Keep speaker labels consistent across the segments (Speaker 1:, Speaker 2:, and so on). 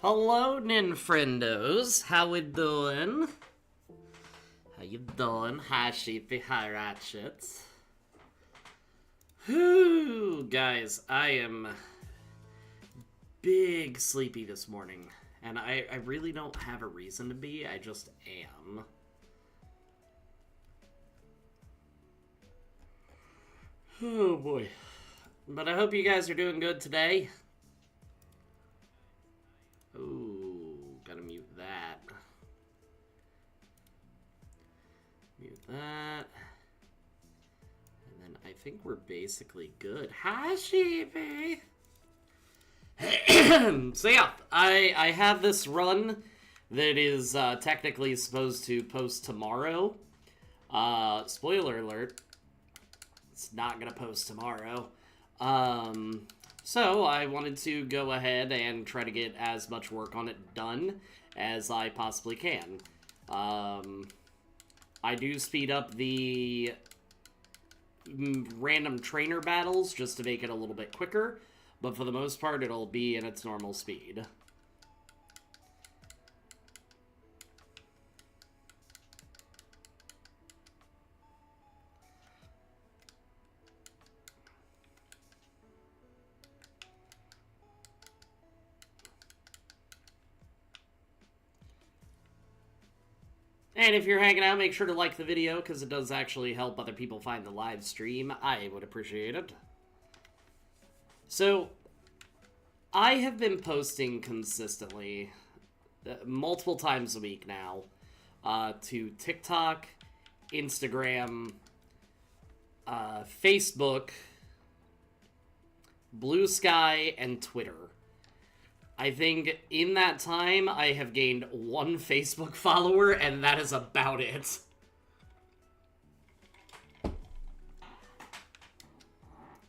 Speaker 1: Hello, Ninfriendos. How we doing? How you doing? Hi, Sheepy. Hi, Ratchets. Whew, guys, I am big sleepy this morning. And I really don't have a reason to be, I just am. Oh, boy. But I hope you guys are doing good today. Ooh, gotta mute that. Mute that. And then I think we're basically good. Hi, Sheepy! So yeah, I have this run that is technically supposed to post tomorrow. Spoiler alert, it's not gonna post tomorrow. So I wanted to go ahead and try to get as much work on it done as I possibly can. I do speed up the random trainer battles just to make it a little bit quicker, but for the most part it'll be in its normal speed. And if you're hanging out, make sure to like the video, because it does actually help other people find the live stream. I would appreciate it. So, I have been posting consistently, multiple times a week now, to TikTok, Instagram, Facebook, Blue Sky, and Twitter. I think in that time, I have gained one Facebook follower, and that is about it.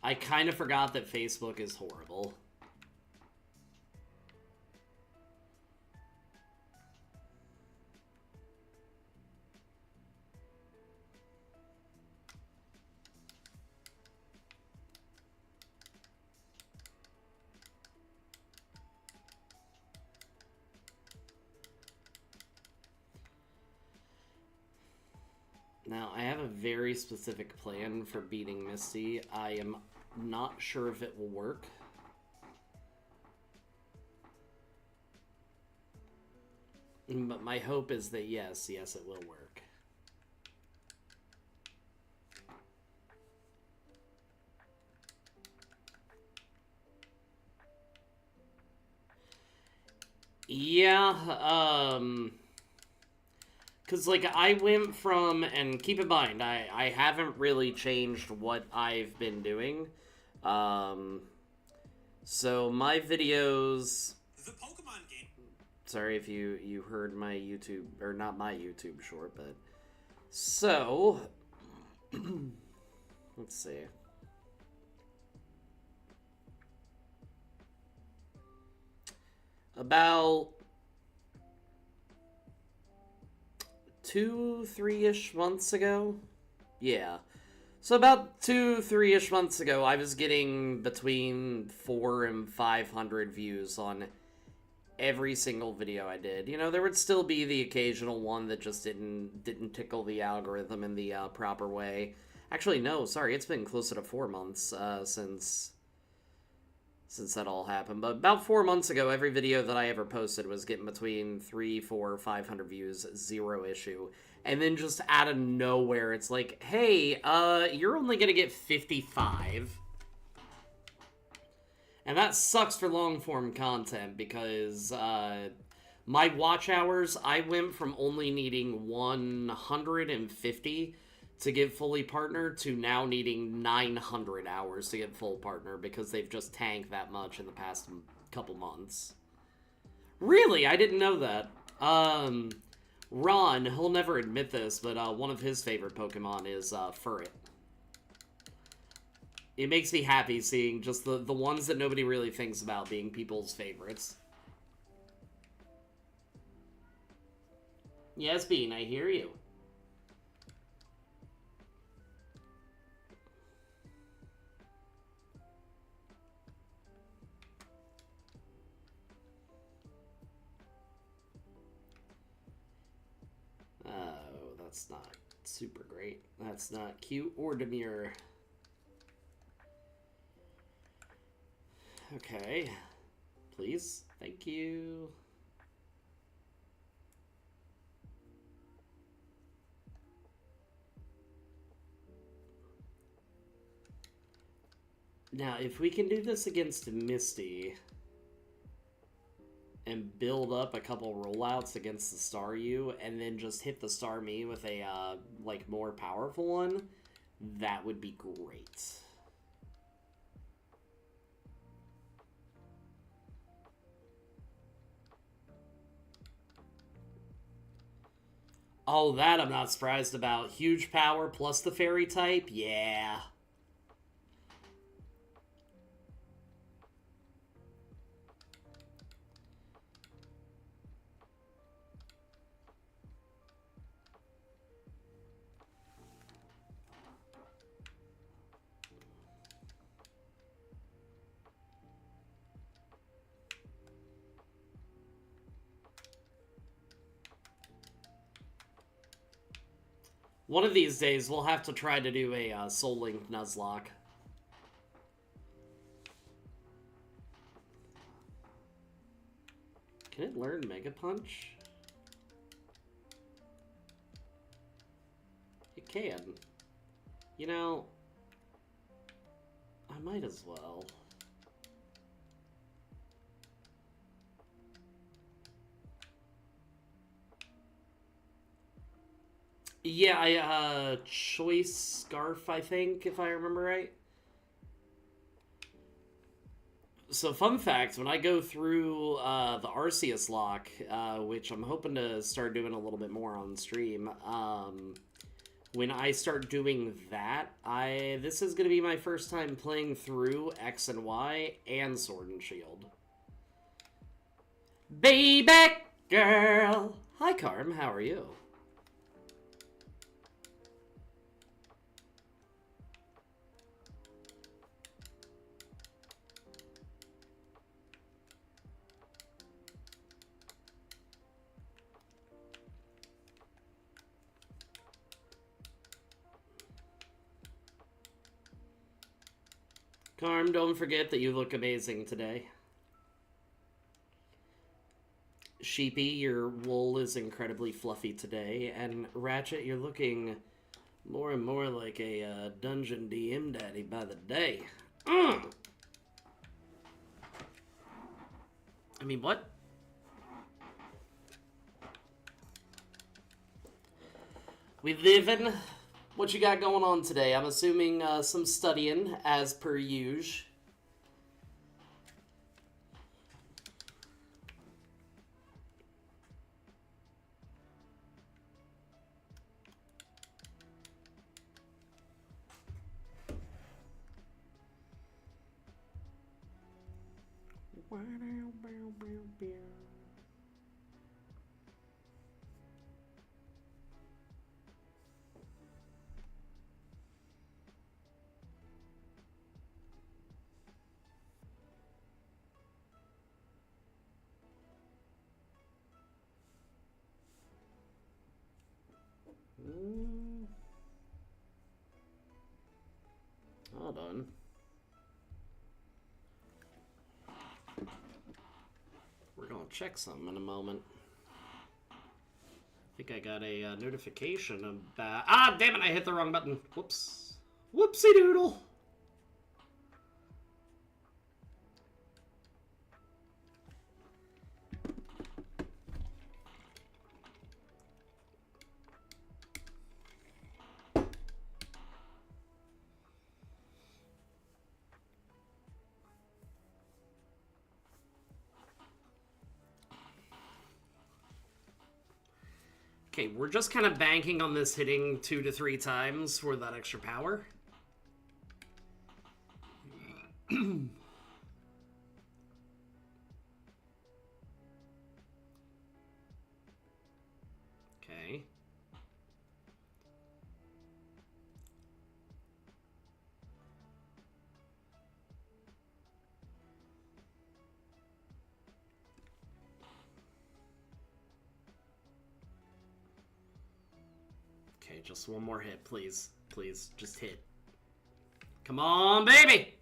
Speaker 1: I kind of forgot that Facebook is horrible. Now, I have a very specific plan for beating Misty. I am not sure if it will work. But my hope is that yes, it will work. Yeah, because, like, I went from, and keep in mind, I haven't really changed what I've been doing. So my videos... The Pokemon game. Sorry if you heard my YouTube, or not my YouTube short, but... So... Let's see. About 2-3-ish months ago? Yeah. So about 2-3-ish months ago, I was getting between 400 and 500 views on every single video I did. You know, there would still be the occasional one that just didn't tickle the algorithm in the proper way. Actually, no, sorry, it's been closer to 4 months since that all happened. But about 4 months ago, every video that I ever posted was getting between 300, 400, 500 views, zero issue. And then just out of nowhere, it's like, hey, you're only gonna get 55. And that sucks for long-form content, because my watch hours, I went from only needing 150 to get fully partnered to now needing 900 hours to get full partner, because they've just tanked that much in the past couple months. Really? I didn't know that. Ron, he'll never admit this, but one of his favorite Pokemon is Furret. It makes me happy seeing just the ones that nobody really thinks about being people's favorites. Yes, Bean, I hear you. That's not super great. That's not cute or demure. Okay. Please. Thank you. Now, if we can do this against Misty and build up a couple rollouts against the Staryu and then just hit the Starmie with a, like, more powerful one, that would be great. Oh, that I'm not surprised about. Huge power plus the fairy type? Yeah. One of these days, we'll have to try to do a Soul Link Nuzlocke. Can it learn Mega Punch? It can. You know, I might as well. Yeah, Choice Scarf, I think, if I remember right. So, fun fact, when I go through the Arceus lock, which I'm hoping to start doing a little bit more on stream, when I start doing that, this is going to be my first time playing through X and Y and Sword and Shield. Baby girl! Hi, Carm, how are you? Carm, don't forget that you look amazing today. Sheepy, your wool is incredibly fluffy today. And Ratchet, you're looking more and more like a dungeon DM daddy by the day. I mean, what? We live in... What you got going on today? I'm assuming some studying, as per usual. Hold on. We're gonna check something in a moment. I think I got a notification about... Ah, damn it, I hit the wrong button. Whoops. Whoopsie doodle. Okay, we're just kind of banking on this hitting 2 to 3 times for that extra power. Okay. Okay, just one more hit, please. Please, just hit. Come on, baby!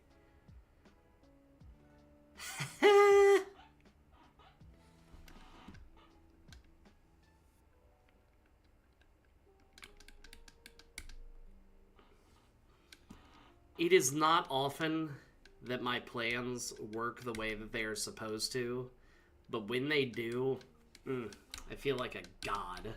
Speaker 1: It is not often that my plans work the way that they are supposed to, but when they do, I feel like a god.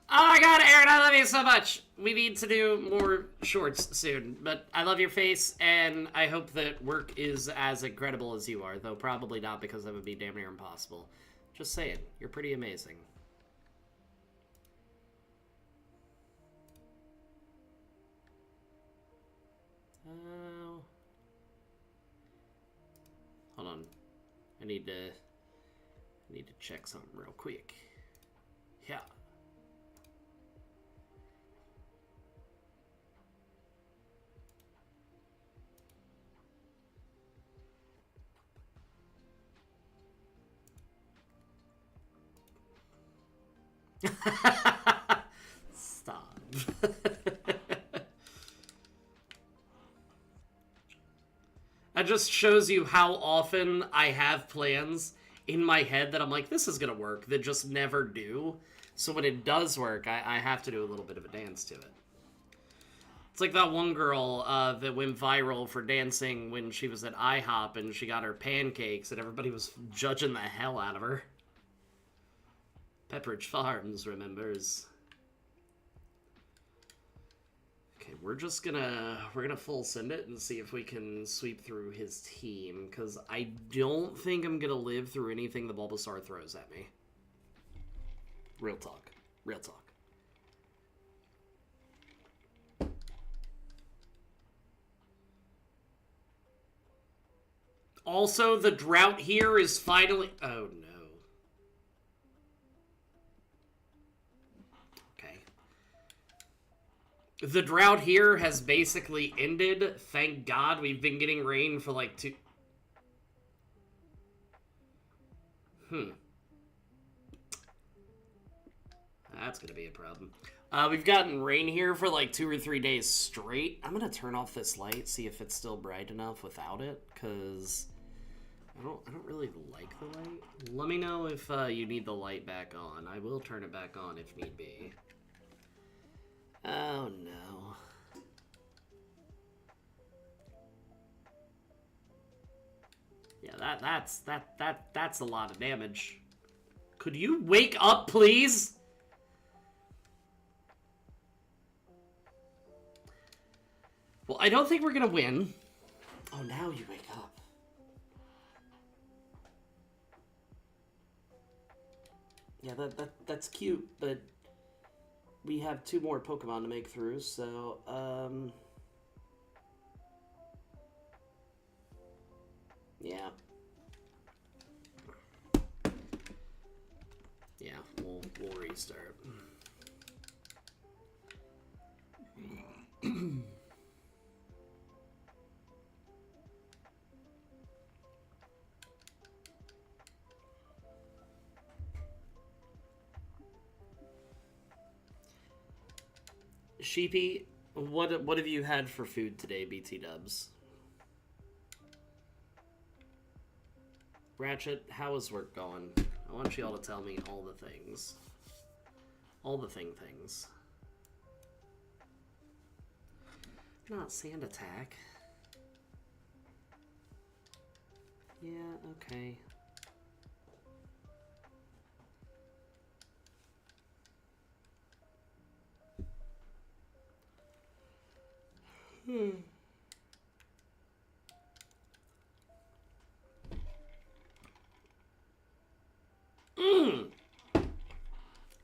Speaker 1: Oh my god, Aaron, I love you so much. We need to do more shorts soon, but I love your face, and I hope that work is as incredible as you are, though probably not, because that would be damn near impossible. Just saying, you're pretty amazing. Hold on. I need to check something real quick. Yeah. Stop. That just shows you how often I have plans in my head that I'm like, this is gonna work, that just never do. So when it does work, I have to do a little bit of a dance to it. It's like that one girl that went viral for dancing when she was at IHOP and she got her pancakes and everybody was judging the hell out of her. Pepperidge Farms remembers. Okay, we're gonna full send it and see if we can sweep through his team, because I don't think I'm gonna live through anything the Bulbasaur throws at me. Real talk. Real talk. Also, the drought here is finally... Oh, no. The drought here has basically ended. Thank God. We've been getting rain for like 2... That's gonna be a problem. We've gotten rain here for like 2 or 3 days straight. I'm gonna turn off this light, see if it's still bright enough without it, because I don't really like the light. Let me know if you need the light back on. I will turn it back on if need be. Oh no. Yeah, that's a lot of damage. Could you wake up, please? Well, I don't think we're gonna win. Oh, now you wake up. Yeah, that's cute, but we have 2 more Pokemon to make through, so, yeah. Yeah, we'll restart. Sheepy, what have you had for food today, BT Dubs? Ratchet, how is work going? I want you all to tell me all the things. All the things. Not Sand Attack. Yeah, okay.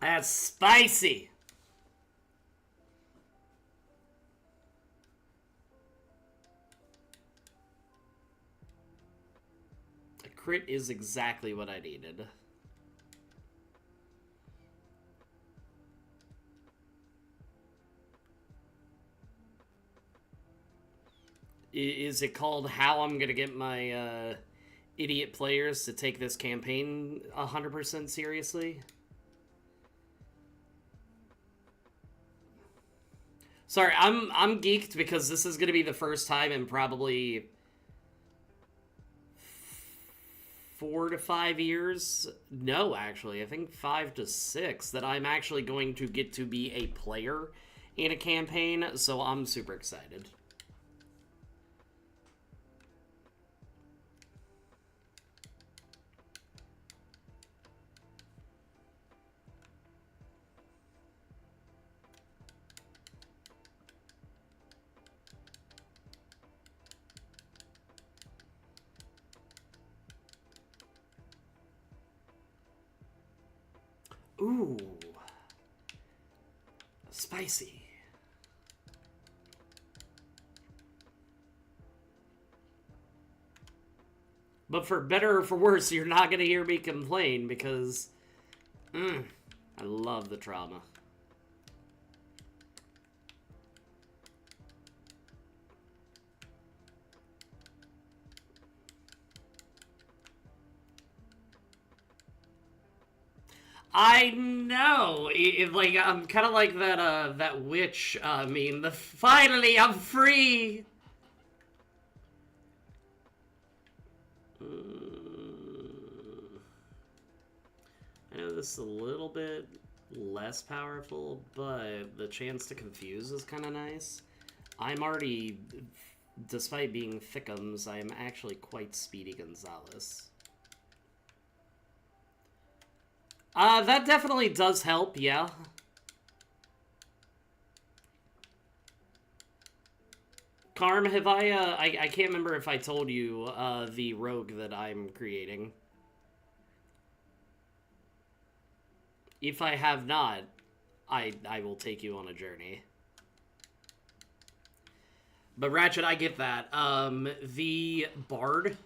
Speaker 1: That's spicy. crit is exactly what I needed. Is it called How I'm Gonna Get My Idiot Players to Take This Campaign 100% seriously? Sorry, I'm geeked because this is gonna be the first time in probably 4 to 5 years. No, actually, I think 5 to 6 that I'm actually going to get to be a player in a campaign. So I'm super excited. Ooh. Spicy. But for better or for worse, you're not going to hear me complain because I love the trauma. I know. Like I'm kind of like that witch meme. Finally, I'm free. I know this is a little bit less powerful, but the chance to confuse is kind of nice. I'm already, despite being thickums, I am actually quite Speedy Gonzalez. That definitely does help, yeah. Carm, have I can't remember if I told you, the rogue that I'm creating. If I have not, I will take you on a journey. But Ratchet, I get that. The Bard,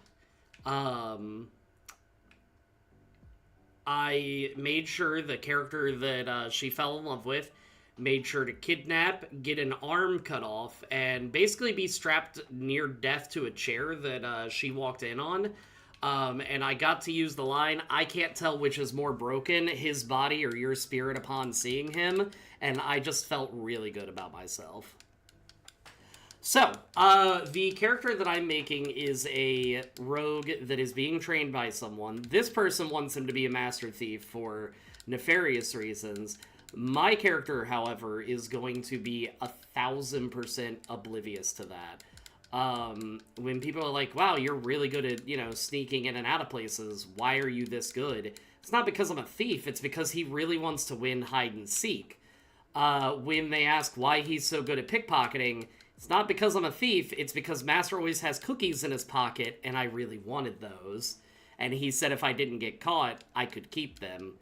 Speaker 1: I made sure the character that she fell in love with made sure to kidnap, get an arm cut off, and basically be strapped near death to a chair that she walked in on. And I got to use the line, I can't tell which is more broken, his body or your spirit upon seeing him, and I just felt really good about myself. So, the character that I'm making is a rogue that is being trained by someone. This person wants him to be a master thief for nefarious reasons. My character, however, is going to be 1,000% oblivious to that. When people are like, wow, you're really good at, sneaking in and out of places, why are you this good? It's not because I'm a thief, it's because he really wants to win hide and seek. When they ask why he's so good at pickpocketing, it's not because I'm a thief, it's because Master always has cookies in his pocket, and I really wanted those. And he said if I didn't get caught, I could keep them.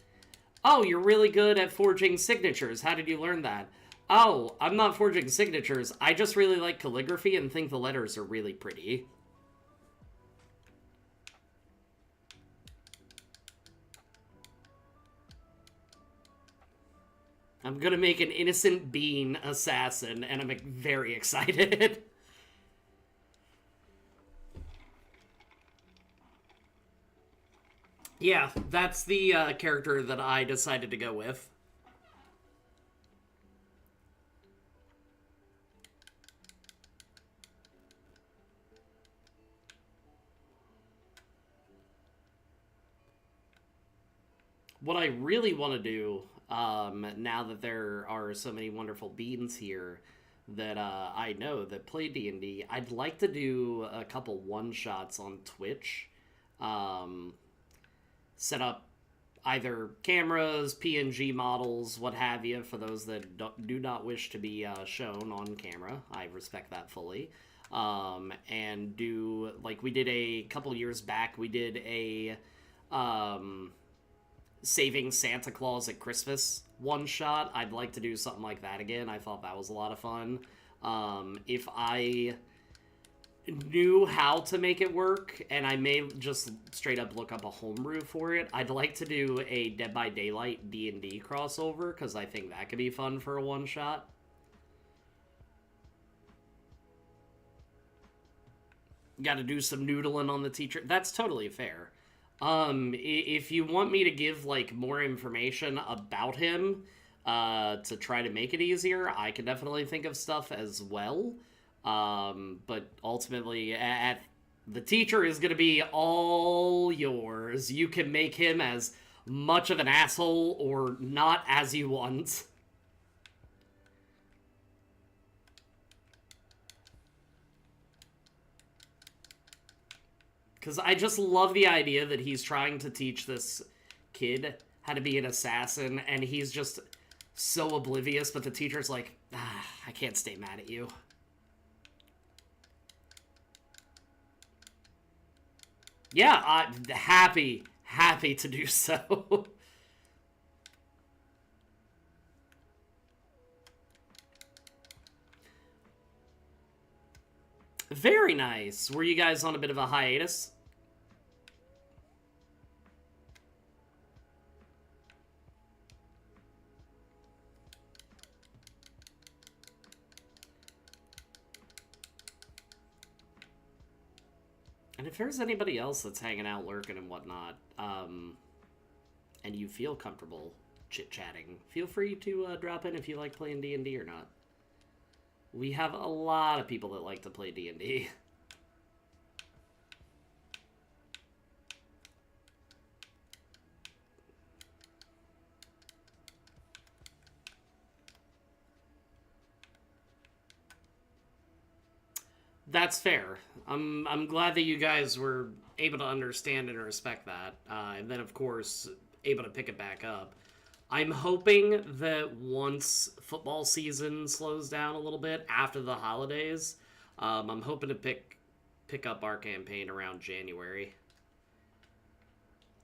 Speaker 1: Oh, you're really good at forging signatures. How did you learn that? Oh, I'm not forging signatures. I just really like calligraphy and think the letters are really pretty. I'm gonna make an innocent bean assassin, and I'm very excited. Yeah, that's the character that I decided to go with. What I really want to do, now that there are so many wonderful beans here that I know that play D&D, I'd like to do a couple one-shots on Twitch. Set up either cameras, PNG models, what have you, for those that do not wish to be shown on camera. I respect that fully. And do, like we did a couple years back, we did a Saving Santa Claus at Christmas one-shot. I'd like to do something like that again. I thought that was a lot of fun. If I knew how to make it work, and I may just straight up look up a homebrew for it, I'd like to do a Dead by Daylight D&D crossover, because I think that could be fun for a one-shot. Got to do some noodling on the teacher. That's totally fair. If you want me to give, like, more information about him, to try to make it easier, I can definitely think of stuff as well. But ultimately, the teacher is going to be all yours. You can make him as much of an asshole or not as you want. Because I just love the idea that he's trying to teach this kid how to be an assassin, and he's just so oblivious, but the teacher's like, I can't stay mad at you. Yeah, I'm happy to do so. Very nice. Were you guys on a bit of a hiatus? And if there's anybody else that's hanging out, lurking, and whatnot, and you feel comfortable chit-chatting, feel free to drop in if you like playing D&D or not. We have a lot of people that like to play D&D. That's fair. I'm glad that you guys were able to understand and respect that. And then, of course, able to pick it back up. I'm hoping that once football season slows down a little bit after the holidays, I'm hoping to pick up our campaign around January.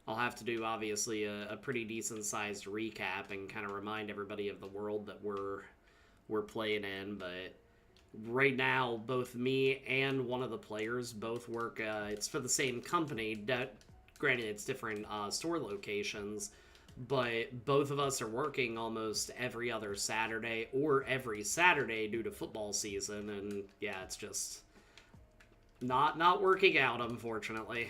Speaker 1: I'll have to do, obviously, a pretty decent-sized recap and kind of remind everybody of the world that we're playing in, but right now, both me and one of the players both work, it's for the same company. Granted, it's different store locations, but both of us are working almost every other Saturday or every Saturday due to football season, and yeah, it's just not working out, unfortunately.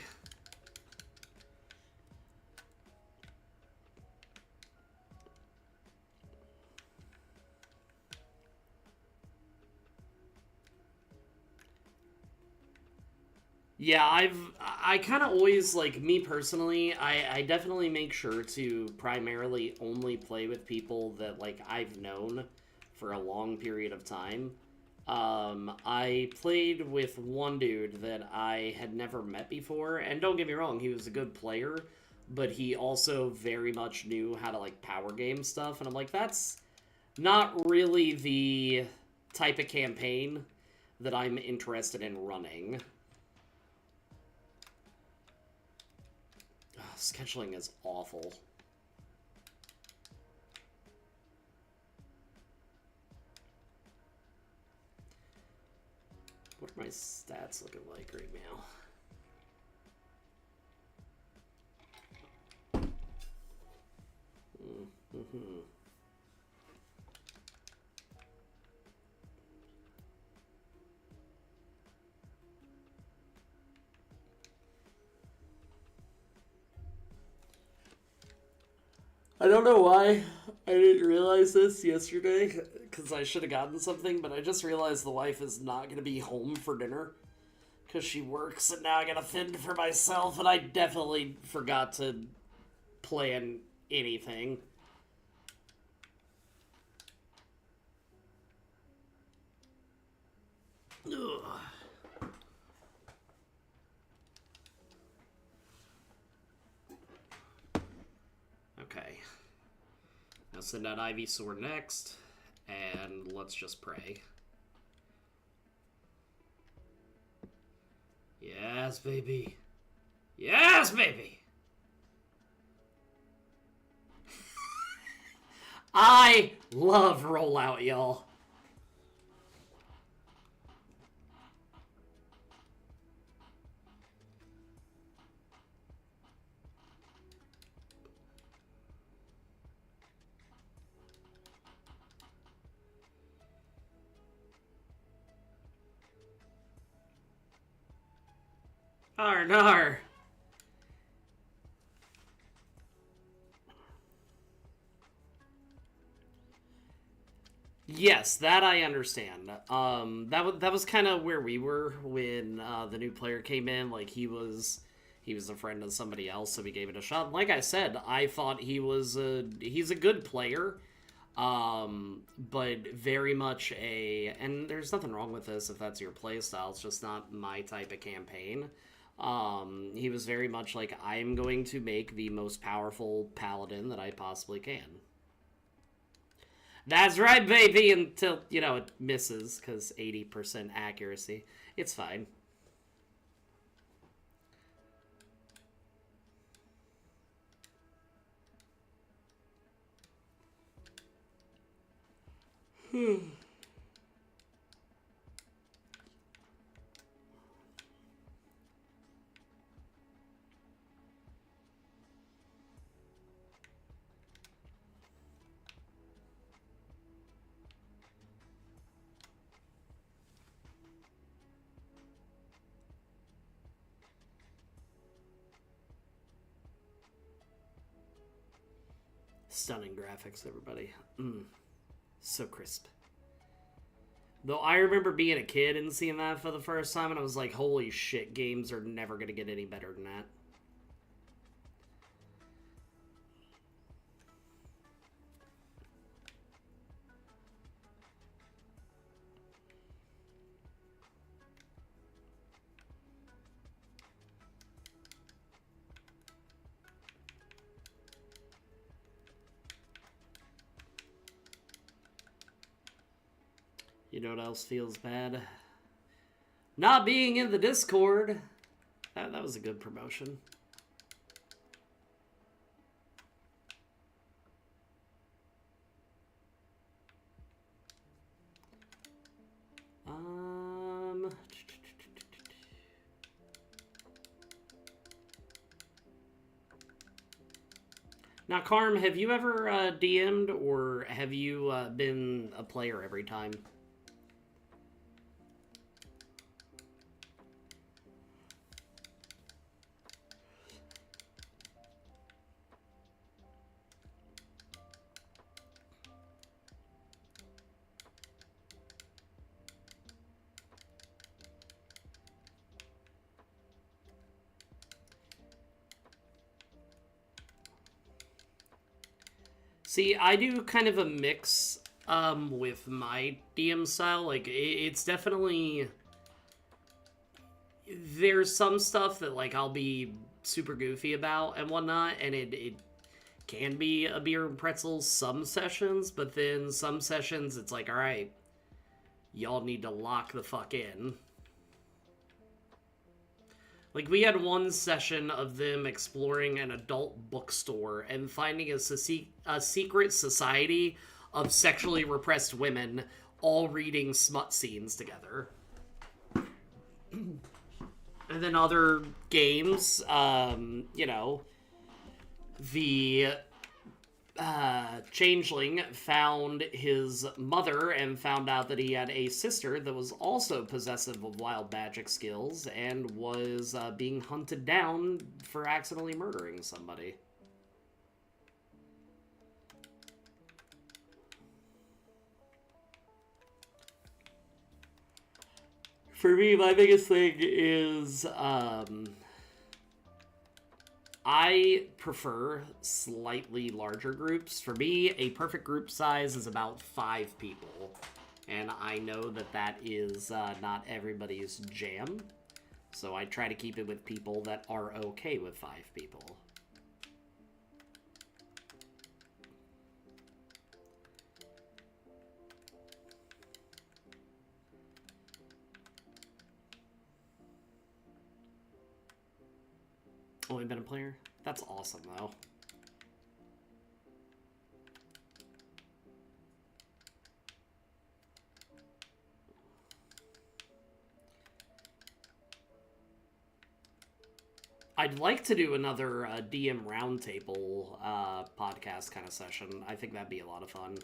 Speaker 1: Yeah, I kind of always, like, me personally, I definitely make sure to primarily only play with people that, like, I've known for a long period of time. I played with one dude that I had never met before, and don't get me wrong, he was a good player, but he also very much knew how to, like, power game stuff, and I'm like, that's not really the type of campaign that I'm interested in running. Scheduling is awful. What are my stats looking like right now? Mm-hmm. I don't know why I didn't realize this yesterday, because I should have gotten something, but I just realized the wife is not going to be home for dinner, because she works, and now I gotta fend for myself, and I definitely forgot to plan anything. Ugh. Okay. Now send out Ivysaur next, and let's just pray. Yes, baby. Yes, baby! I love rollout, y'all. Nar. Yes, that I understand. That was kind of where we were when the new player came in. Like he was a friend of somebody else, so we gave it a shot. And like I said, I thought he's a good player, but very much and there's nothing wrong with this if that's your play style. It's just not my type of campaign. He was very much like, I'm going to make the most powerful paladin that I possibly can. That's right, baby, until, it misses, because 80% accuracy. It's fine. Stunning graphics, everybody. So crisp. Though I remember being a kid and seeing that for the first time, and I was like, holy shit, games are never going to get any better than that. You know what else feels bad? Not being in the Discord. That was a good promotion. Now, Carm, have you ever DM'd, or have you been a player every time? See, I do kind of a mix with my DM style. Like, it's definitely... There's some stuff that, like, I'll be super goofy about and whatnot, and it can be a beer and pretzels some sessions, but then some sessions it's like, alright, y'all need to lock the fuck in. Like, we had one session of them exploring an adult bookstore and finding a secret society of sexually repressed women all reading smut scenes together. And then other games, the Changeling found his mother and found out that he had a sister that was also possessive of wild magic skills and was being hunted down for accidentally murdering somebody. For me, my biggest thing is, I prefer slightly larger groups. For me, a perfect group size is about 5 people. And I know that that is not everybody's jam. So I try to keep it with people that are okay with 5 people. Only been a player? That's awesome, though. I'd like to do another DM roundtable podcast kind of session. I think that'd be a lot of fun.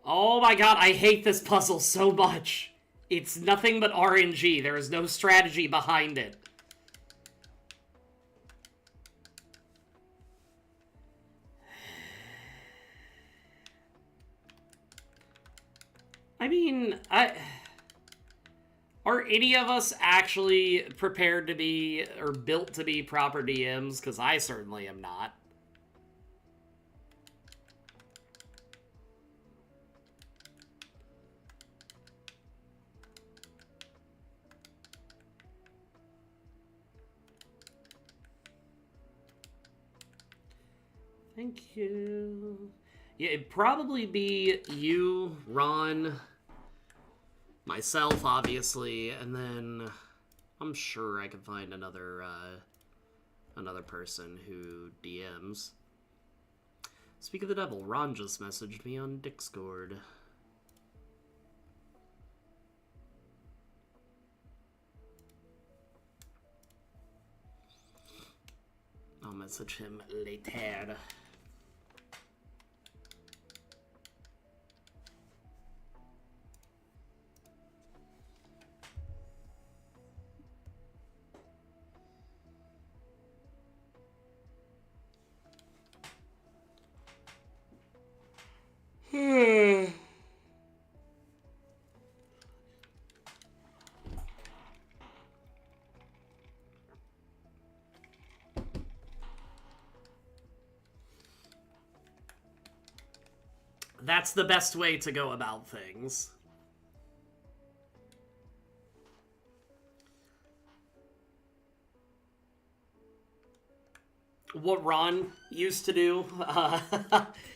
Speaker 1: Oh my god, I hate this puzzle so much. It's nothing but RNG. There is no strategy behind it. I mean, are any of us actually prepared to be, or built to be proper DMs? Because I certainly am not. Thank you. Yeah, it'd probably be you, Ron, myself, obviously, and then I'm sure I can find another person who DMs. Speak of the devil, Ron just messaged me on Discord. I'll message him later. That's the best way to go about things. What Ron used to do,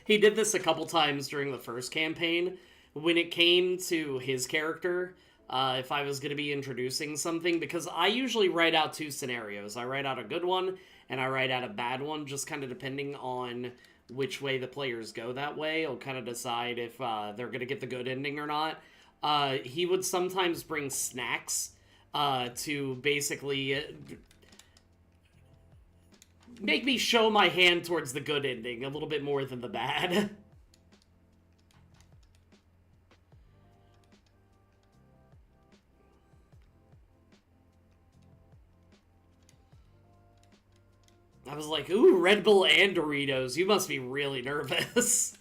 Speaker 1: he did this a couple times during the first campaign. When it came to his character, if I was going to be introducing something, because I usually write out two scenarios. I write out a good one, and I write out a bad one, just kind of depending on which way the players go that way. I'll kind of decide if they're going to get the good ending or not. He would sometimes bring snacks to basically make me show my hand towards the good ending a little bit more than the bad. I was like, ooh, Red Bull and Doritos. You must be really nervous.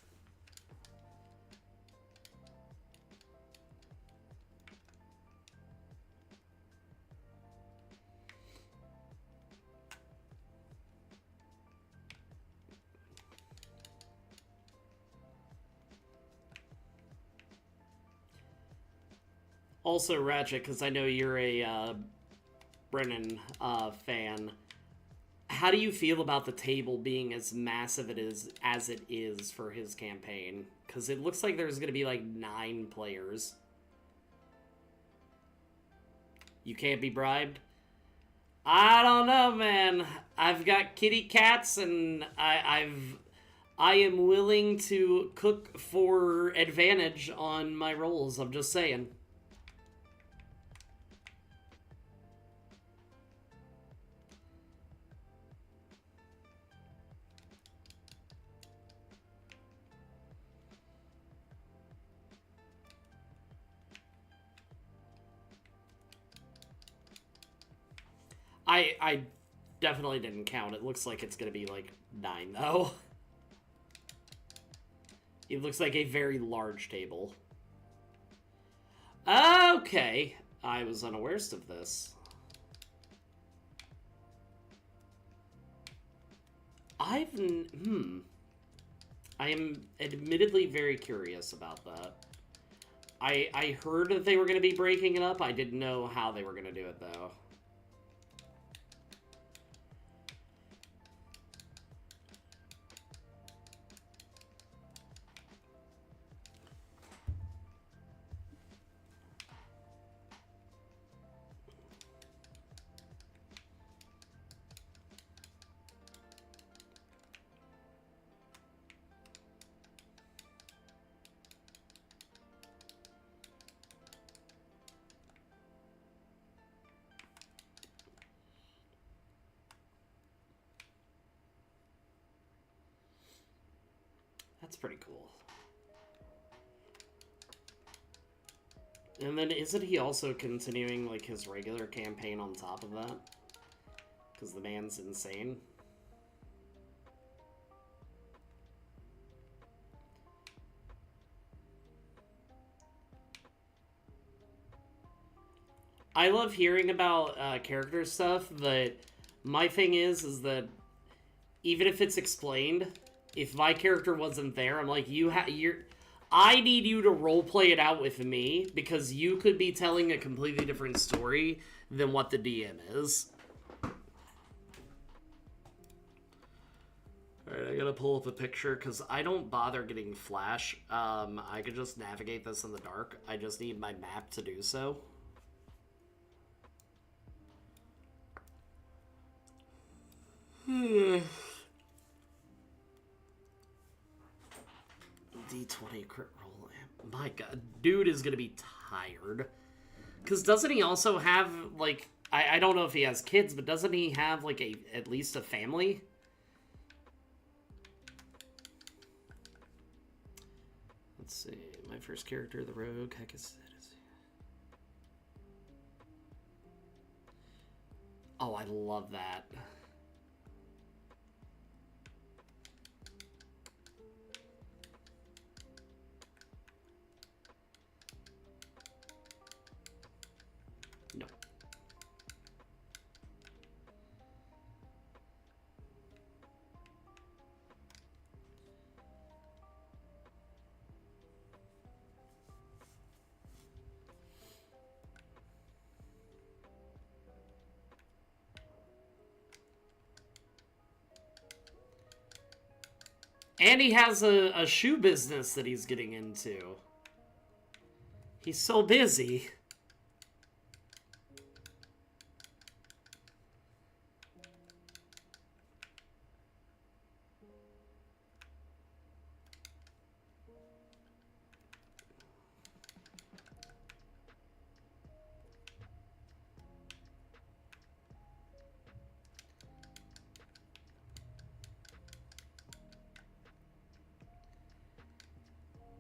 Speaker 1: Also, Ratchet, because I know you're a Brennan fan. How do you feel about the table being as massive as it is for his campaign? Because it looks like there's going to be like 9 players. You can't be bribed? I don't know, man. I've got kitty cats, and I am willing to cook for advantage on my rolls. I'm just saying. I definitely didn't count. It looks like it's going to be like 9, though. It looks like a very large table. Okay. I was unaware of this. I am admittedly very curious about that. I heard that they were going to be breaking it up. I didn't know how they were going to do it, though. That's pretty cool. And then isn't he also continuing, like, his regular campaign on top of that? Because the man's insane. I love hearing about character stuff, but my thing is that even if it's explained, if my character wasn't there, I'm like, I need you to roleplay it out with me, because you could be telling a completely different story than what the DM is. Alright, I gotta pull up a picture, because I don't bother getting flash. I could just navigate this in the dark. I just need my map to do so. D20 crit roll. My god, dude is gonna be tired. Because doesn't he also have, like, I don't know if he has kids, but doesn't he have, like, at least a family? Let's see. My first character, the rogue. Heck is it? Oh, I love that. No. And he has a shoe business that he's getting into. He's so busy.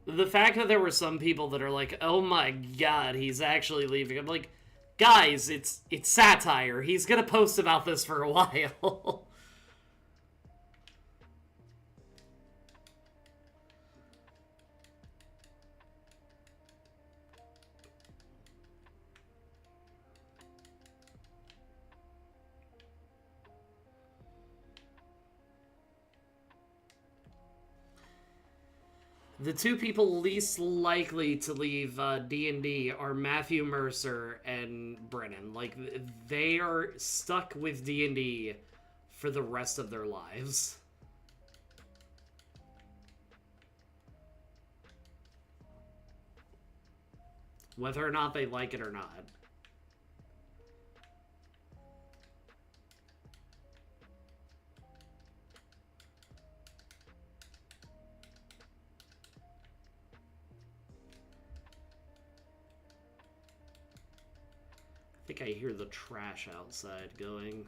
Speaker 1: The fact that there were some people that are like, oh my god, he's actually leaving. I'm like, guys, it's satire. He's gonna post about this for a while. The two people least likely to leave D&D are Matthew Mercer and Brennan. Like, they are stuck with D&D for the rest of their lives. Whether or not they like it or not. I think I hear the trash outside going.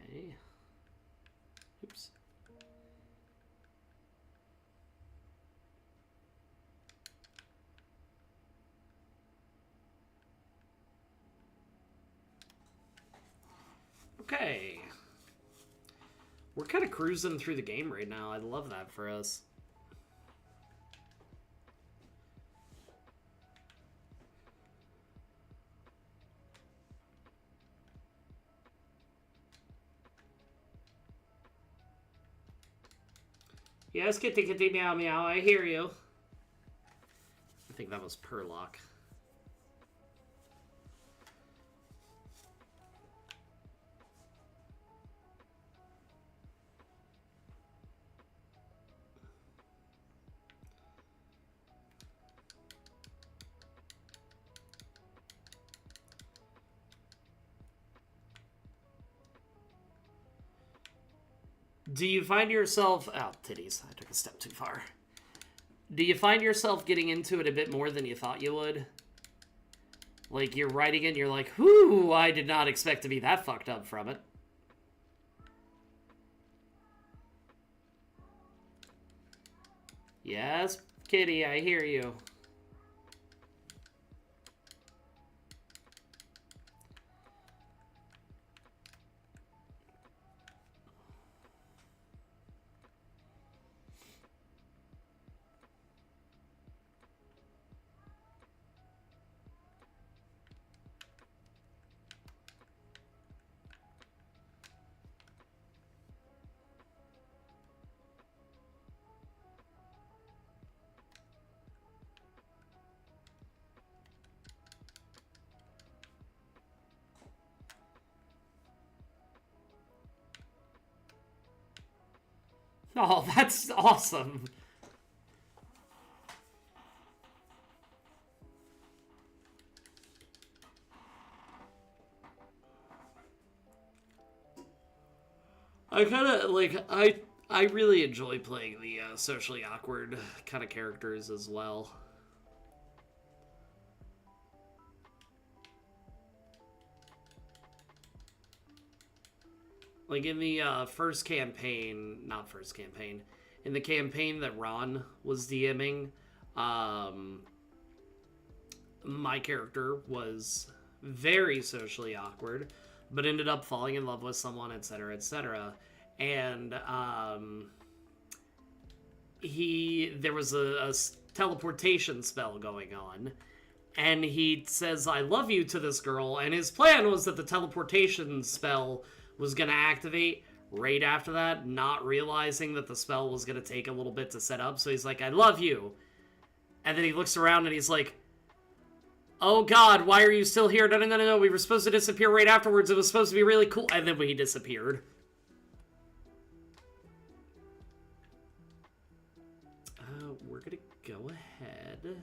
Speaker 1: Okay. Oops. Okay. We're kind of cruising through the game right now. I love that for us. Yes, kitty kitty meow meow, I hear you. I think that was Perlock. Do you find yourself... Oh, titties. I took a step too far. Do you find yourself getting into it a bit more than you thought you would? Like, you're writing it and you're like, whoo, I did not expect to be that fucked up from it. Yes, kitty, I hear you. Oh, that's awesome. I kind of, like, I really enjoy playing the socially awkward kind of characters as well. Like, in the first campaign, not first campaign, in the campaign that Ron was DMing, my character was very socially awkward, but ended up falling in love with someone, etc., etc. And there was a teleportation spell going on, and he says, I love you to this girl, and his plan was that the teleportation spell was going to activate right after that, not realizing that the spell was going to take a little bit to set up, so he's like, I love you. And then he looks around and he's like, oh god, why are you still here? No, we were supposed to disappear right afterwards, it was supposed to be really cool, and then he disappeared. We're gonna go ahead,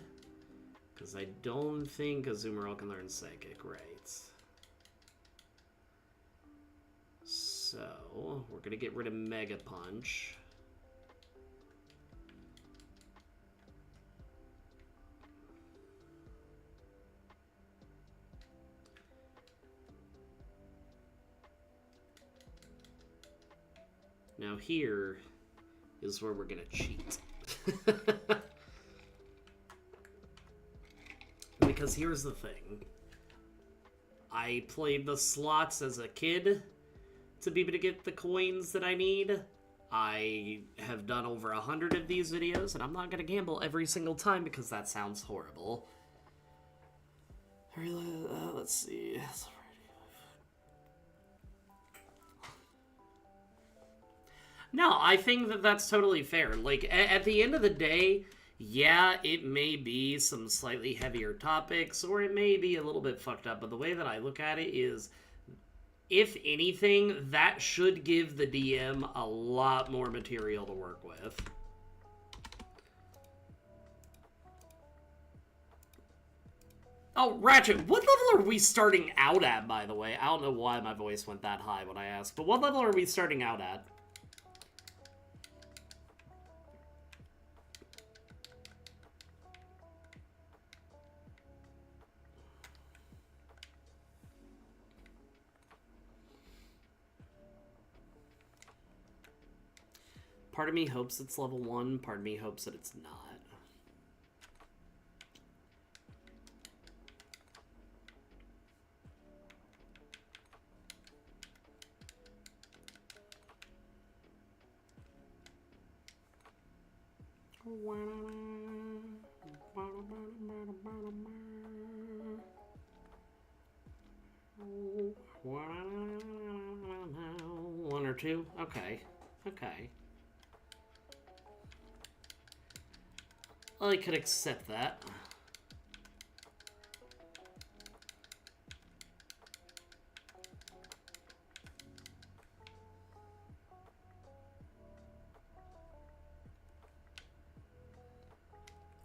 Speaker 1: because I don't think Azumarill can learn Psychic, right? So, we're gonna get rid of Mega Punch. Now here is where we're gonna cheat. Because here's the thing. I played the slots as a kid to be able to get the coins that I need. I have done over 100 of these videos, and I'm not gonna gamble every single time because that sounds horrible. Let's see. No, I think that that's totally fair. Like, at the end of the day, yeah, it may be some slightly heavier topics, or it may be a little bit fucked up, but the way that I look at it is, if anything, that should give the DM a lot more material to work with. Oh, Ratchet, what level are we starting out at, by the way? I don't know why my voice went that high when I asked, but what level are we starting out at? Part of me hopes it's level 1, part of me hopes that it's not. One or two? Okay. Okay. I could accept that.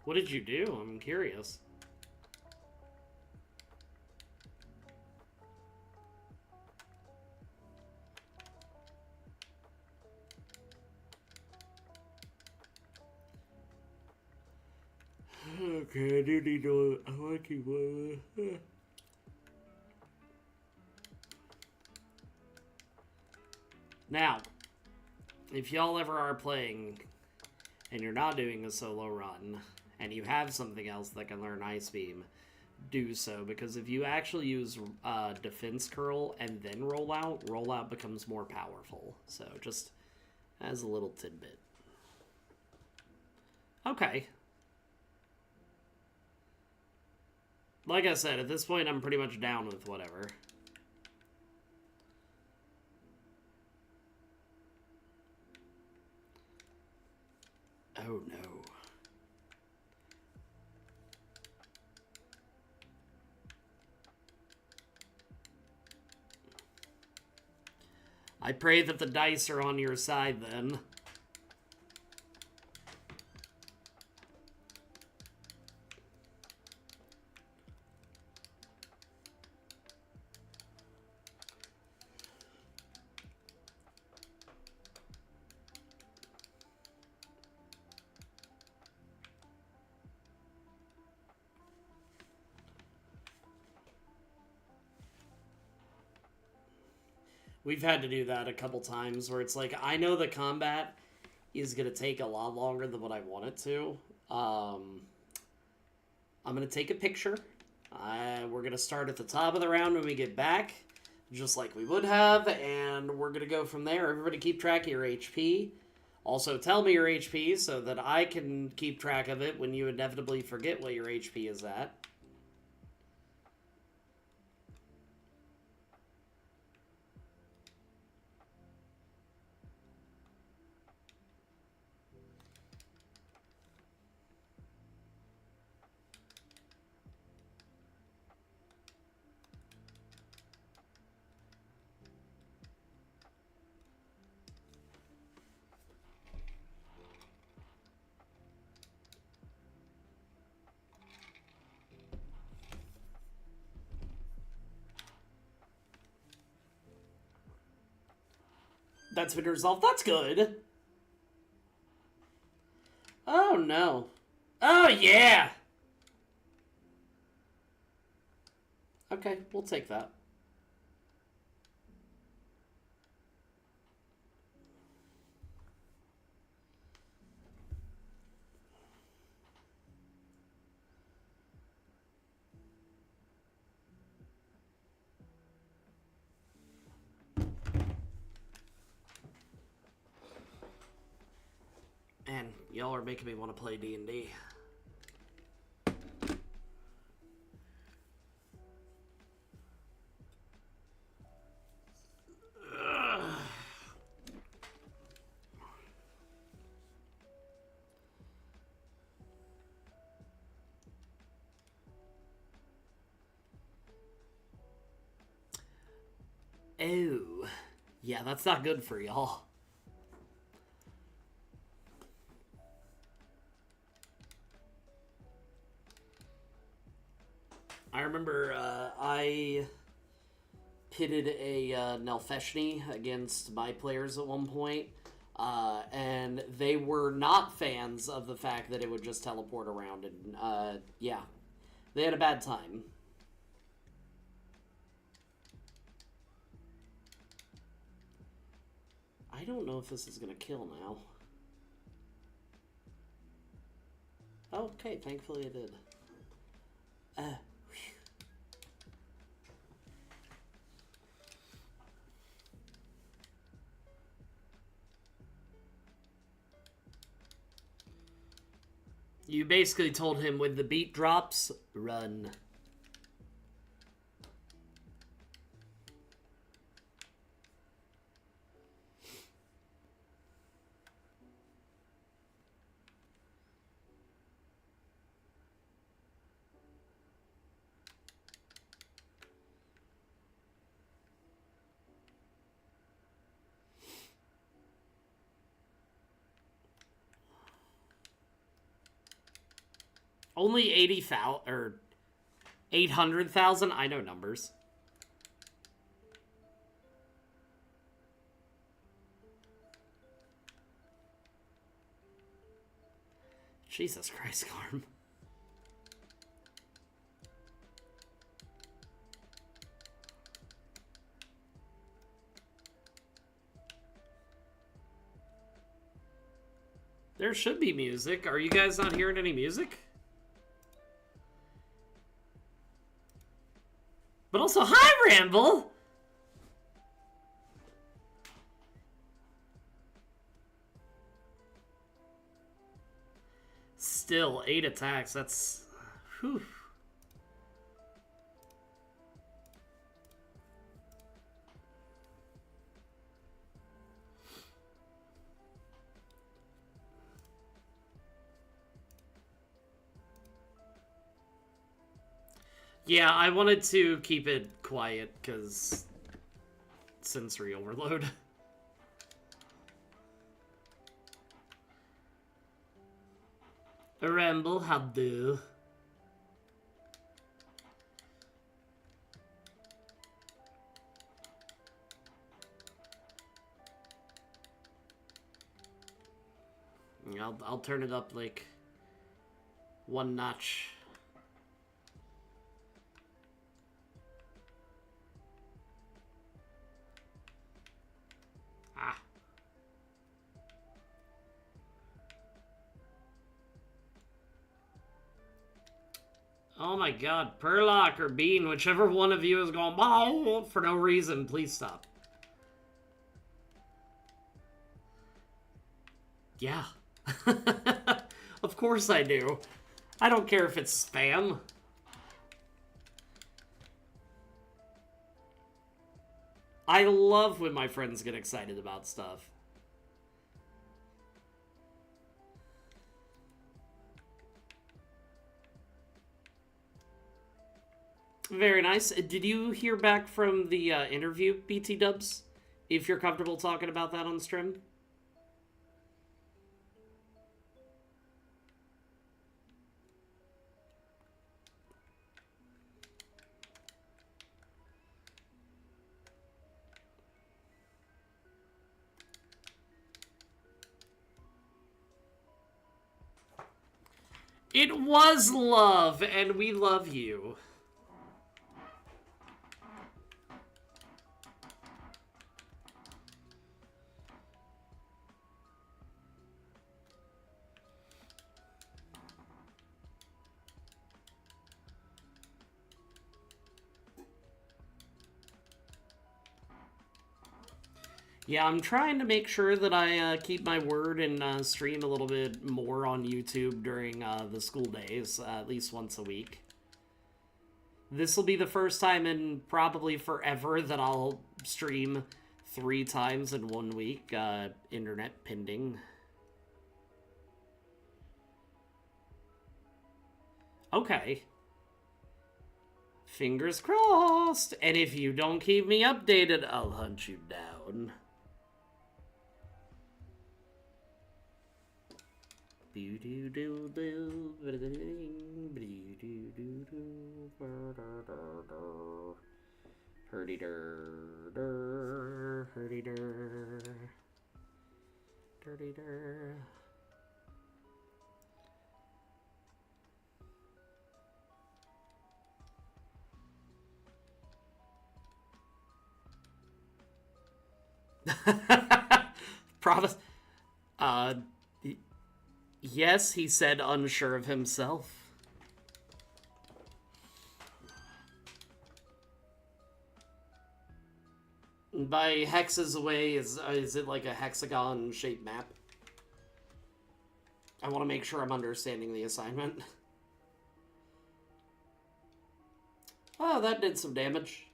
Speaker 1: What did you do? I'm curious. Okay, I do need to... I want to... Now, if y'all ever are playing and you're not doing a solo run and you have something else that can learn Ice Beam, do so, because if you actually use Defense Curl and then rollout becomes more powerful. So just as a little tidbit. Okay. Like I said, at this point I'm pretty much down with whatever. Oh no. I pray that the dice are on your side then. We've had to do that a couple times where it's like, I know the combat is going to take a lot longer than what I want it to. I'm going to take a picture. We're going to start at the top of the round when we get back, just like we would have, and we're going to go from there. Everybody keep track of your HP. Also, tell me your HP so that I can keep track of it when you inevitably forget what your HP is at. That's been resolved. That's good. Oh, no. Oh, yeah! Okay, we'll take that. Man, y'all are making me want to play D&D. Oh, yeah, that's not good for y'all. I remember I pitted a Nelfeshni against my players at one point, and they were not fans of the fact that it would just teleport around, and yeah, they had a bad time. I don't know if this is going to kill now. Okay, thankfully it did. You basically told him when the beat drops, run. Only 80,000 or 800,000. I know numbers. Jesus Christ, Carm. There should be music. Are you guys not hearing any music? But also, hi, Ramble! Still, 8 attacks. That's... Whew. Yeah, I wanted to keep it quiet, because... sensory overload. Ramble, how do? I'll turn it up like one notch. Ah. Oh my god, Perlock or Bean, whichever one of you is going "Bow" for no reason, please stop. Yeah. Of course I do. I don't care if it's spam. I love when my friends get excited about stuff. Very nice. Did you hear back from the interview, BT Dubs? If you're comfortable talking about that on stream? It was love, and we love you. Yeah, I'm trying to make sure that I keep my word and stream a little bit more on YouTube during the school days, at least once a week. This will be the first time in probably forever that I'll stream 3 times in 1 week, internet pending. Okay. Fingers crossed! And if you don't keep me updated, I'll hunt you down. Hurdy-dur, hurdy-dur, dirty-dur. Promise. Yes, he said unsure of himself. By hexes away, is it like a hexagon-shaped map? I want to make sure I'm understanding the assignment. Oh, that did some damage.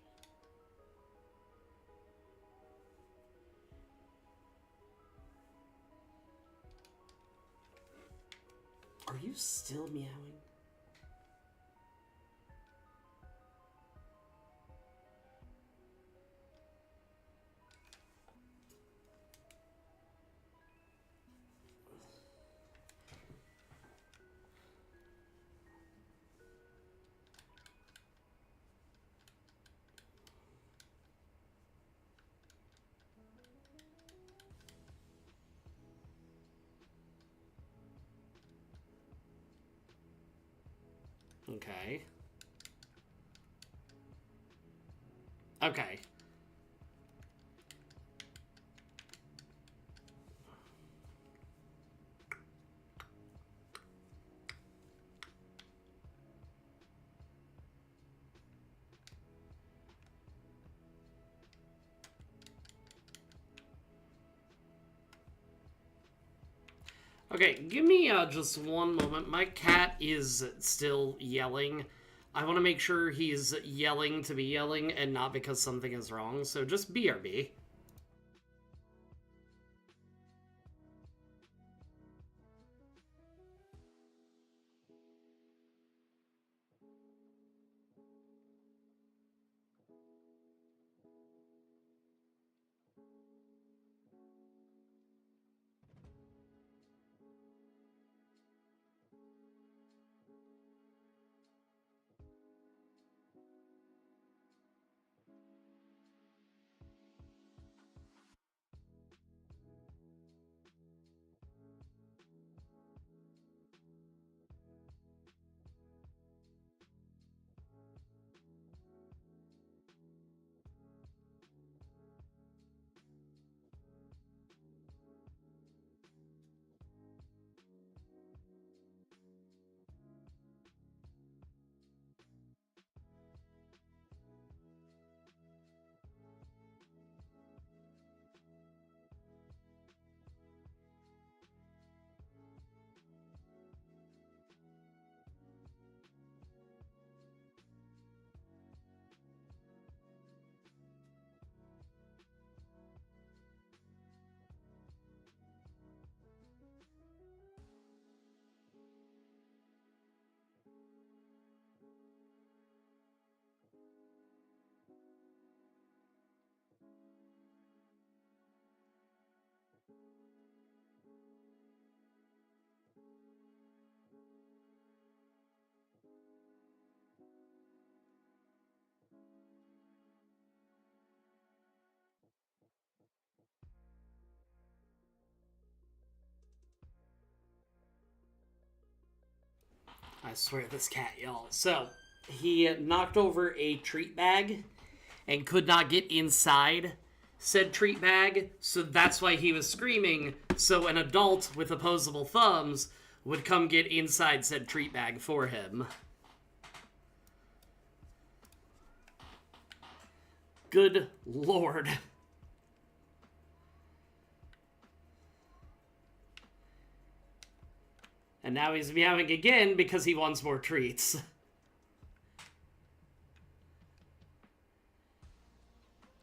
Speaker 1: Are you still meowing? Okay. Okay. Okay, give me just one moment. My cat is still yelling. I want to make sure he's yelling to be yelling and not because something is wrong, so just BRB. I swear this cat, y'all. So, he knocked over a treat bag and could not get inside said treat bag, so that's why he was screaming, so an adult with opposable thumbs would come get inside said treat bag for him. Good lord. And now he's meowing again because he wants more treats.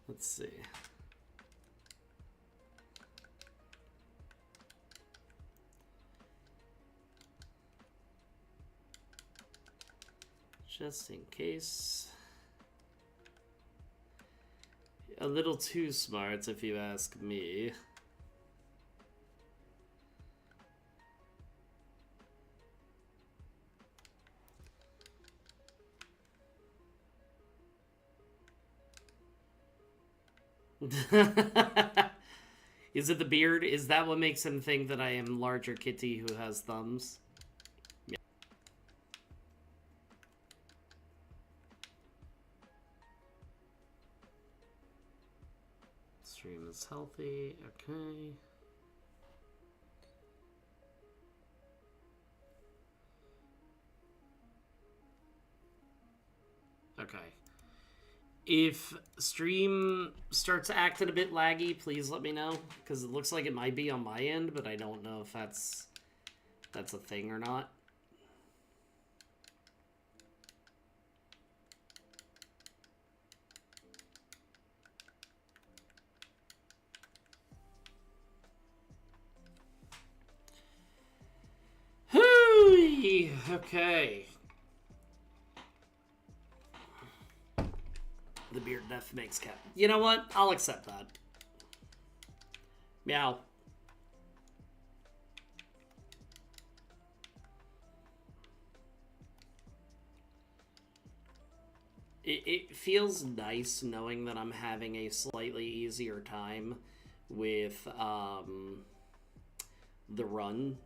Speaker 1: Let's see. Just in case. A little too smart, if you ask me. Is it the beard? Is that what makes him think that I am larger kitty who has thumbs? Yeah. Stream is healthy. Okay. Okay. If stream starts acting a bit laggy, please let me know, because it looks like it might be on my end, but I don't know if that's a thing or not. Hooey! Okay. The beard death makes cat. You know what? I'll accept that. Meow. It feels nice knowing that I'm having a slightly easier time with the run.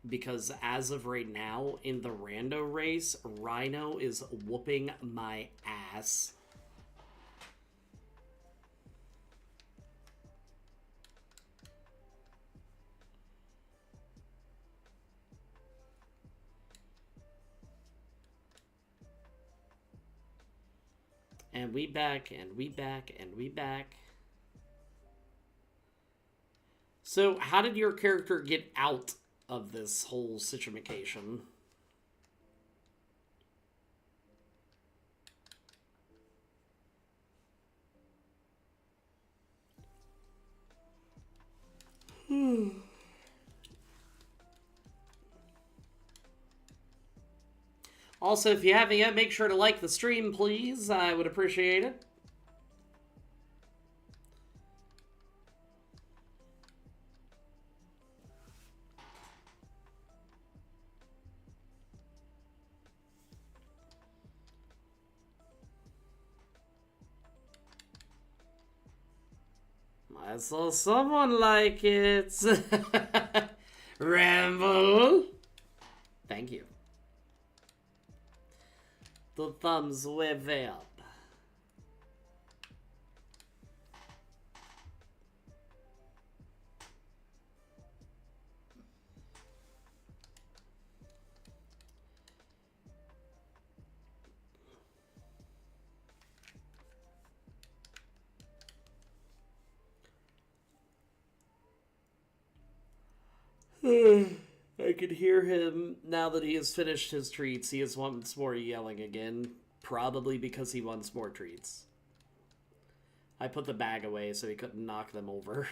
Speaker 1: Because as of right now, in the rando race, Rhino is whooping my ass. And we back, and we back, and we back. So, how did your character get out of this whole situation. Also, if you haven't yet, make sure to like the stream, please. I would appreciate it. I saw someone like it. Ramble. Thank you. The thumbs way up. I could hear him now that he has finished his treats. He is once more yelling again, probably because he wants more treats. I put the bag away so he couldn't knock them over.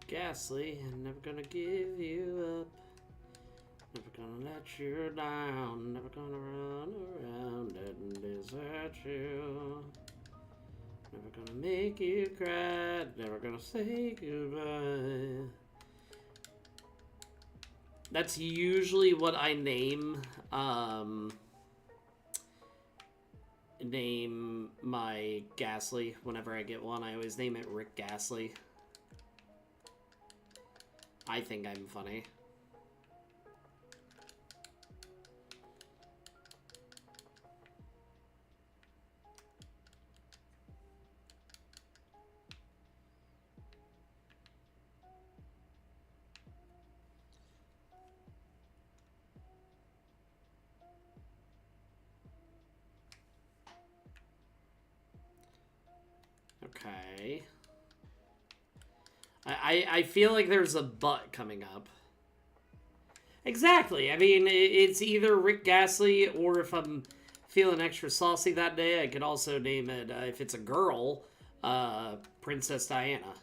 Speaker 1: Ghastly, I'm never gonna give you up. Never gonna let you down. Never gonna run around and desert you. Never gonna make you cry. Never gonna say goodbye. That's usually what I name my Ghastly whenever I get one. I always name it Rick Ghastly. I think I'm funny. Okay. I feel like there's a but coming up. Exactly. I mean, it's either Rick Ghastly, or if I'm feeling extra saucy that day, I could also name it, if it's a girl, Princess Diana.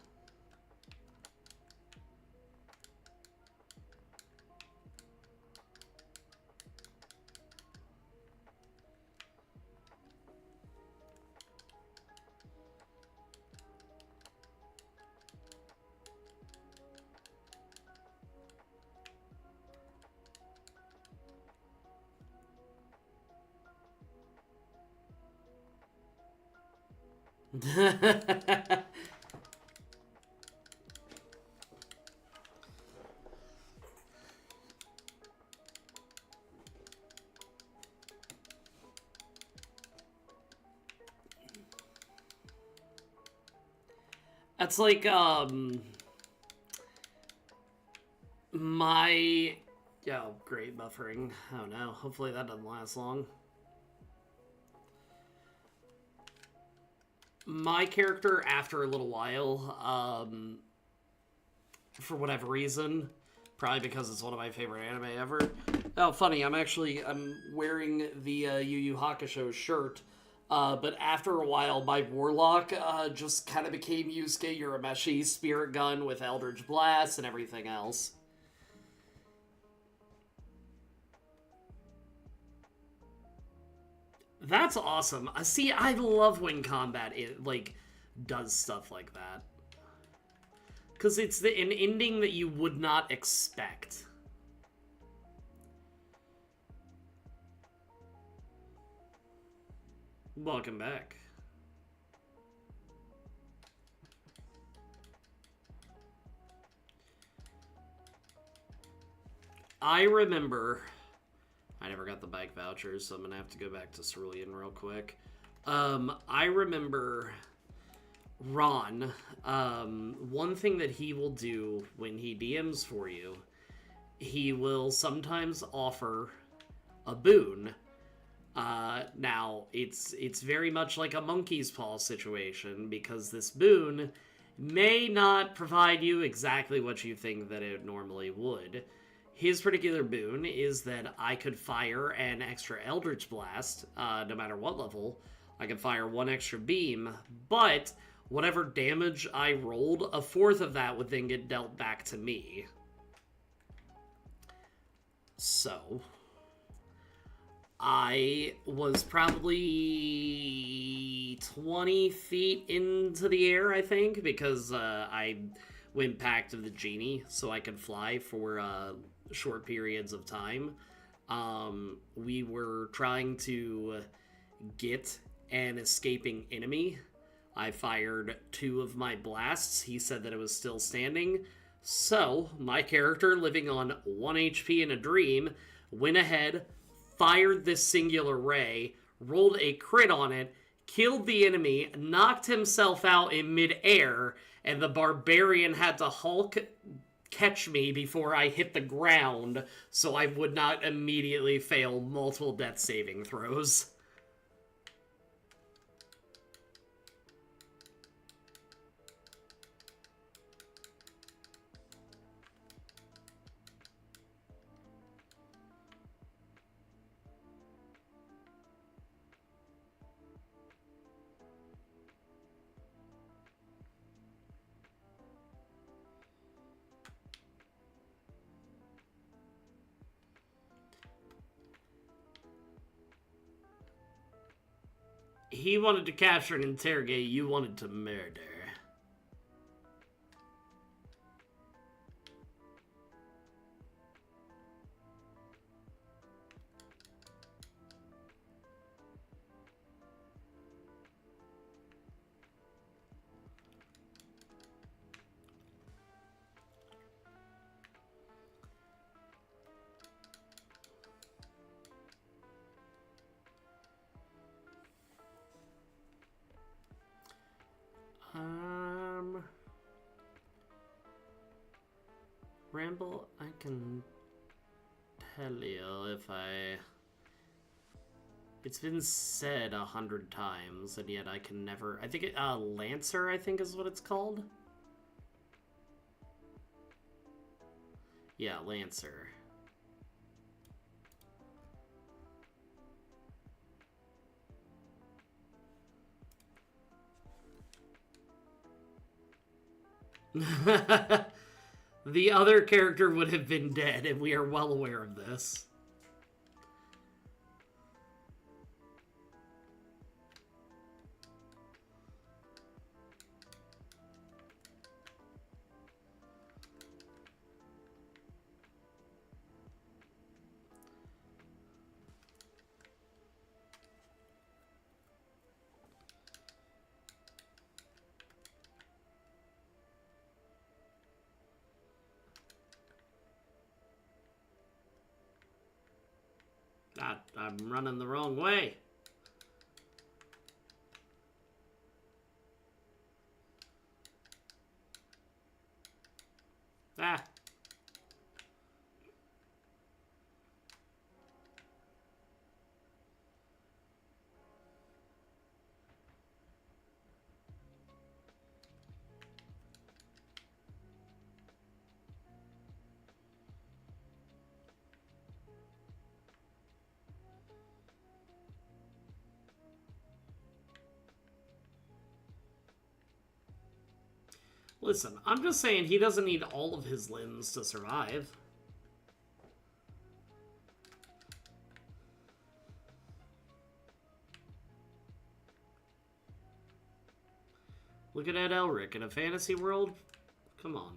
Speaker 1: That's like, my... Oh, great buffering. Oh no, hopefully that doesn't last long. My character, after a little while, for whatever reason, probably because it's one of my favorite anime ever. Oh, funny, I'm wearing the Yu Yu Hakusho shirt, but after a while, my Warlock just kind of became Yusuke Urameshi, Spirit Gun with Eldritch Blast and everything else. That's awesome. See, I love when combat does stuff like that. Because it's an ending that you would not expect. Welcome back. I remember... I never got the bike vouchers, so I'm going to have to go back to Cerulean real quick. I remember Ron, one thing that he will do when he DMs for you, he will sometimes offer a boon. Now, it's very much like a monkey's paw situation, because this boon may not provide you exactly what you think that it normally would. His particular boon is that I could fire an extra Eldritch Blast, no matter what level. I could fire one extra beam, but whatever damage I rolled, a fourth of that would then get dealt back to me. So, I was probably 20 feet into the air, I think, because I went Pact of the Genie, so I could fly for short periods of time. We were trying to get an escaping enemy. I fired 2 of my blasts. He said that it was still standing. So, my character, living on 1 HP in a dream, went ahead, fired this singular ray, rolled a crit on it, killed the enemy, knocked himself out in midair, and the barbarian had to Hulk catch me before I hit the ground so I would not immediately fail multiple death saving throws. He wanted to capture and interrogate, you wanted to murder. Ramble, I can tell you if I... It's been said 100 times, and yet I can never... I think it, Lancer, I think is what it's called? Yeah, Lancer. The other character would have been dead, and we are well aware of this. I'm running the wrong way. Ah. Listen, I'm just saying he doesn't need all of his limbs to survive. Look at Ed Elric in a fantasy world. Come on.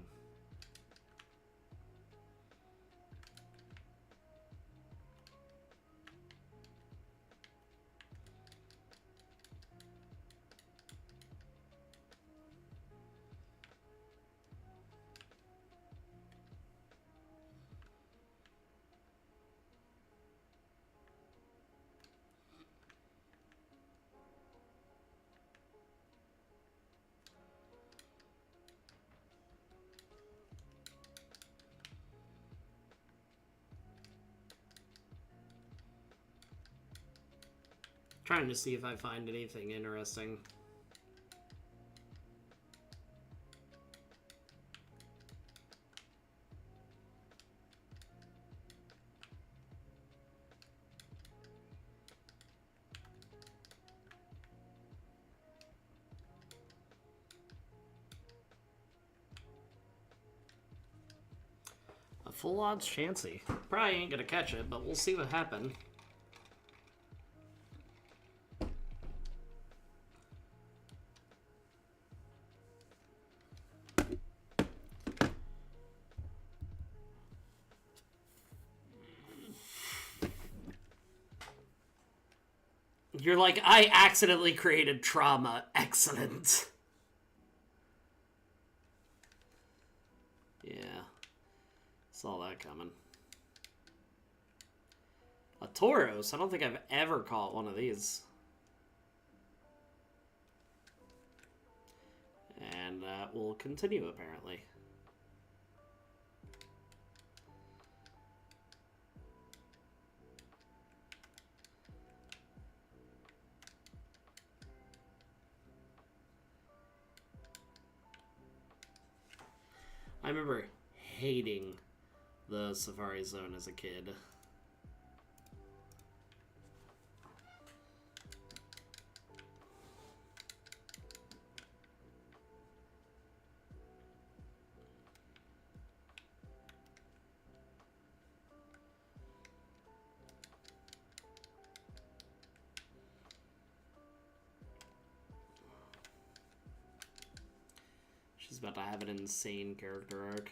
Speaker 2: Trying to see if I find anything interesting. A full odds Chansey. Probably ain't gonna catch it, but we'll see what happens. You're like, I accidentally created trauma. Excellent. Yeah. Saw that coming. A Tauros? I don't think I've ever caught one of these. And that will continue, apparently. I remember hating the Safari Zone as a kid. She's about to have an insane character arc.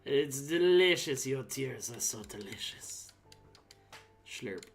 Speaker 2: It's delicious. Your tears are so delicious. Slurp.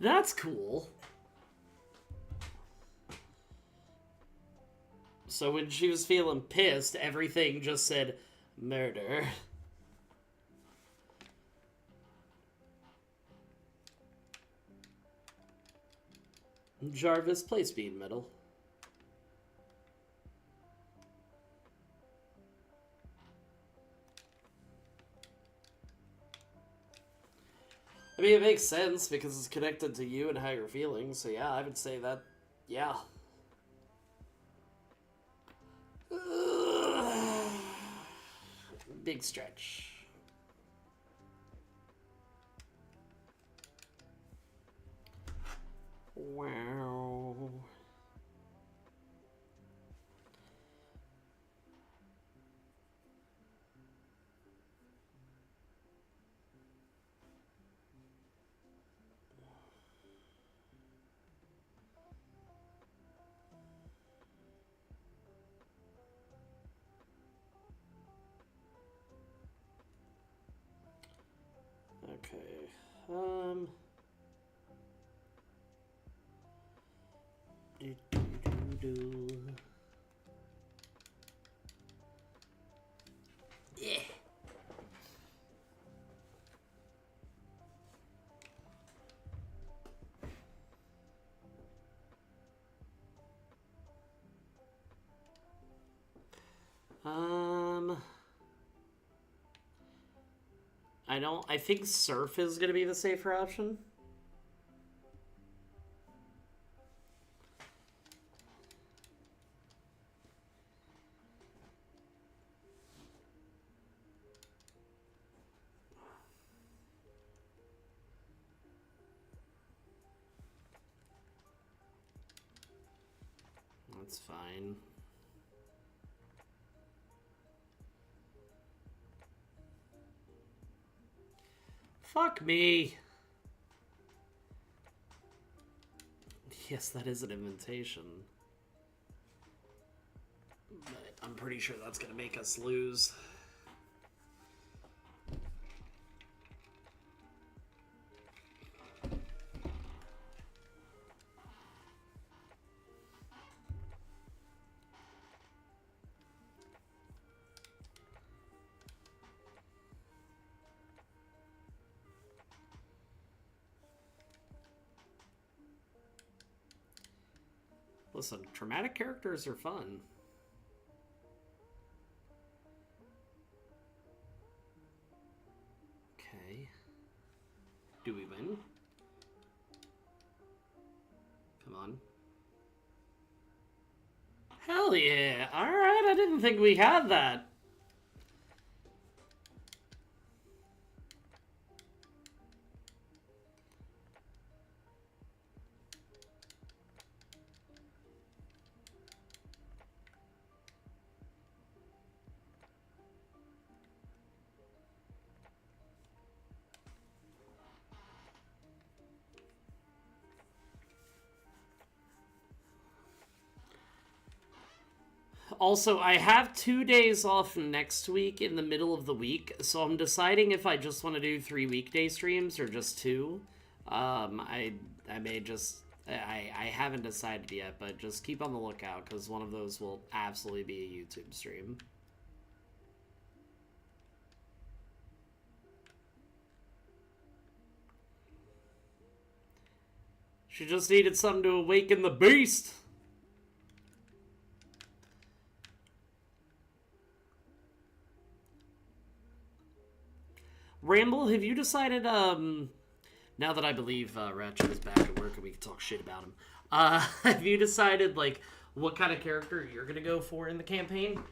Speaker 2: That's cool. So when she was feeling pissed, everything just said murder. Jarvis, play speed metal. I mean, it makes sense because it's connected to you and how you're feeling. So yeah, I would say that, yeah. Big stretch. Wow. Okay. Do.
Speaker 1: I think Surf is going to be the safer option. That's fine. Fuck me. Yes, that is an invitation. But I'm pretty sure that's gonna make us lose. Listen, traumatic characters are fun. Okay. Do we win? Come on. Hell yeah! Alright, I didn't think we had that. Also, I have 2 days off next week in the middle of the week, so I'm deciding if I just want to do 3 weekday streams or just 2. I may just... I haven't decided yet, but just keep on the lookout, because one of those will absolutely be a YouTube stream. She just needed something to awaken the beast! Ramble, have you decided, now that I believe Ratchet is back at work and we can talk shit about him, have you decided, like, what kind of character you're gonna go for in the campaign?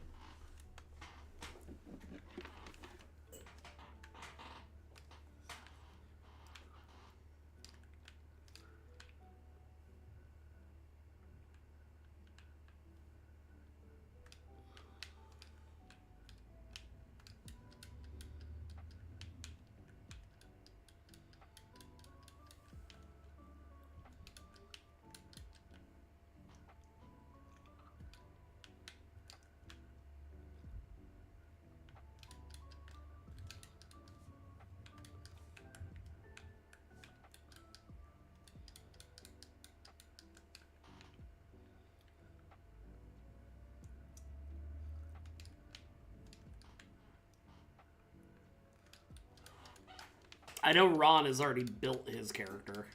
Speaker 1: I know Ron has already built his character.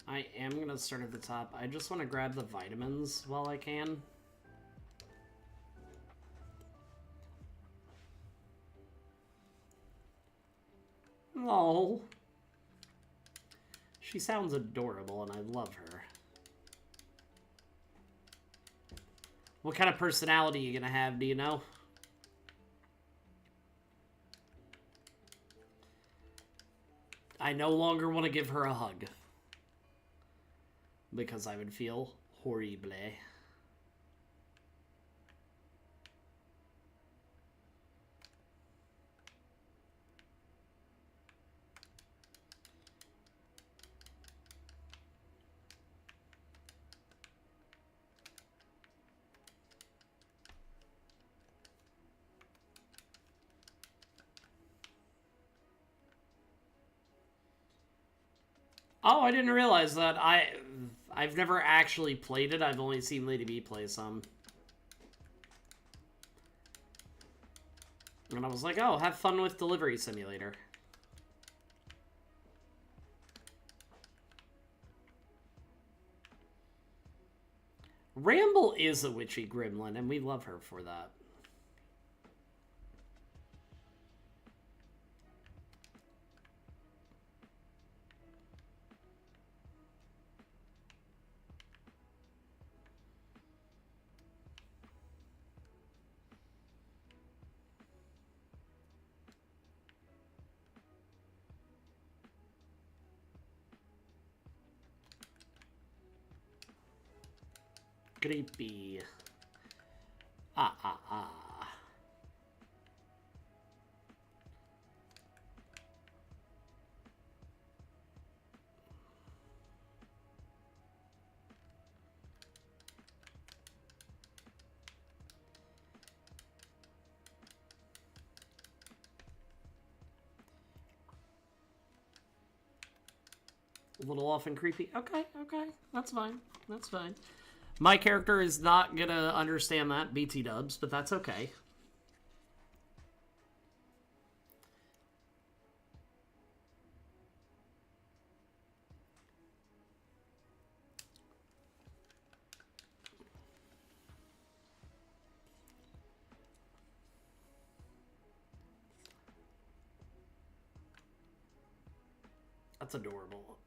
Speaker 1: I am going to start at the top. I just want to grab the vitamins while I can. Lol. She sounds adorable and I love her. What kind of personality are you going to have, do you know? I no longer want to give her a hug. Because I would feel horrible.
Speaker 2: Oh, I didn't realize that. I've never actually played it. I've only seen Lady B play some. And I was like, oh, have fun with Delivery Simulator. Ramble is a witchy gremlin, and we love her for that. Creepy. Ah, ah, ah. A little off and creepy. Okay, okay. That's fine. That's fine. My character is not gonna understand that, BT dubs, but that's okay. That's adorable.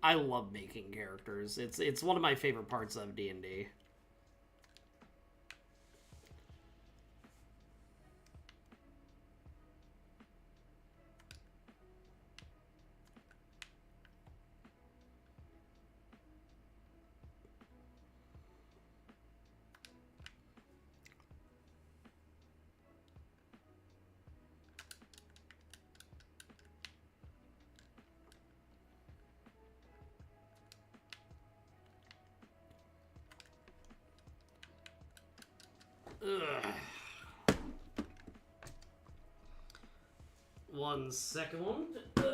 Speaker 2: I love making characters. It's one of my favorite parts of D&D. Ugh. 1 second. Ugh.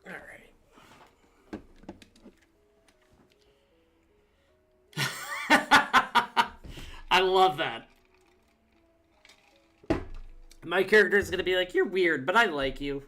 Speaker 2: All right. I love that. My character is gonna be like, you're weird, but I like you.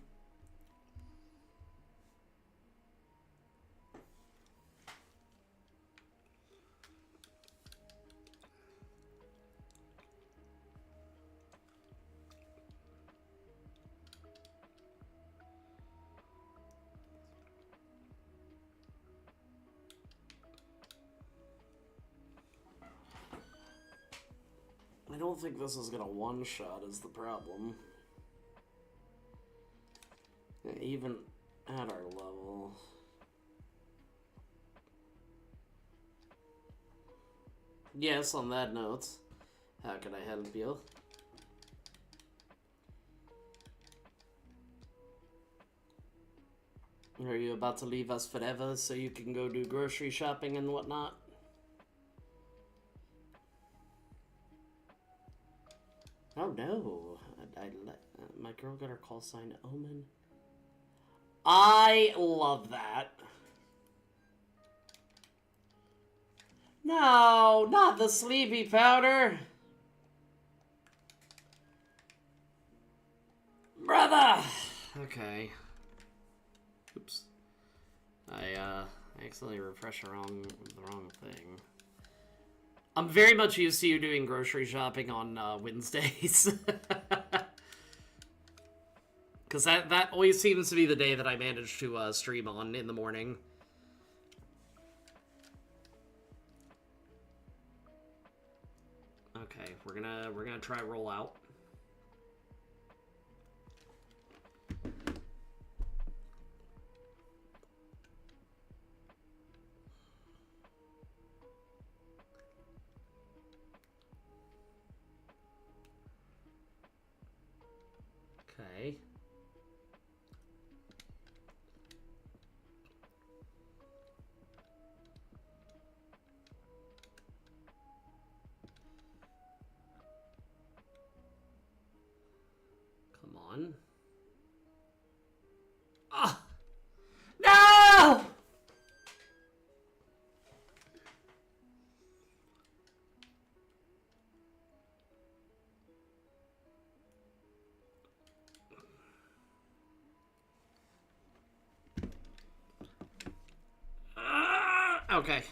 Speaker 2: I don't think this is gonna one-shot is the problem. Even at our level. Yes, on that note, how can I help you? Are you about to leave us forever so you can go do grocery shopping and whatnot? Oh no, my girl got her call sign Omen. I love that. No, not the sleepy powder. Brother! Okay. Oops. I accidentally refreshed the wrong thing. I'm very much used to you doing grocery shopping on Wednesdays. Because that always seems to be the day that I manage to stream on in the morning. we're gonna try roll out. Okay. Come on. Ah! No! Okay.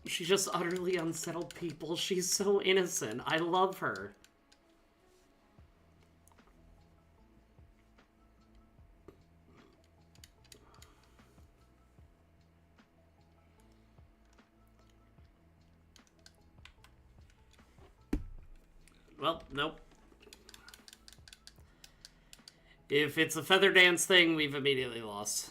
Speaker 2: She just utterly unsettled people. She's so innocent. I love her. Well, nope. If it's a feather dance thing, we've immediately lost.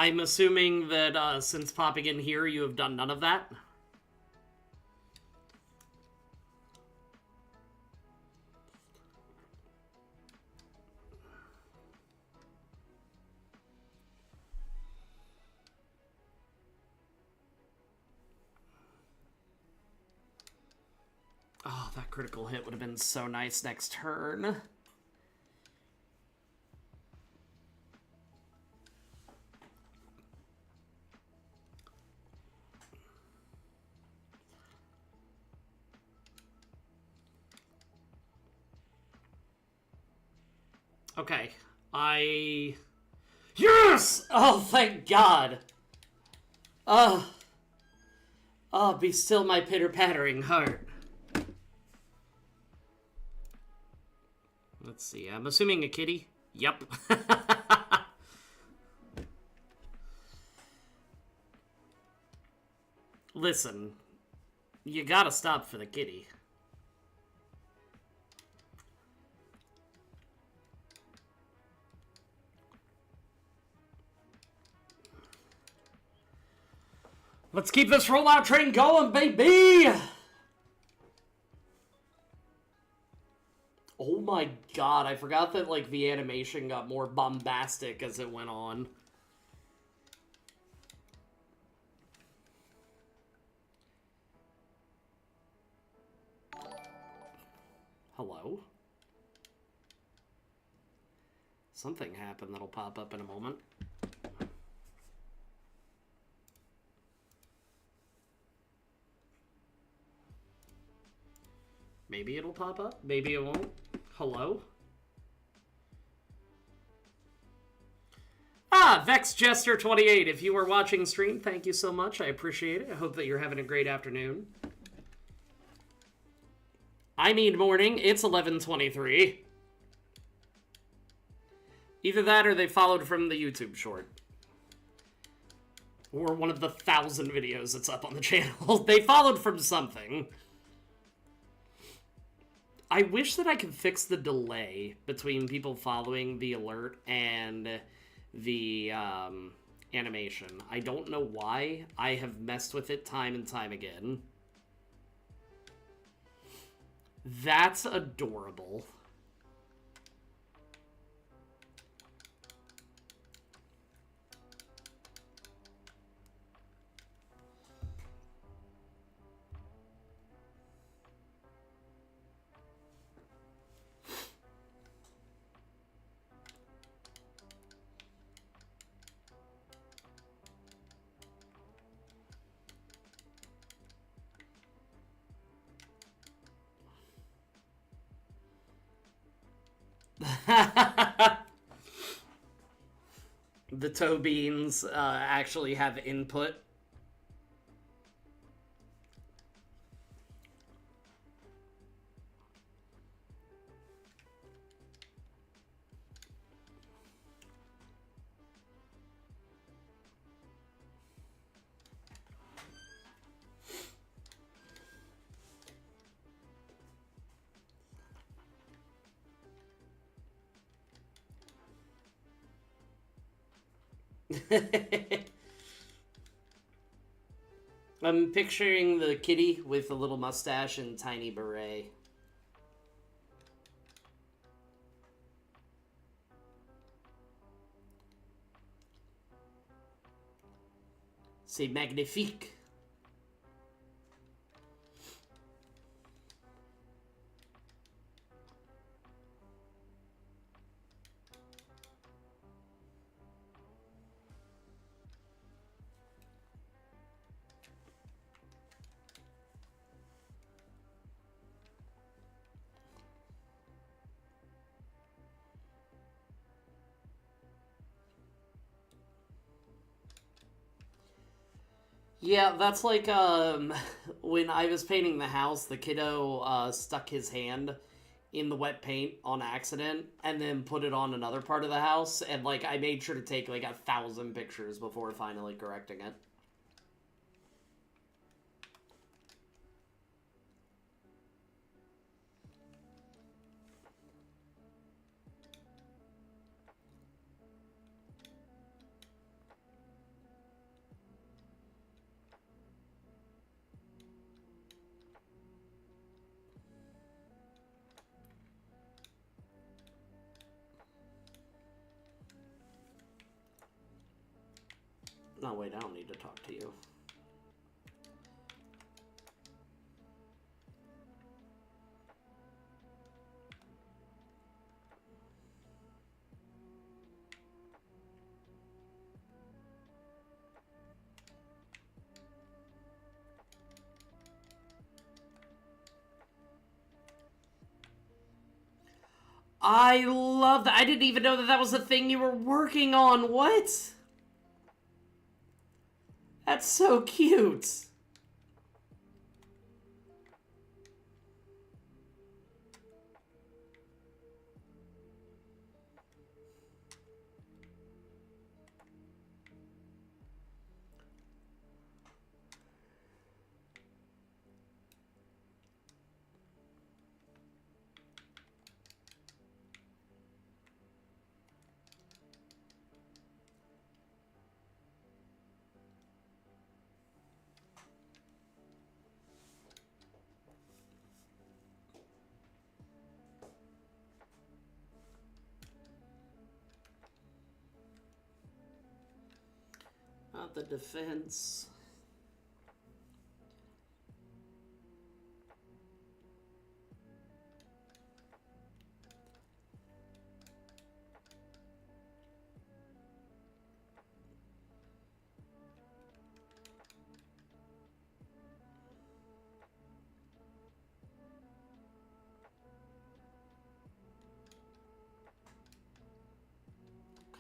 Speaker 2: I'm assuming that since popping in here, you have done none of that. Oh, that critical hit would have been so nice next turn. Okay, Yes! Oh, thank God! Oh, be still my pitter-pattering heart. Let's see, I'm assuming a kitty? Yep. Listen, you gotta stop for the kitty. Let's keep this rollout train going, baby! Oh my God, I forgot that, like, the animation got more bombastic as it went on. Hello? Something happened that'll pop up in a moment. Maybe it'll pop up, maybe it won't. Hello? Ah, VexJester28, if you are watching stream, thank you so much. I appreciate it. I hope that you're having a great afternoon. I mean morning, it's 11:23. Either that or they followed from the YouTube short. Or one of the 1,000 videos that's up on the channel. They followed from something. I wish that I could fix the delay between people following the alert and the animation. I don't know why. I have messed with it time and time again. That's adorable.
Speaker 1: The toe beans actually have input. I'm picturing the kitty with a little mustache and tiny beret. C'est magnifique. Yeah, that's like when I was painting the house, the kiddo stuck his hand in the wet paint on accident and then put it on another part of the house, and like I made sure to take like 1,000 pictures before finally correcting it. No, wait, I don't need to talk to you. I love that. I didn't even know that that was a thing you were working on. What? That's so cute. Not the defense.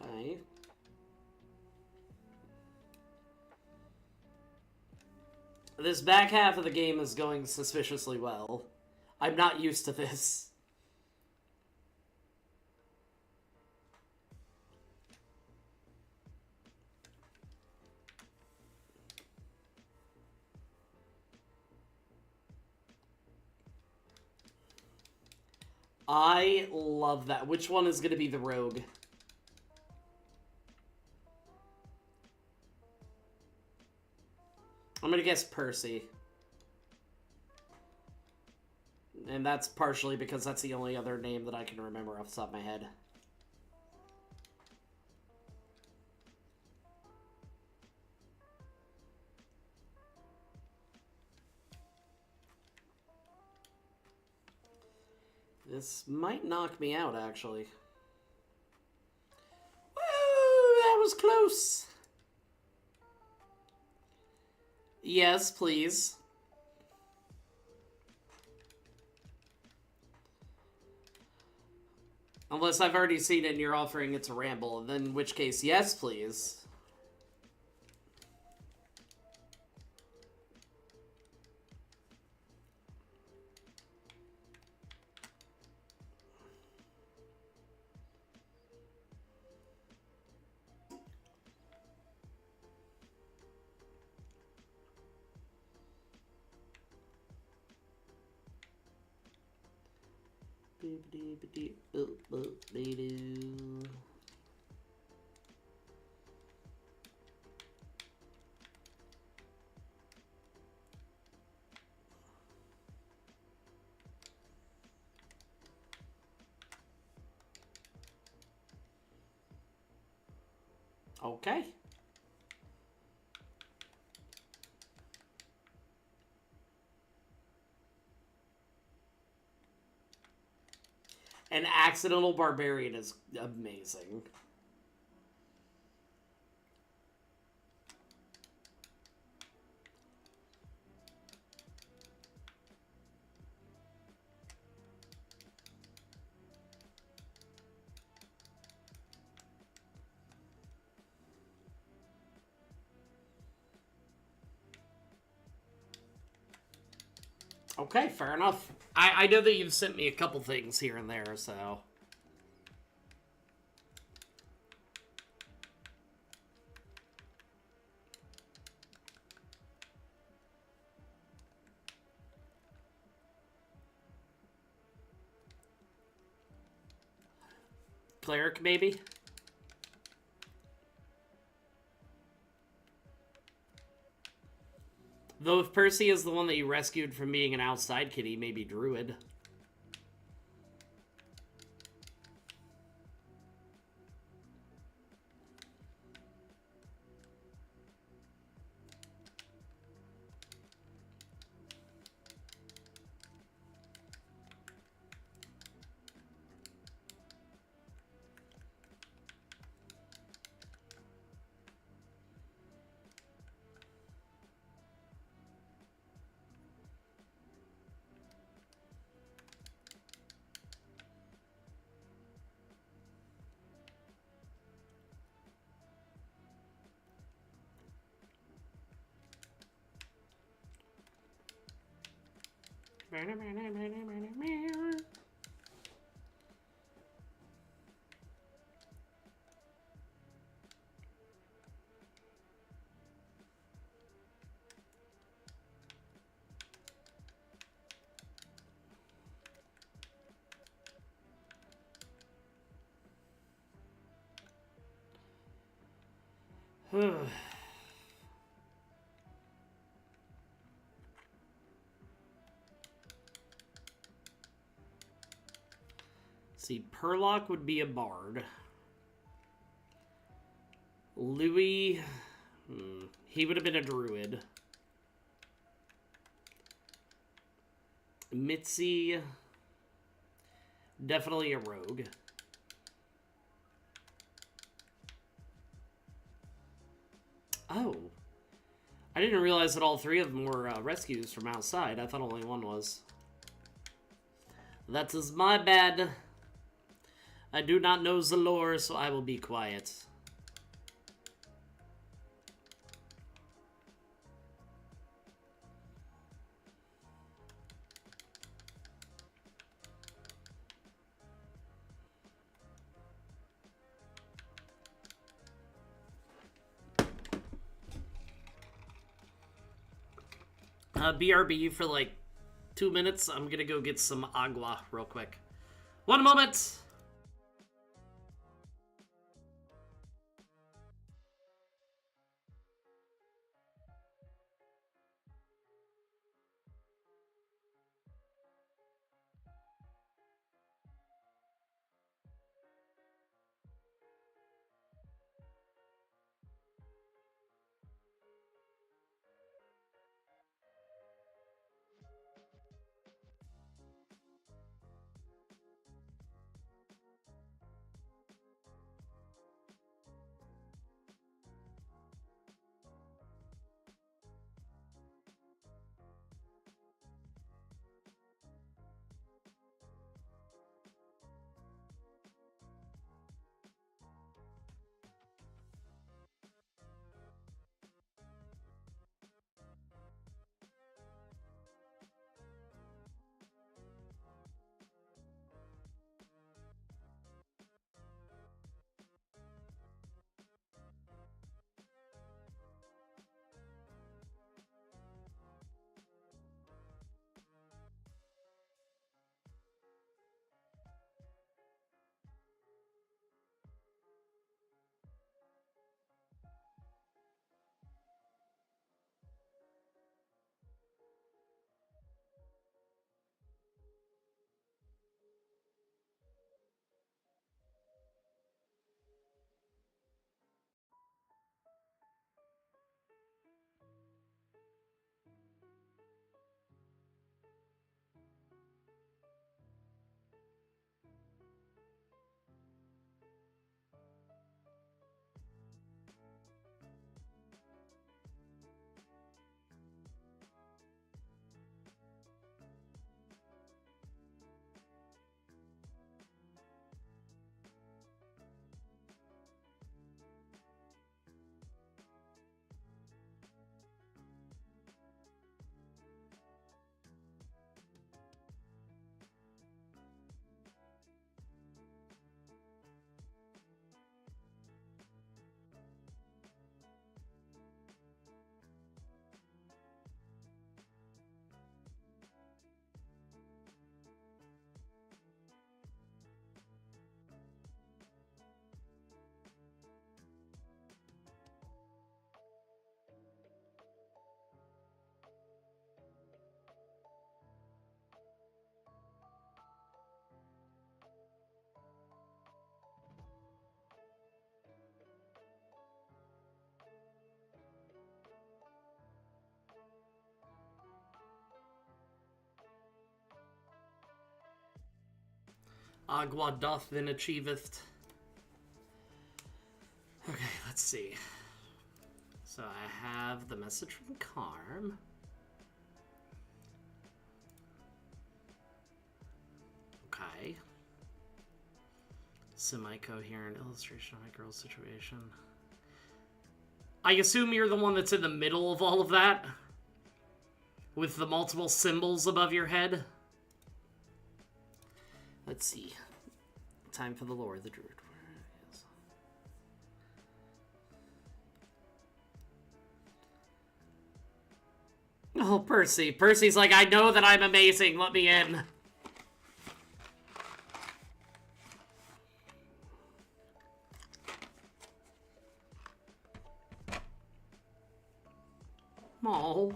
Speaker 1: Okay. This back half of the game is going suspiciously well. I'm not used to this. I love that. Which one is going to be the rogue? I'm going to guess Percy. And that's partially because that's the only other name that I can remember off the top of my head. This might knock me out, actually. Woo! That was close! Yes, please. Unless I've already seen it and you're offering it to Ramble, then in which case, yes, please. Okay. An accidental barbarian is amazing. Okay, fair enough. I know that you've sent me a couple things here and there, so... Cleric, maybe? Though if Percy is the one that you rescued from being an outside kitty, maybe Druid. See, Perlock would be a bard. Louis... he would have been a druid. Mitzi... definitely a rogue. Oh. I didn't realize that all three of them were rescues from outside. I thought only one was. That is my bad. I do not know the lore, so I will be quiet. BRB for like 2 minutes. I'm gonna go get some agua real quick. 1 moment!
Speaker 2: Agua doth then achieveth. Okay, let's see. So I have the message from Carm. Okay. Semi-coherent illustration of my girl's situation. I assume you're the one that's in the middle of all of that? With the multiple symbols above your head? Let's see. Time for the lore of the druid. Oh, Percy. Percy's like, I know that I'm amazing. Let me in. Oh.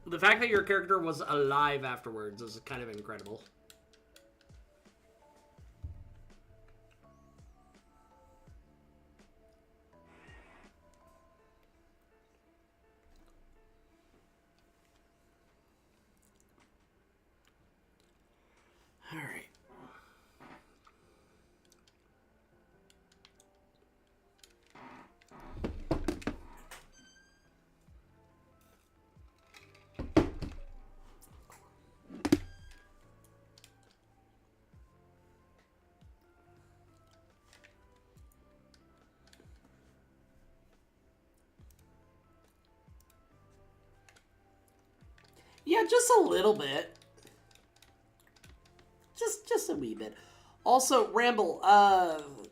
Speaker 2: The fact that your character was alive afterwards is kind of incredible. All right.
Speaker 1: Yeah, just a little bit. Just a wee bit. Also, Ramble,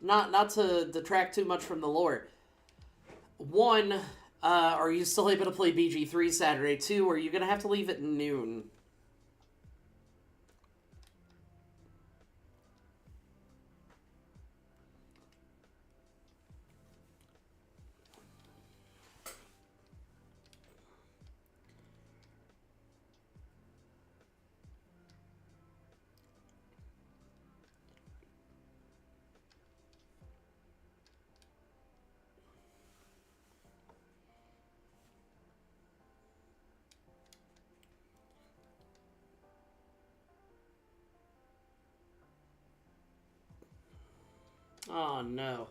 Speaker 1: not to detract too much from the lore. One, are you still able to play BG3 Saturday? Two, are you gonna have to leave at noon?
Speaker 2: Oh, no.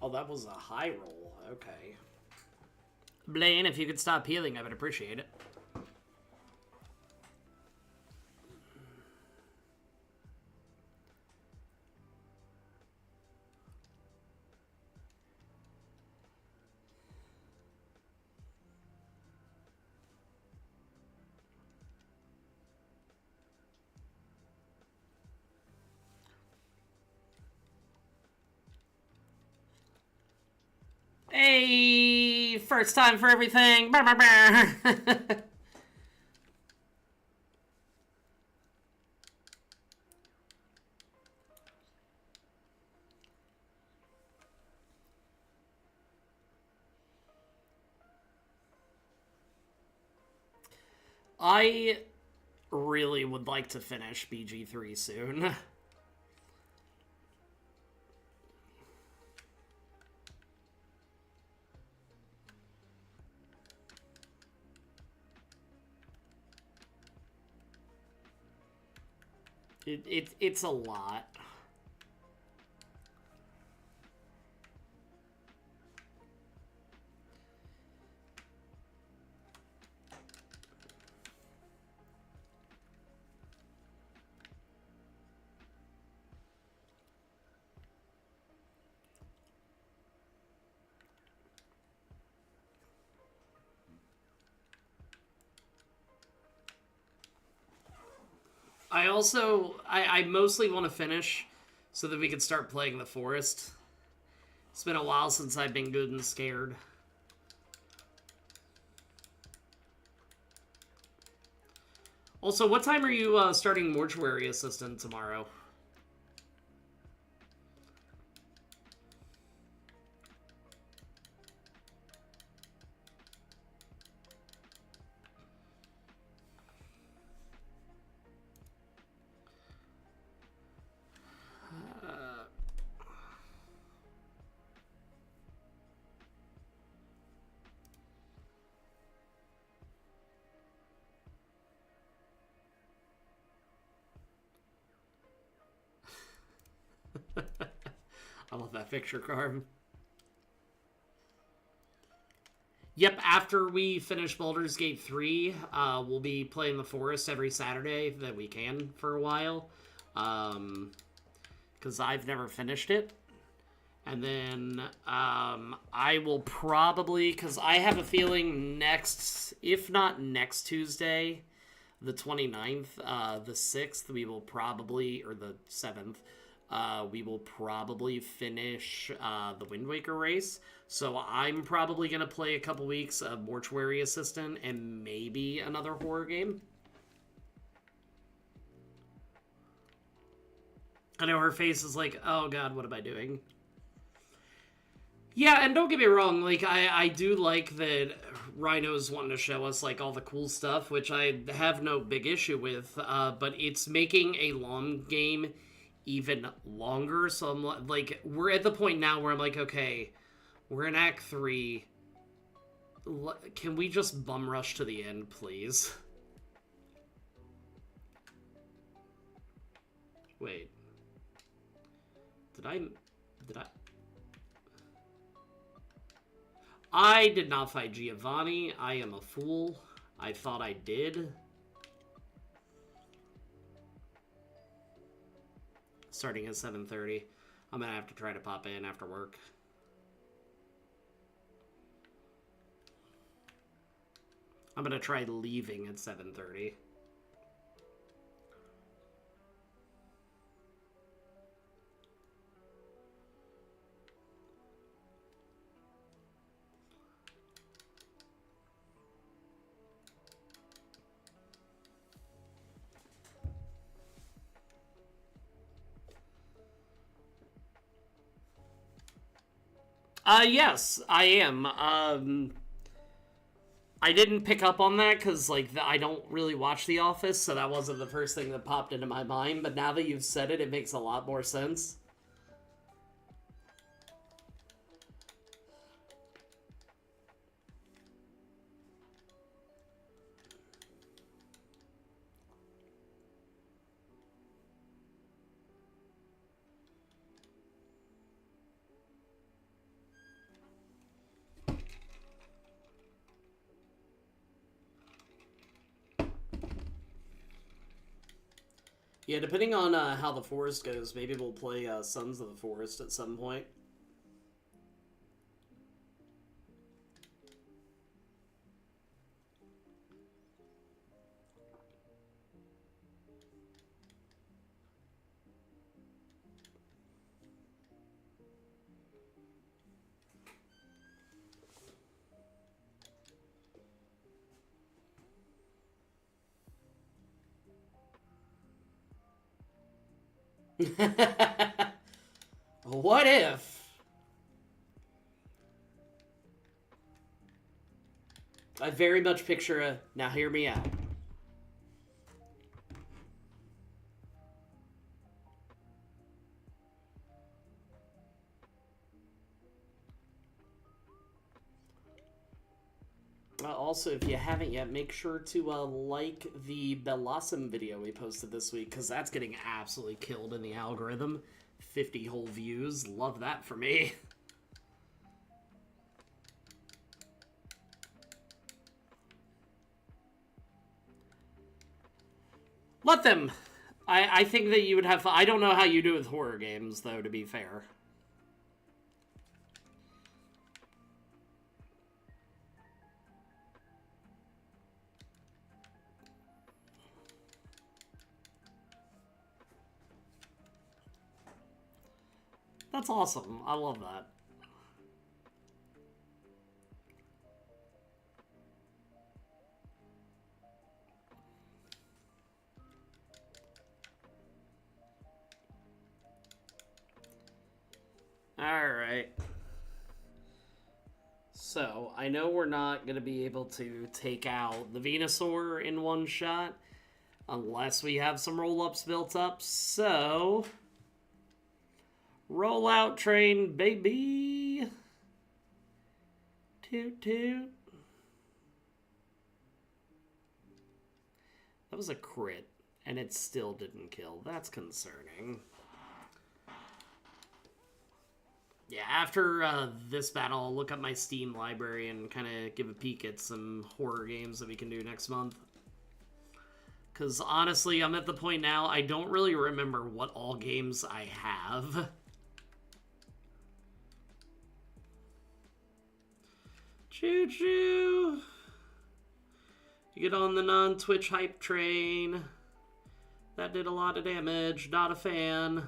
Speaker 2: Oh, that was a high roll. Okay. Blaine, if you could stop healing, I would appreciate it. Hey, first time for everything. Brr, brr, brr. I really would like to finish BG3 soon. It's a lot. I mostly want to finish so that we can start playing the forest. It's been a while since I've been good and scared. Also, what time are you starting Mortuary Assistant tomorrow? I love that picture, Carm. Yep, after we finish Baldur's Gate 3, we'll be playing the Forest every Saturday that we can for a while. Because I've never finished it. And then I will probably, because I have a feeling if not next Tuesday, the 29th, the 6th, we will probably, or the 7th, we will probably finish the Wind Waker race. So I'm probably going to play a couple weeks of Mortuary Assistant and maybe another horror game. I know her face is like, oh god, what am I doing? Yeah, and don't get me wrong, like, I do like that Rhino's wanting to show us, like, all the cool stuff, which I have no big issue with, but it's making a long game even longer, so I'm like, we're at the point now where I'm like, okay, we're in Act 3, can we just bum rush to the end, please? Wait. Did I... I did not fight Giovanni. I am a fool. I thought I did. Starting at 7:30. I'm gonna have to try to pop in after work. I'm gonna try leaving at 7:30. Yes, I am. I didn't pick up on that because, like, I don't really watch The Office, so that wasn't the first thing that popped into my mind, but now that you've said it, it makes a lot more sense. Yeah, depending on how the Forest goes, maybe we'll play Sons of the Forest at some point. What if? I very much picture a, now hear me out. Also, if you haven't yet, make sure to like the Bellossum video we posted this week, because that's getting absolutely killed in the algorithm. 50 whole views. Love that for me. Let them. I think that you would have... I don't know how you do with horror games, though, to be fair. That's awesome. I love that. Alright. So, I know we're not going to be able to take out the Venusaur in one shot unless we have some roll-ups built up, so... Roll out train, baby! Toot toot. That was a crit, and it still didn't kill. That's concerning. Yeah, after this battle, I'll look up my Steam library and kind of give a peek at some horror games that we can do next month. Because honestly, I'm at the point now, I don't really remember what all games I have. Choo-choo! You get on the non-Twitch hype train. That did a lot of damage. Not a fan.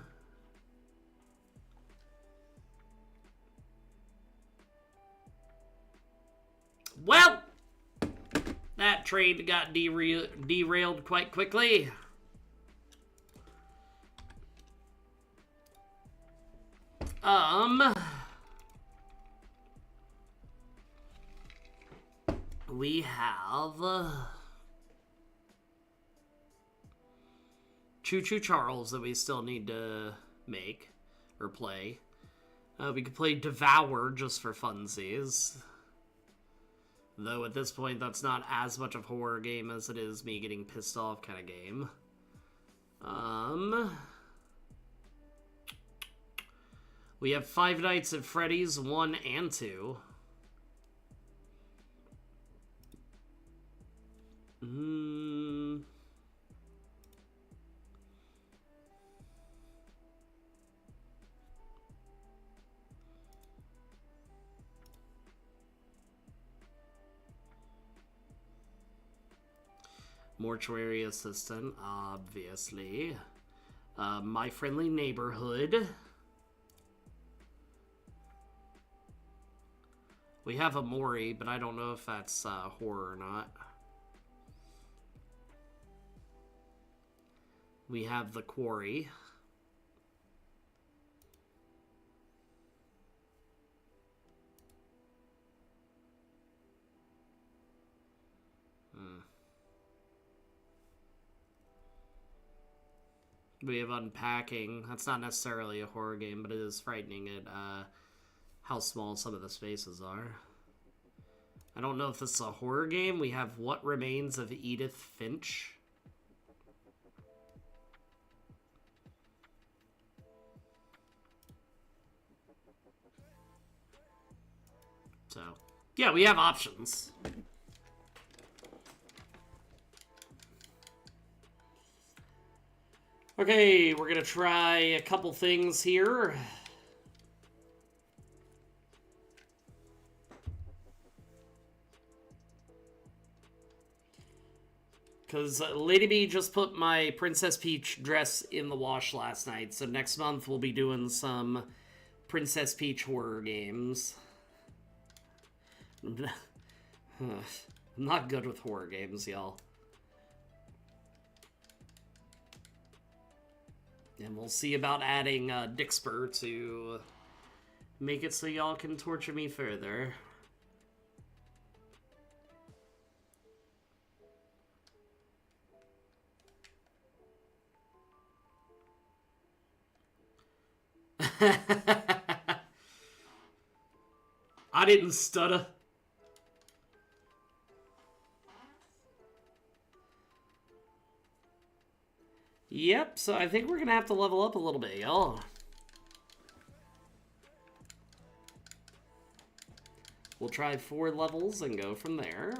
Speaker 2: Well, that train got derailed quite quickly. We have Choo Choo Charles that we still need to make or play. We could play Devour just for funsies. Though at this point, that's not as much of a horror game as it is me getting pissed off kind of game. We have Five Nights at Freddy's 1 and 2. Mortuary Assistant, obviously. My Friendly Neighborhood. We have Amori, but I don't know if that's horror or not. We have The Quarry. We have Unpacking. That's not necessarily a horror game, but it is frightening at how small some of the spaces are. I don't know if this is a horror game. We have What Remains of Edith Finch. So, yeah, we have options. Okay, we're gonna try a couple things here. Because Lady B just put my Princess Peach dress in the wash last night, so next month we'll be doing some Princess Peach horror games. I'm not good with horror games, y'all. And we'll see about adding Dixper to make it so y'all can torture me further. I didn't stutter. Yep, so I think we're gonna have to level up a little bit, y'all. We'll try 4 levels and go from there.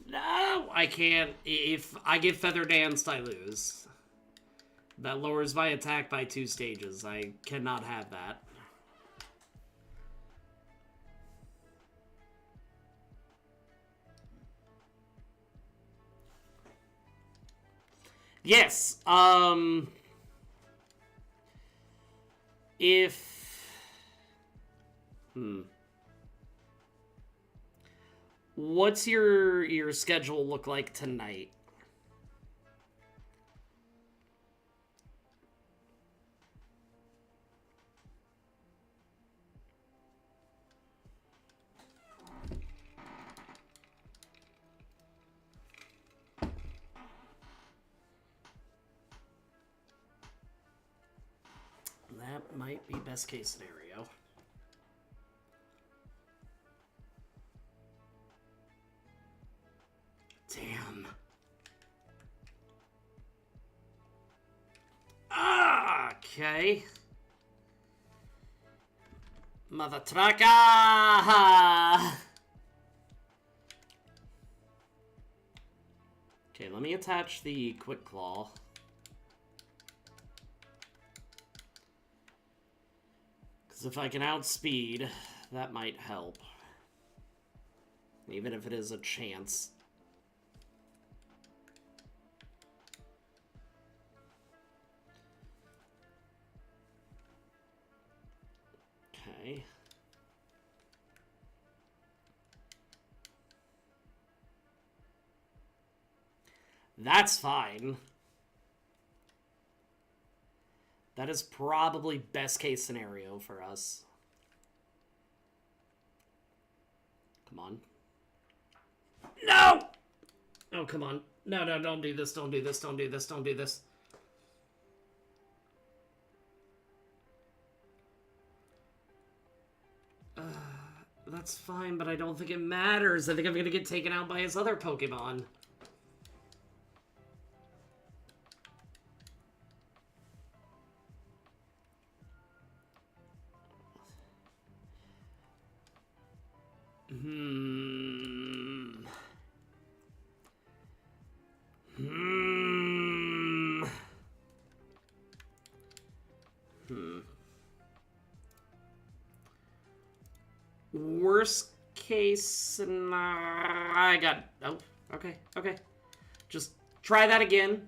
Speaker 2: No, I can't. If I get Feather Danced, I lose. That lowers my attack by 2 stages. I cannot have that. Yes, if... What's your schedule look like tonight? That might be best case scenario. Damn. Okay. Mother trucker! Okay, let me attach the quick claw. Because if I can outspeed, that might help. Even if it is a chance. Okay. That's fine. That is probably best case scenario for us. Come on. No! Oh, come on. No, no, don't do this, don't do this, don't do this, don't do this. That's fine, but I don't think it matters. I think I'm gonna get taken out by his other Pokemon. Worst case, I got. Oh, okay, okay. Just try that again,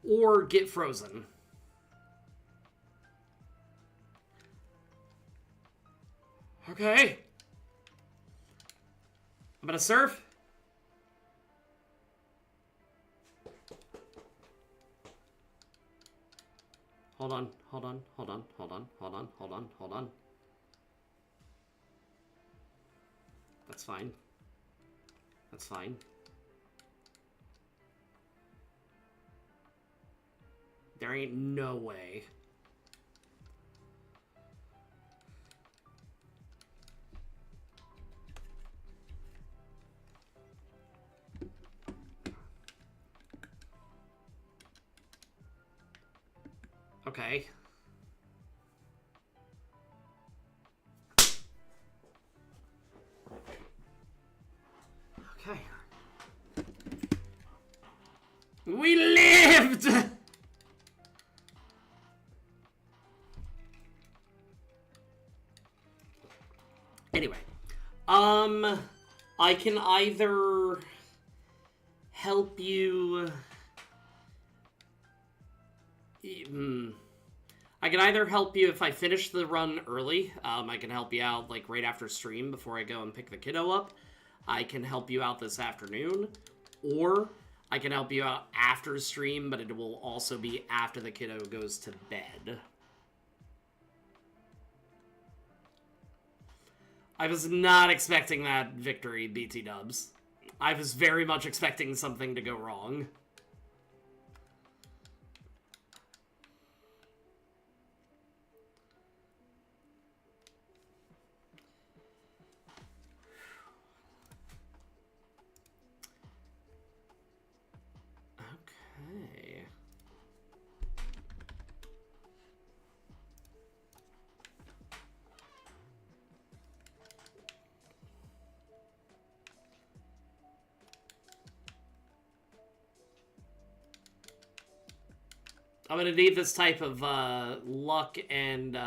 Speaker 2: or get frozen. Okay. I'm gonna surf. Hold on, hold on, hold on, hold on, hold on, hold on, hold on. That's fine. That's fine. There ain't no way. Okay. Okay. We lived! Anyway. I can either help you... I can either help you if I finish the run early. I can help you out, like, right after stream before I go and pick the kiddo up. I can help you out this afternoon. Or I can help you out after stream, but it will also be after the kiddo goes to bed. I was not expecting that victory, BT Dubs. I was very much expecting something to go wrong. Okay. I'm gonna need this type of luck and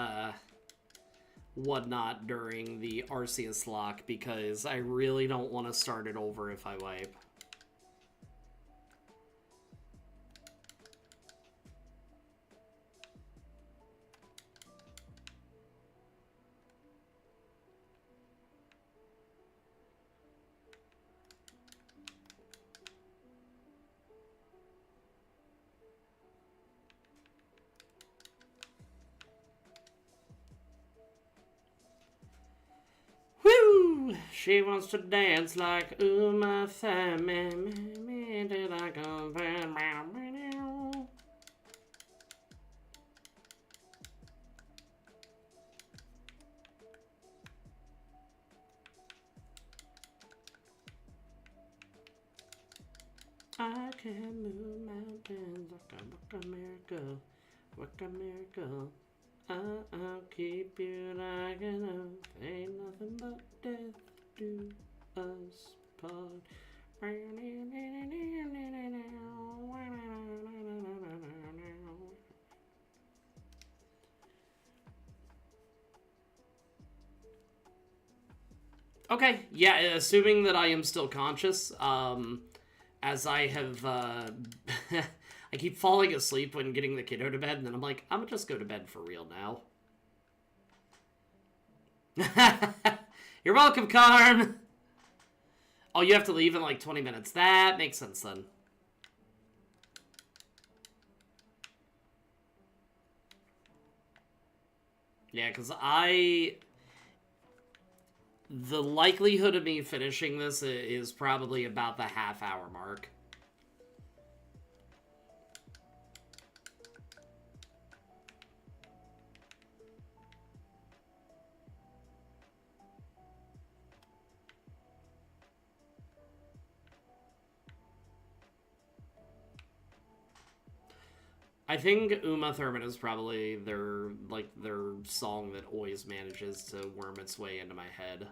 Speaker 2: whatnot during the Arceus lock because I really don't want to start it over if I wipe. She wants to dance like Uma Thurman. Did I come back? can move mountains. Work a miracle. Work a miracle. I'll keep you like an oath. Ain't nothing but death do us part. Okay, yeah, assuming that I am still conscious, as I have, I keep falling asleep when getting the kiddo to bed, and then I'm like, I'm gonna just go to bed for real now. You're welcome, Carm! Oh, you have to leave in like 20 minutes. That makes sense then. Yeah, because the likelihood of me finishing this is probably about the half-hour mark. I think Uma Thurman is probably their song that always manages to worm its way into my head.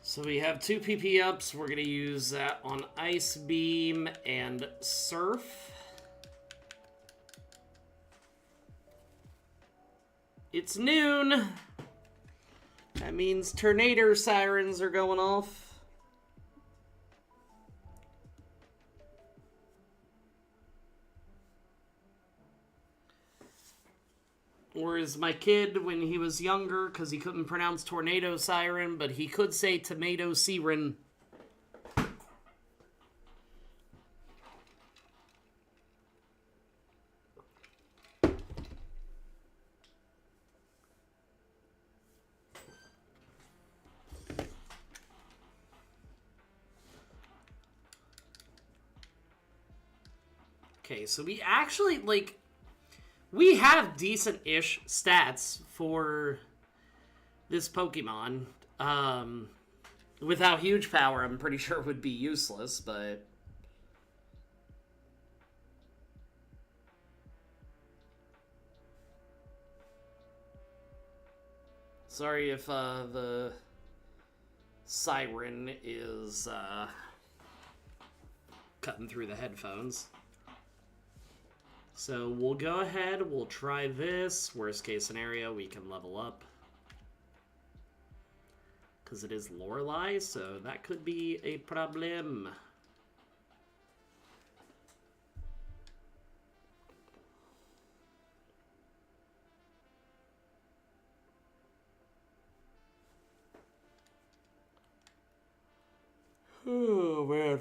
Speaker 2: So we have 2 PP ups. We're going to use that on Ice Beam and Surf. It's noon. That means tornado sirens are going off. Whereas my kid, when he was younger, because he couldn't pronounce tornado siren, but he could say tomato siren. Okay, so we actually, like... We have decent-ish stats for this Pokemon. Without huge power, I'm pretty sure it would be useless, but... Sorry if the siren is cutting through the headphones. So we'll go ahead, we'll try this. Worst case scenario, we can level up. Because it is Lorelei, so that could be a problem. Oh, man.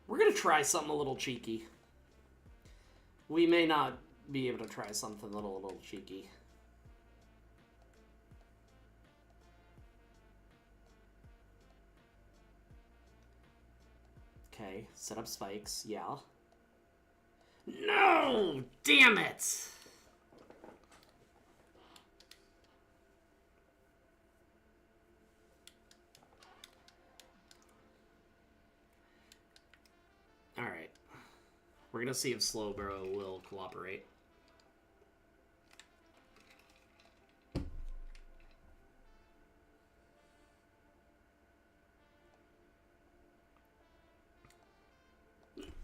Speaker 2: We're going to try something a little cheeky. We may not be able to try something a little cheeky. Okay, set up spikes, yeah. No! Damn it! Alright. We're gonna see if Slowbro will cooperate.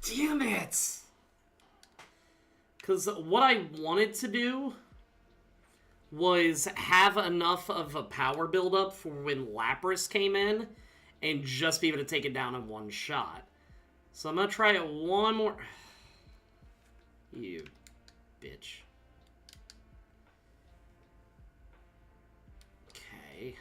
Speaker 2: Damn it! Because what I wanted to do was have enough of a power buildup for when Lapras came in and just be able to take it down in one shot. So I'm going to try it one more... You bitch. Okay.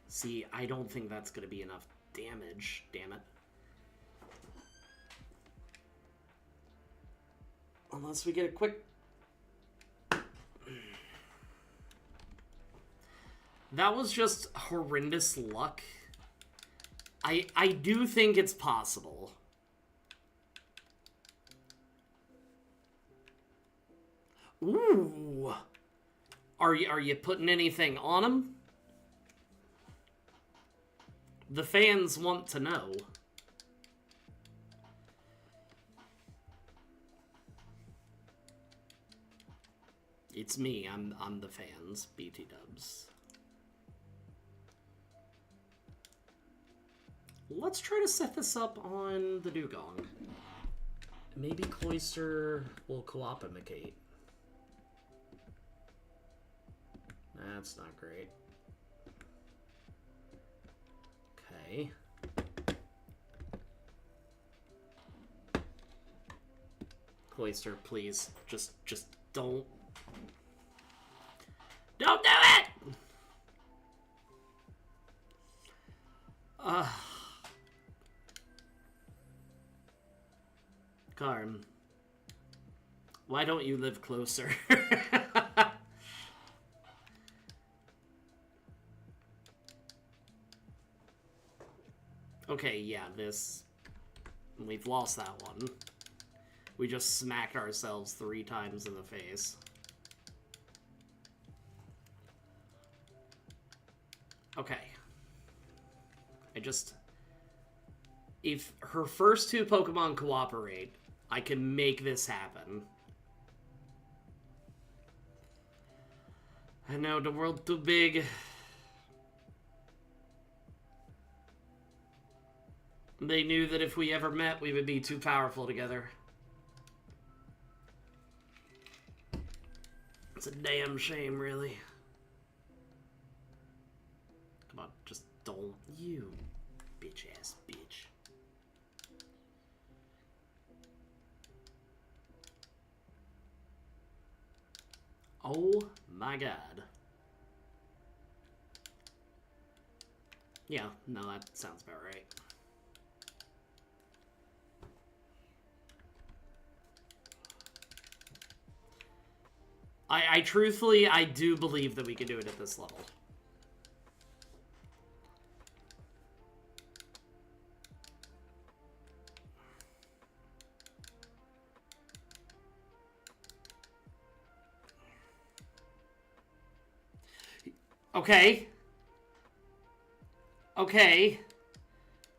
Speaker 2: See, I don't think that's going to be enough damage. Damn it. Unless we get a quick... That was just horrendous luck. I do think it's possible. Ooh. Are you putting anything on him? The fans want to know. It's me. I'm the fans. BT dubs. Let's try to set this up on the Dugong. Maybe Cloyster will co-optimate. That's not great. Okay. Cloyster, please. Just don't. Don't do it! Karm, why don't you live closer? Okay, yeah, this... We've lost that one. We just smacked ourselves 3 times in the face. Okay. If her first 2 Pokemon cooperate, I can make this happen. I know, the world too big. They knew that if we ever met, we would be too powerful together. It's a damn shame, really. Come on, just don't. You bitch-ass bitch. Oh my god. Yeah, no, that sounds about right. I truthfully, I do believe that we can do it at this level. Okay. Okay.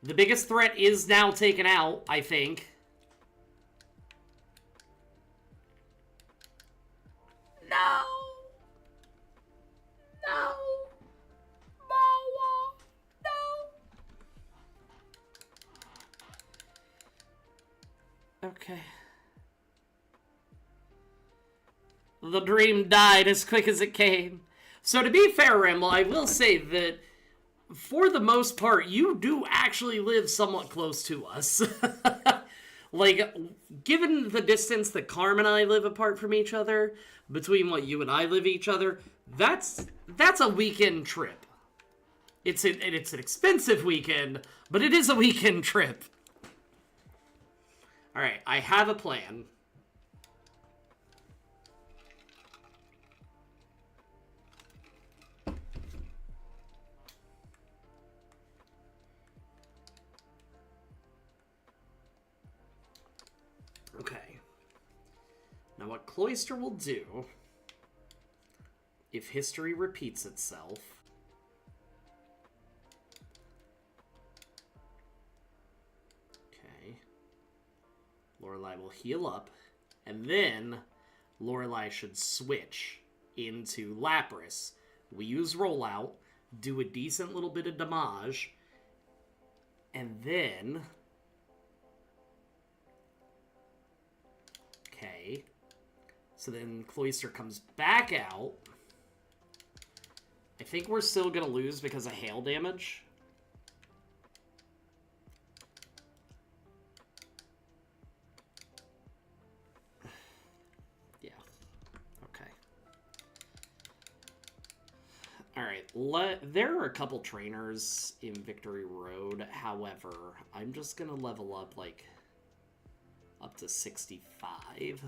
Speaker 2: The biggest threat is now taken out, I think. No. No. No. Okay. The dream died as quick as it came. So to be fair, Ramble, I will say that for the most part, you do actually live somewhat close to us. Like, given the distance that Carm and I live apart from each other, between what you and I live each other, that's a weekend trip. It's an expensive weekend, but it is a weekend trip. Alright, I have a plan. what Cloister will do, if history repeats itself... Okay. Lorelei will heal up, and then Lorelei should switch into Lapras. We use Rollout, do a decent little bit of damage, and then... Okay. So then Cloister comes back out. I think we're still going to lose because of hail damage. Yeah. Okay. Alright, there are a couple trainers in Victory Road. However, I'm just going to level up, like, up to 65.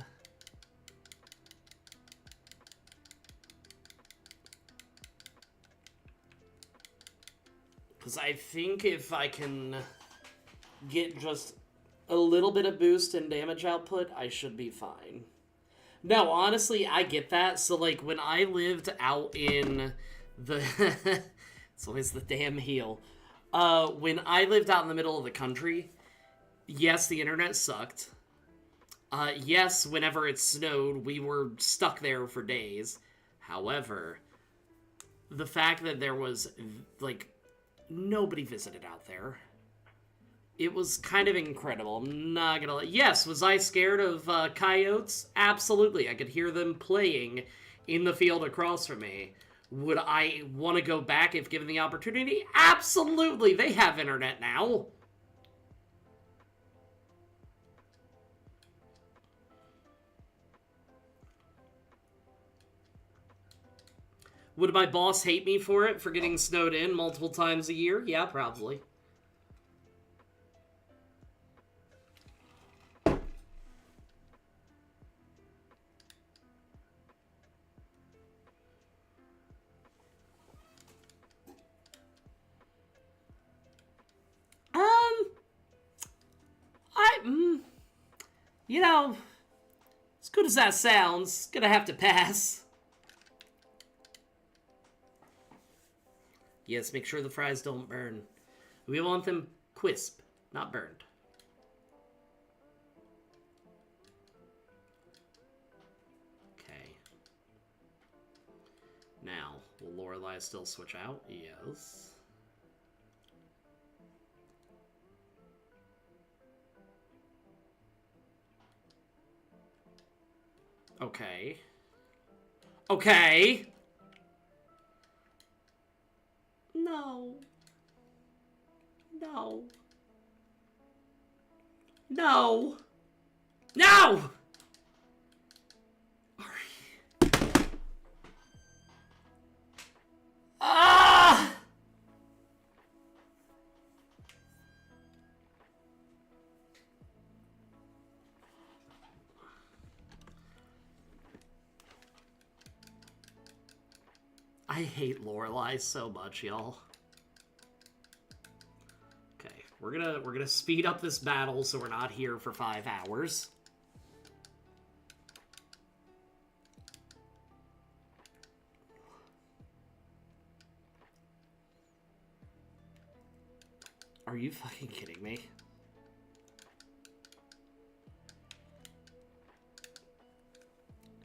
Speaker 2: Because I think if I can get just a little bit of boost in damage output, I should be fine. No, honestly, I get that. So, like, when I lived out in the... it's always the damn heal. When I lived out in the middle of the country, yes, the internet sucked. Yes, whenever it snowed, we were stuck there for days. However, the fact that there was, like, nobody visited out there, it was kind of incredible. I'm not gonna lie. Yes, was I scared of coyotes? Absolutely. I could hear them playing in the field across from me. Would I want to go back if given the opportunity? Absolutely. They have internet now. Would my boss hate me for it, for getting snowed in multiple times a year? Yeah, probably. You know, as good as that sounds, gonna have to pass. Yes, make sure the fries don't burn. We want them crisp, not burned. Okay. Now, will Lorelei still switch out? Yes. Okay. Okay! No. No. No! No! Ah! I hate Lorelei so much, y'all. Okay, we're gonna speed up this battle so we're not here for 5 hours. Are you fucking kidding me?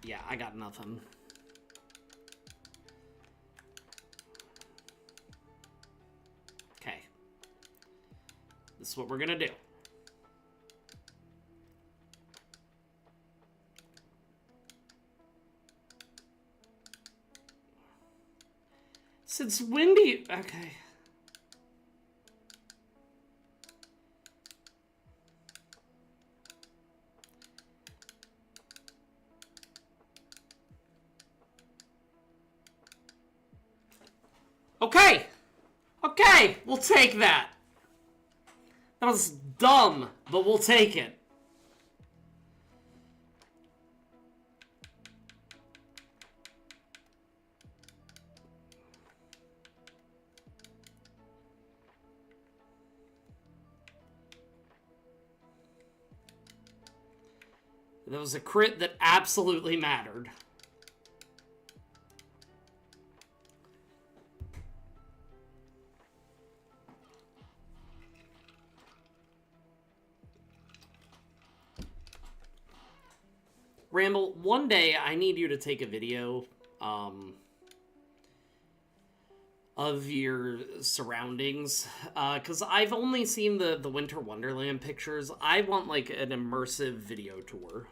Speaker 2: Yeah, I got nothing. Okay. This is what we're gonna do. Since when do you... Okay. Okay! Okay! We'll take that! That was dumb, but we'll take it. That was a crit that absolutely mattered. Ramble, one day I need you to take a video of your surroundings, because I've only seen the Winter Wonderland pictures. I want, like, an immersive video tour.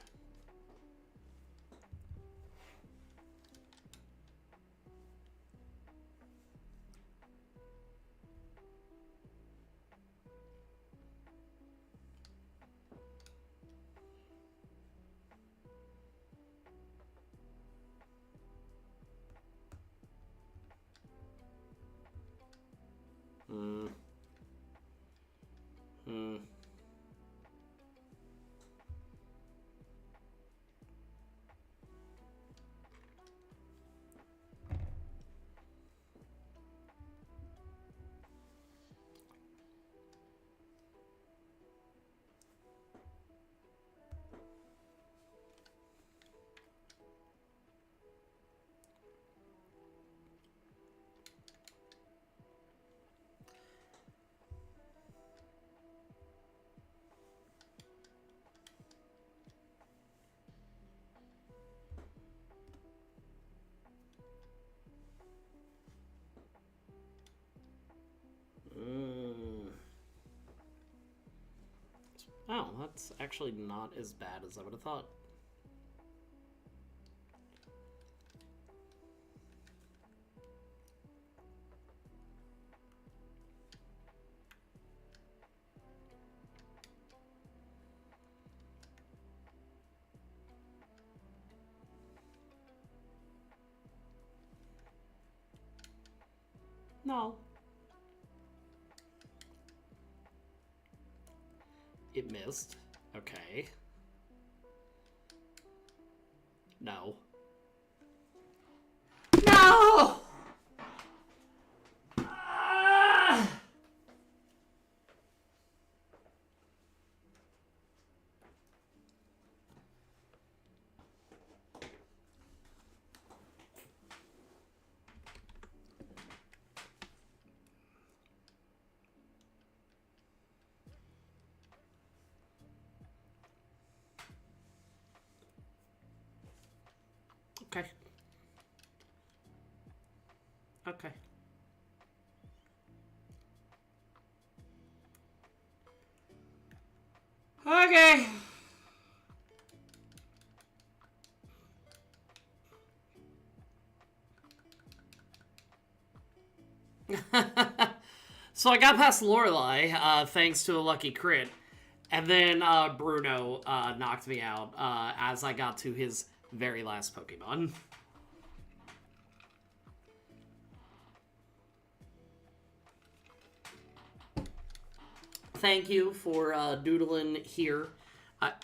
Speaker 2: Oh, that's actually not as bad as I would have thought. No. It missed. Okay. No. No! Ah! Okay. Okay. Okay. So I got past Lorelei, thanks to a lucky crit. And then Bruno knocked me out as I got to his very last Pokemon. Thank you for doodling here. That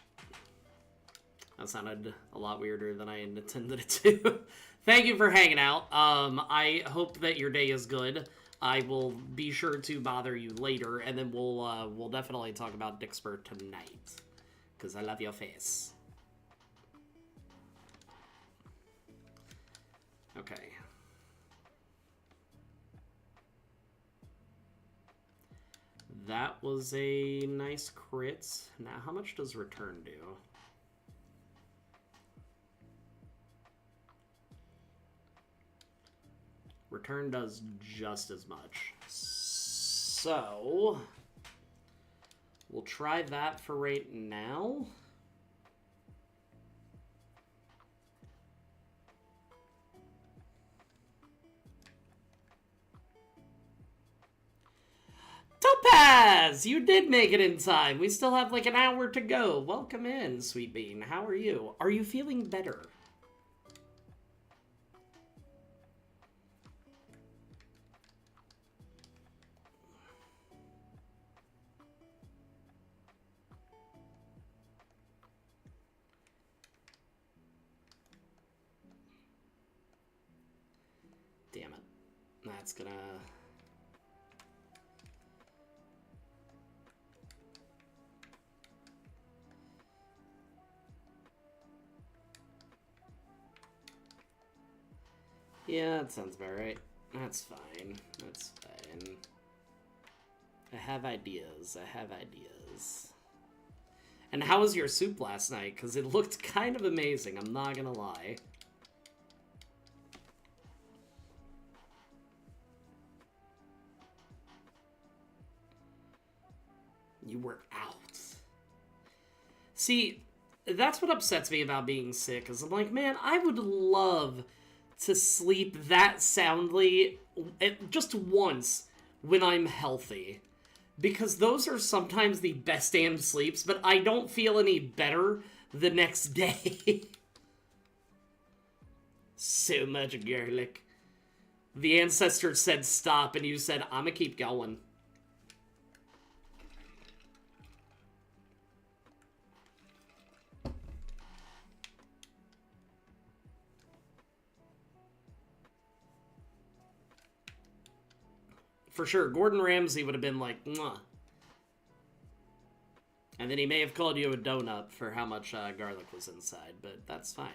Speaker 2: sounded a lot weirder than I intended it to. Thank you for hanging out. I hope that your day is good. I will be sure to bother you later, and then we'll definitely talk about Dixper tonight. Because I love your face. Okay. That was a nice crit. Now, how much does return do? Return does just as much. So, we'll try that for right now. Topaz! You did make it in time. We still have like an hour to go. Welcome in, Sweet Bean. How are you? Are you feeling better? Damn it. That's gonna... Yeah, that sounds about right. That's fine. That's fine. I have ideas. I have ideas. And how was your soup last night? Because it looked kind of amazing, I'm not gonna lie. You were out. See, that's what upsets me about being sick, is I'm like, man, I would love to sleep that soundly just once when I'm healthy. Because those are sometimes the best damn sleeps, but I don't feel any better the next day. So much garlic. The ancestor said stop, and you said, I'ma keep going. For sure, Gordon Ramsay would have been like, mwah. And then he may have called you a donut for how much garlic was inside, but that's fine.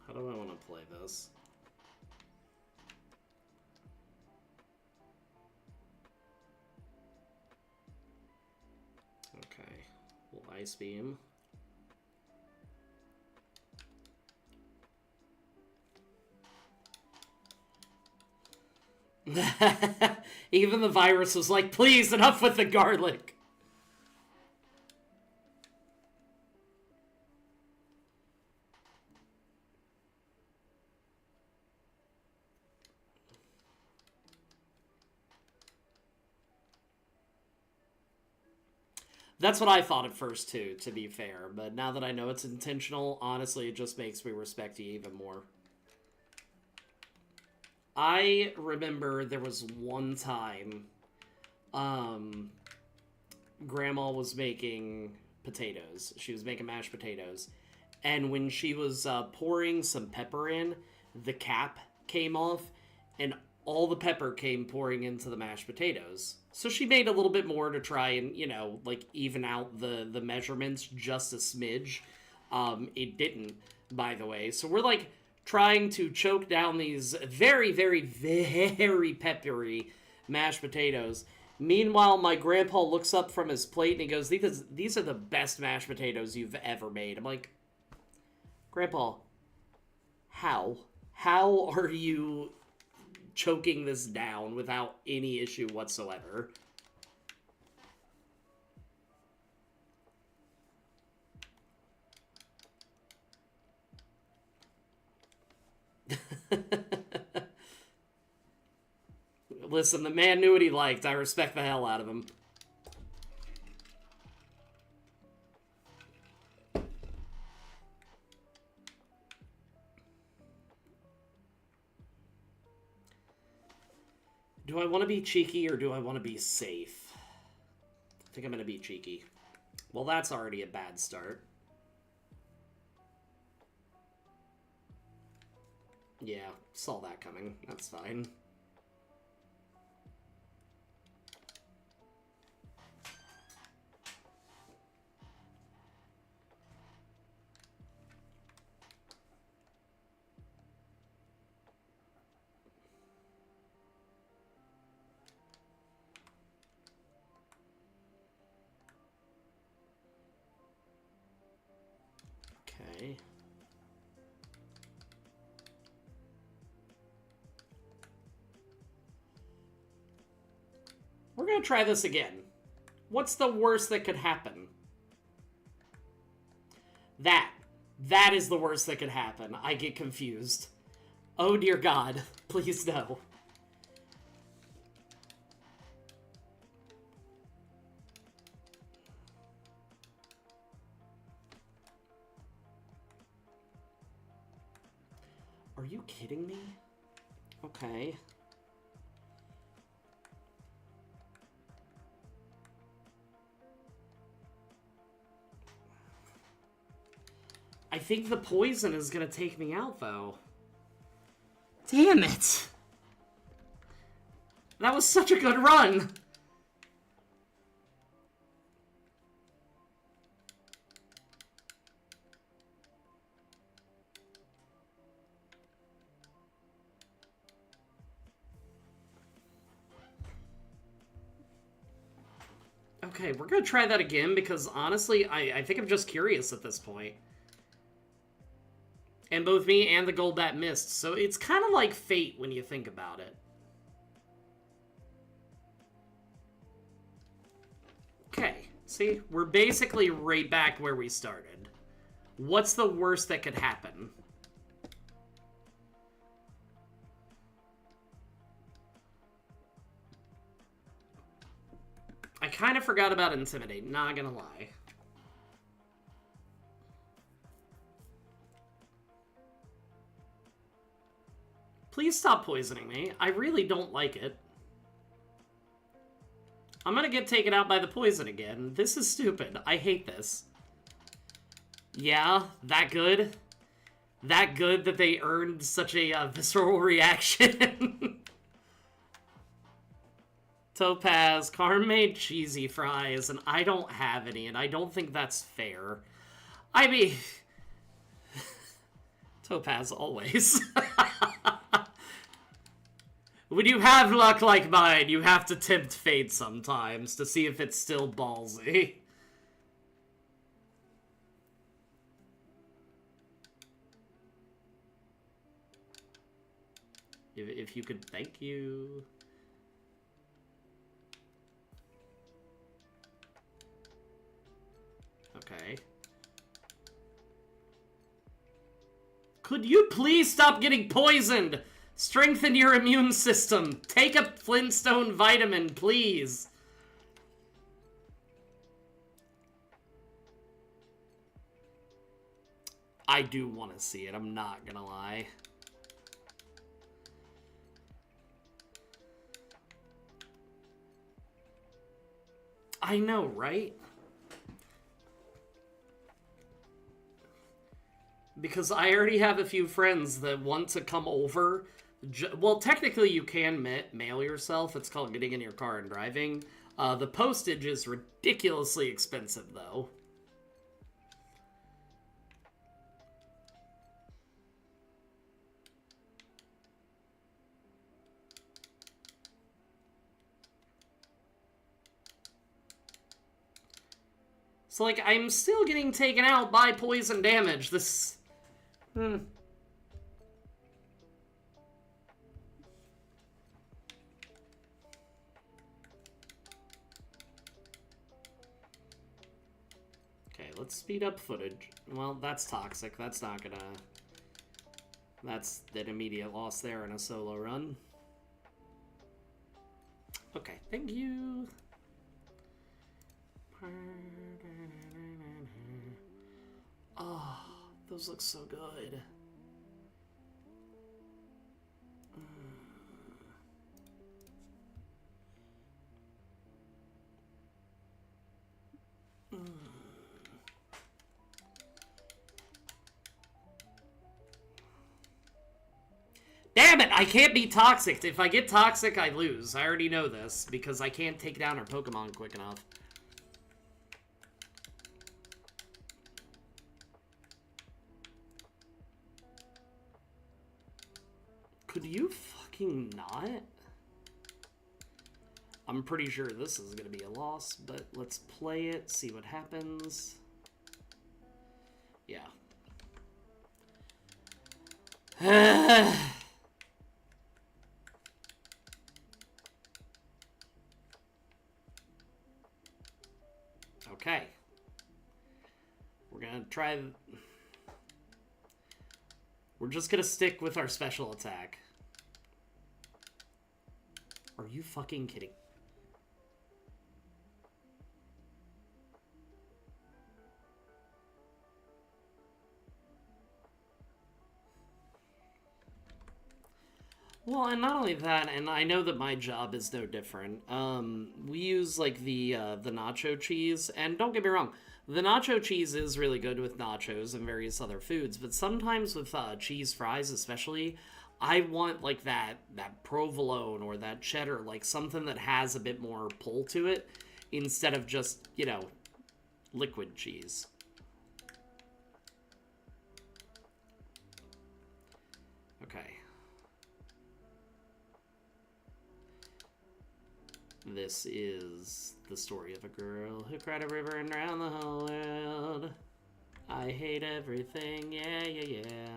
Speaker 2: How do I want to play this? Okay, we'll Ice Beam. Even the virus was like, please, enough with the garlic. That's what I thought at first, too, to be fair. But now that I know it's intentional, honestly, it just makes me respect you even more. I remember there was one time, Grandma was making potatoes. She was making mashed potatoes. And when she was pouring some pepper in, the cap came off, and all the pepper came pouring into the mashed potatoes. So she made a little bit more to try and, you know, like, even out the measurements just a smidge. It didn't, by the way. So we're, like, trying to choke down these very, very, very peppery mashed potatoes. Meanwhile, my grandpa looks up from his plate and he goes, these are the best mashed potatoes you've ever made. I'm like, Grandpa, how? How are you choking this down without any issue whatsoever? Listen, the man knew what he liked. I respect the hell out of him. Do I want to be cheeky or do I want to be safe? I think I'm going to be cheeky. Well, that's already a bad start. Yeah, saw that coming. That's fine. Okay. We're gonna try this again. What's the worst that could happen? That is the worst that could happen. I get confused. Oh dear God. Please no. Are you kidding me? Okay. I think the poison is gonna take me out, though. Damn it! That was such a good run! Okay, we're gonna try that again because honestly, I think I'm just curious at this point. And both me and the Golbat missed, so it's kind of like fate when you think about it. Okay, see? We're basically right back where we started. What's the worst that could happen? I kind of forgot about Intimidate, not gonna lie. Please stop poisoning me. I really don't like it. I'm gonna get taken out by the poison again. This is stupid. I hate this. Yeah, that good? That good that they earned such a visceral reaction? Topaz, Carm made cheesy fries, and I don't have any, and I don't think that's fair. I mean... Topaz, always. When you have luck like mine, you have to tempt fate sometimes to see if it's still ballsy. If you could, thank you. Okay. Could you please stop getting poisoned? Strengthen your immune system. Take a Flintstone vitamin, please. I do want to see it, I'm not gonna lie. I know, right? Because I already have a few friends that want to come over. Well, technically you can mail yourself. It's called getting in your car and driving. The postage is ridiculously expensive, though. So, like, I'm still getting taken out by poison damage. This... Okay, let's speed up footage. Well, that's toxic. That's not gonna... That's an immediate loss there in a solo run. Okay, thank you. Oh, those look so good. Damn it! I can't be toxic. If I get toxic, I lose. I already know this, because I can't take down her Pokemon quick enough. Could you fucking not? I'm pretty sure this is gonna be a loss, but let's play it, see what happens. Yeah. Okay. We're gonna try... We're just gonna stick with our special attack. Are you fucking kidding? Well, and not only that, and I know that my job is no different. We use, like, the nacho cheese, and don't get me wrong, the nacho cheese is really good with nachos and various other foods, but sometimes with cheese fries especially, I want like that provolone or that cheddar, like something that has a bit more pull to it instead of just, you know, liquid cheese. Okay. This is the story of a girl who cried a river and drowned the whole world. I hate everything, yeah, yeah, yeah.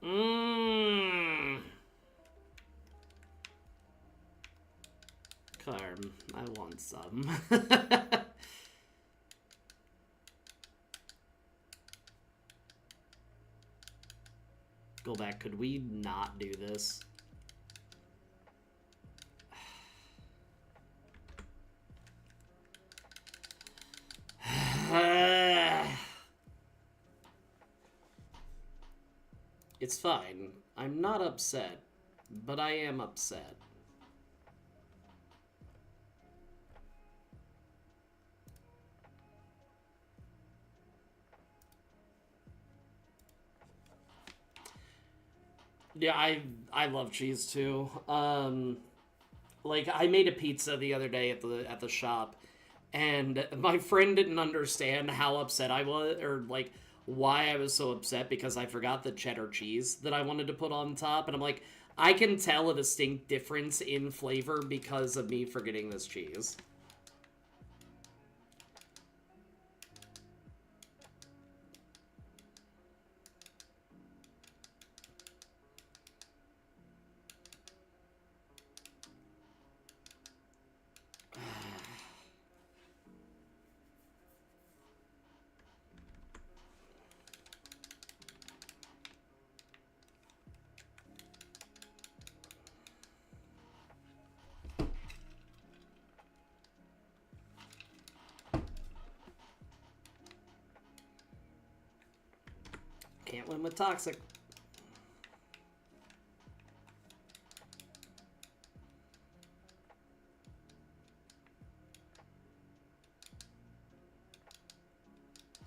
Speaker 2: Mmm. Carm, I want some. Go back, could we not do this? It's fine. I'm not upset, but I am upset. Yeah, I love cheese too. Like I made a pizza the other day at the shop, and my friend didn't understand how upset I was, or like why I was so upset because I forgot the cheddar cheese that I wanted to put on top, and I'm like, I can tell a distinct difference in flavor because of me forgetting this cheese. Can't win with toxic.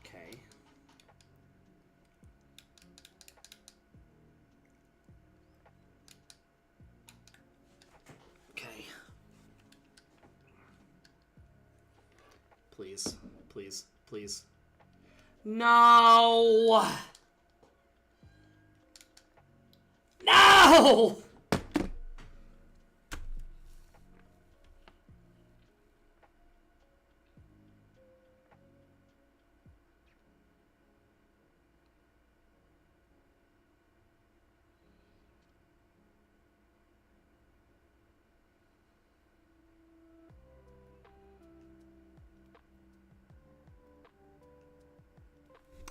Speaker 2: Okay. Okay. Please, please, please. No! No!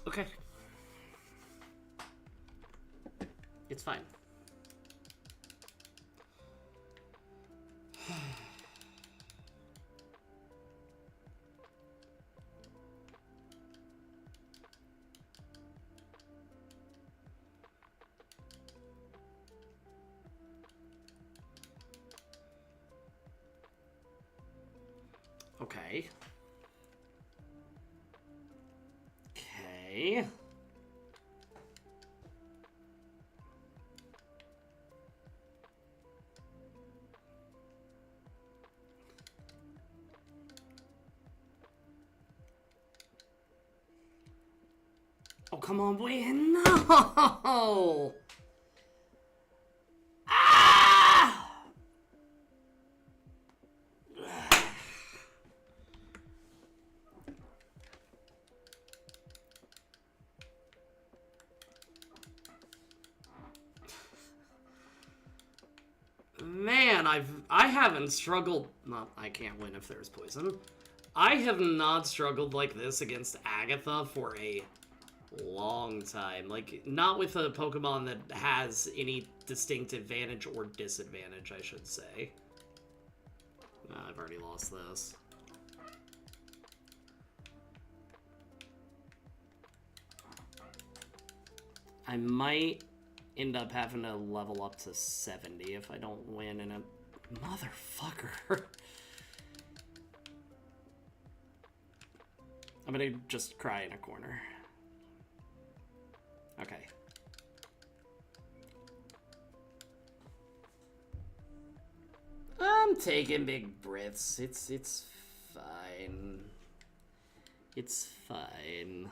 Speaker 2: Okay. It's fine. Okay. Okay. Oh, come on, boy. No! Ah! Man, I haven't struggled. Not I can't win if there's poison. I have not struggled like this against Agatha for a long time. Like, not with a Pokemon that has any distinct advantage or disadvantage, I should say. I've already lost this. I might end up having to level up to 70 if I don't win in a... Motherfucker. I'm gonna just cry in a corner. Okay.
Speaker 1: I'm taking big breaths. It's fine.
Speaker 2: It's fine.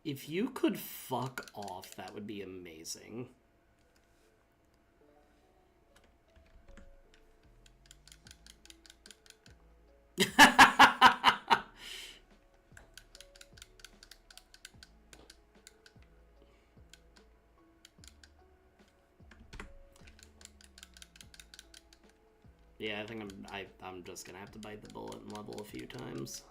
Speaker 2: If you could fuck off, that would be amazing. Yeah, I think I'm just gonna have to bite the bullet and level a few times.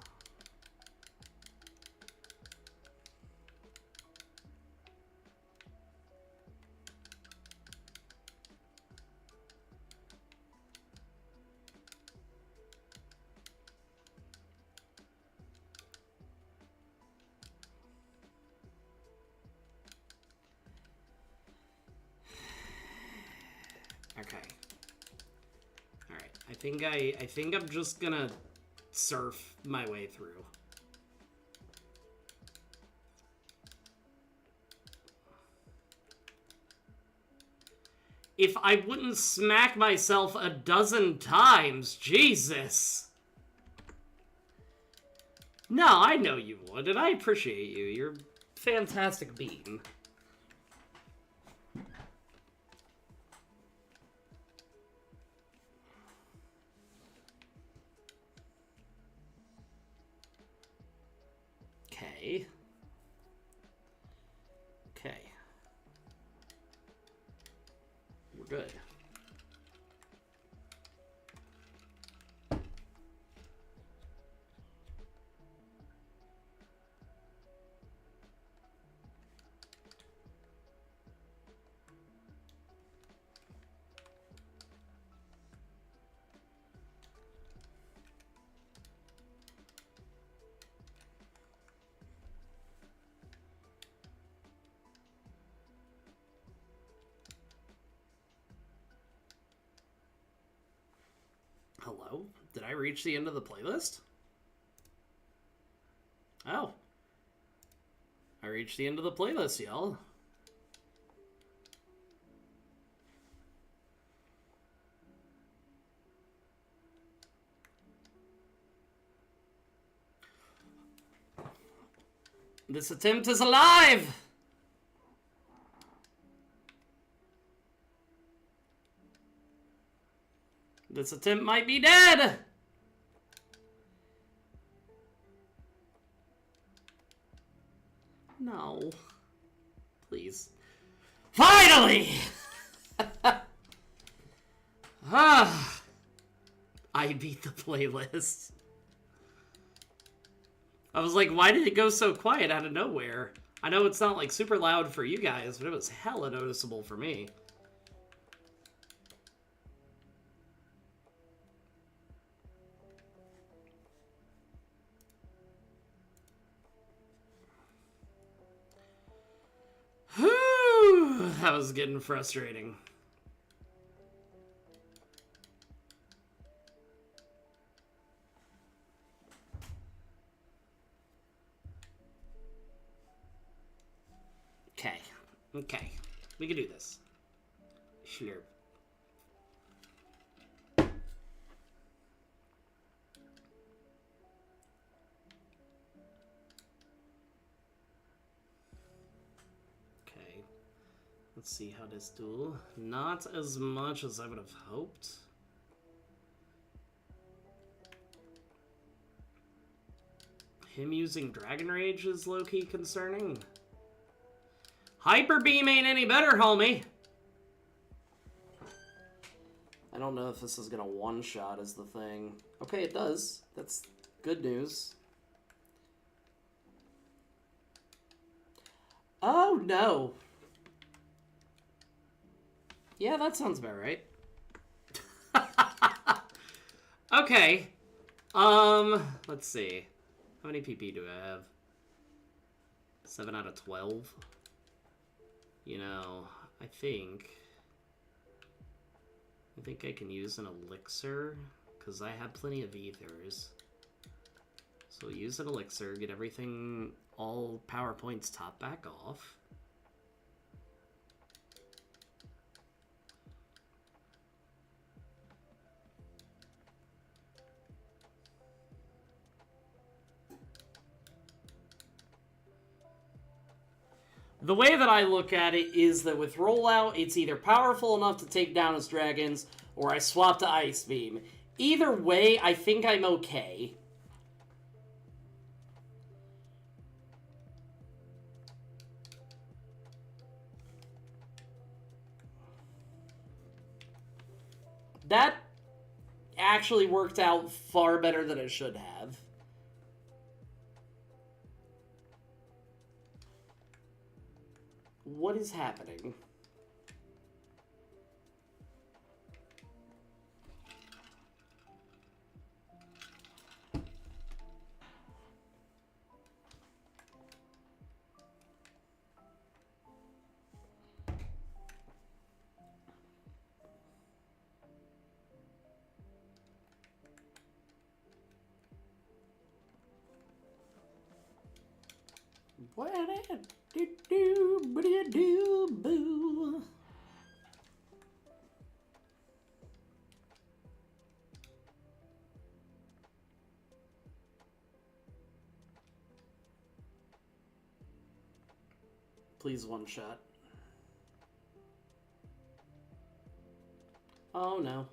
Speaker 2: Okay. Alright, I think I'm just gonna surf my way through. If I wouldn't smack myself a dozen times, Jesus! No, I know you would, and I appreciate you. You're a fantastic being. Okay. Okay. We're good. Hello? Did I reach the end of the playlist? Oh. I reached the end of the playlist, y'all. This attempt is alive! This attempt might be dead! No. Please. Finally! Ah! I beat the playlist. I was like, why did it go so quiet out of nowhere? I know it's not like super loud for you guys, but it was hella noticeable for me. Whew, that was getting frustrating. Okay. We can do this. Slurp. Okay. Let's see how this do. Not as much as I would have hoped. Him using Dragon Rage is low-key concerning. Hyper Beam ain't any better, homie.
Speaker 1: I don't know if this is gonna one-shot is the thing. Okay, it does. That's good news. Oh, no.
Speaker 2: Yeah, that sounds about right. Okay. Let's see. How many PP do I have? 7 out of 12? You know, I think I can use an elixir, because I have plenty of ethers. So use an elixir, get everything, all PowerPoints top back off. The way that I look at it is that with rollout, it's either powerful enough to take down his dragons, or I swap to Ice Beam. Either way, I think I'm okay. That actually worked out far better than it should have. What is happening? What do boo? Please one shot. Oh no.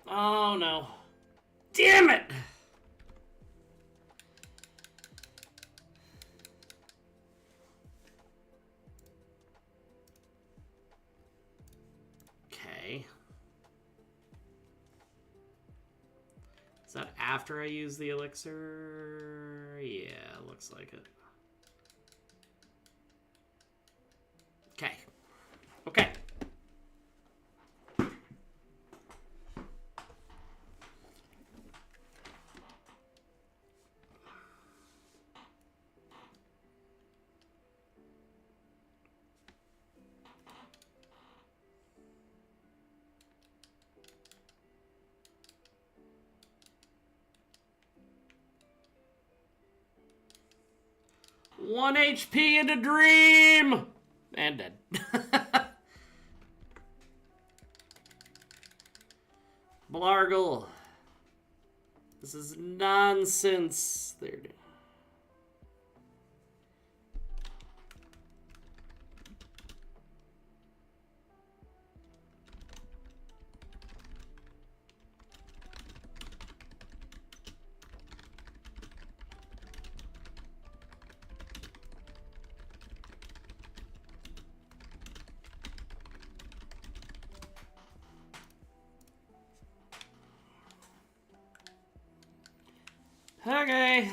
Speaker 2: Oh no. Damn it! Okay. Is that after I use the elixir? Yeah, looks like it. Okay. Okay. One HP in a dream! And dead. Blargle. This is nonsense. There it is. Okay.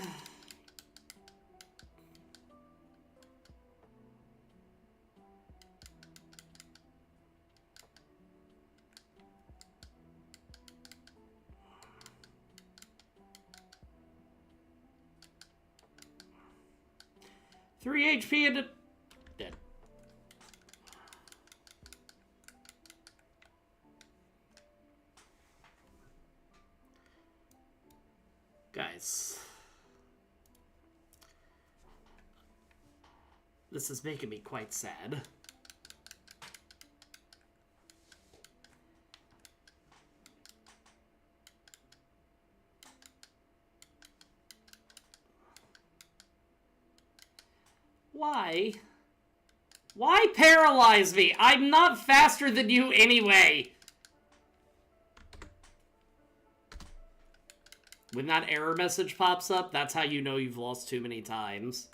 Speaker 2: Three HP and dead. Guys. This is making me quite sad. Why? Why paralyze me? I'm not faster than you anyway! When that error message pops up, that's how you know you've lost too many times.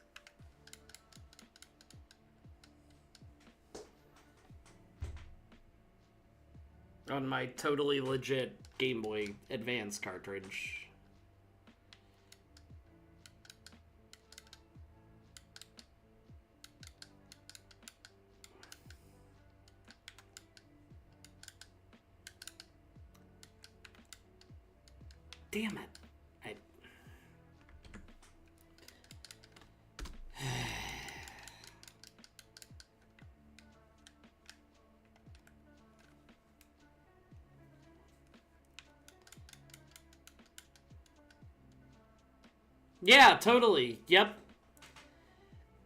Speaker 2: On my totally legit Game Boy Advance cartridge. damn it. Yeah, totally. Yep.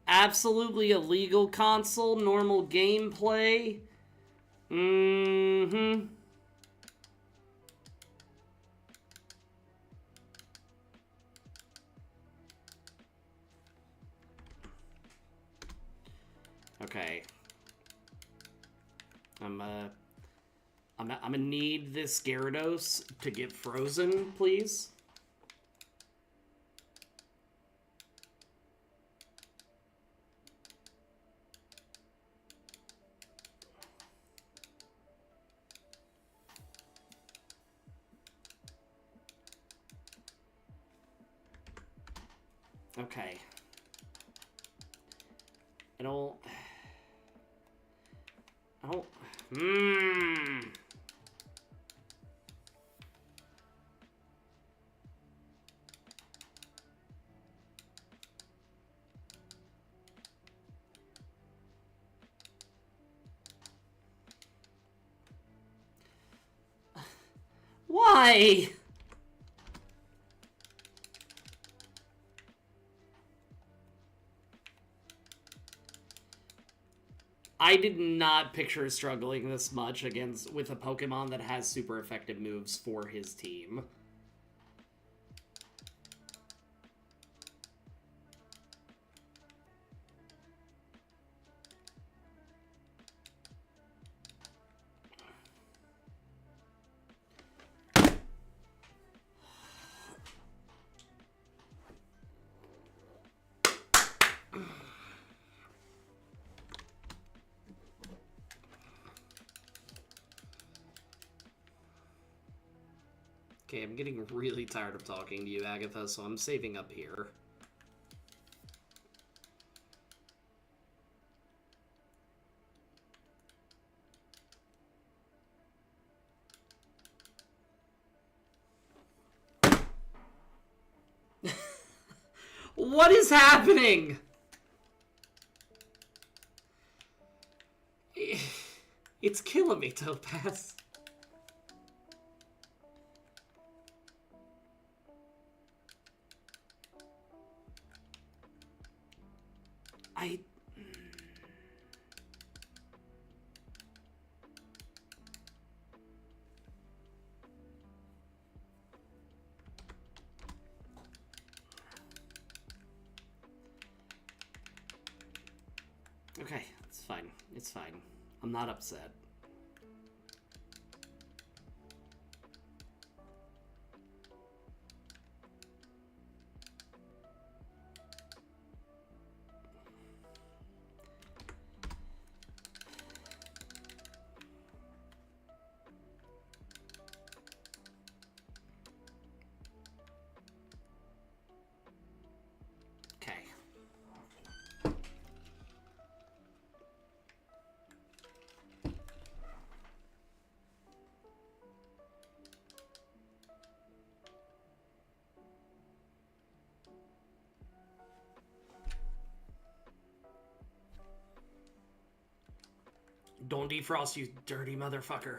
Speaker 2: Absolutely a legal console, normal gameplay. Mm-hmm. Okay. I'm gonna need this Gyarados to get frozen, please. Okay. I don't... Why? I did not picture struggling this much with a Pokemon that has super effective moves for his team. Okay, I'm getting really tired of talking to you, Agatha, so I'm saving up here. What is happening? It's killing me, Topaz. Okay, it's fine. It's fine. I'm not upset. Don't defrost, you dirty motherfucker.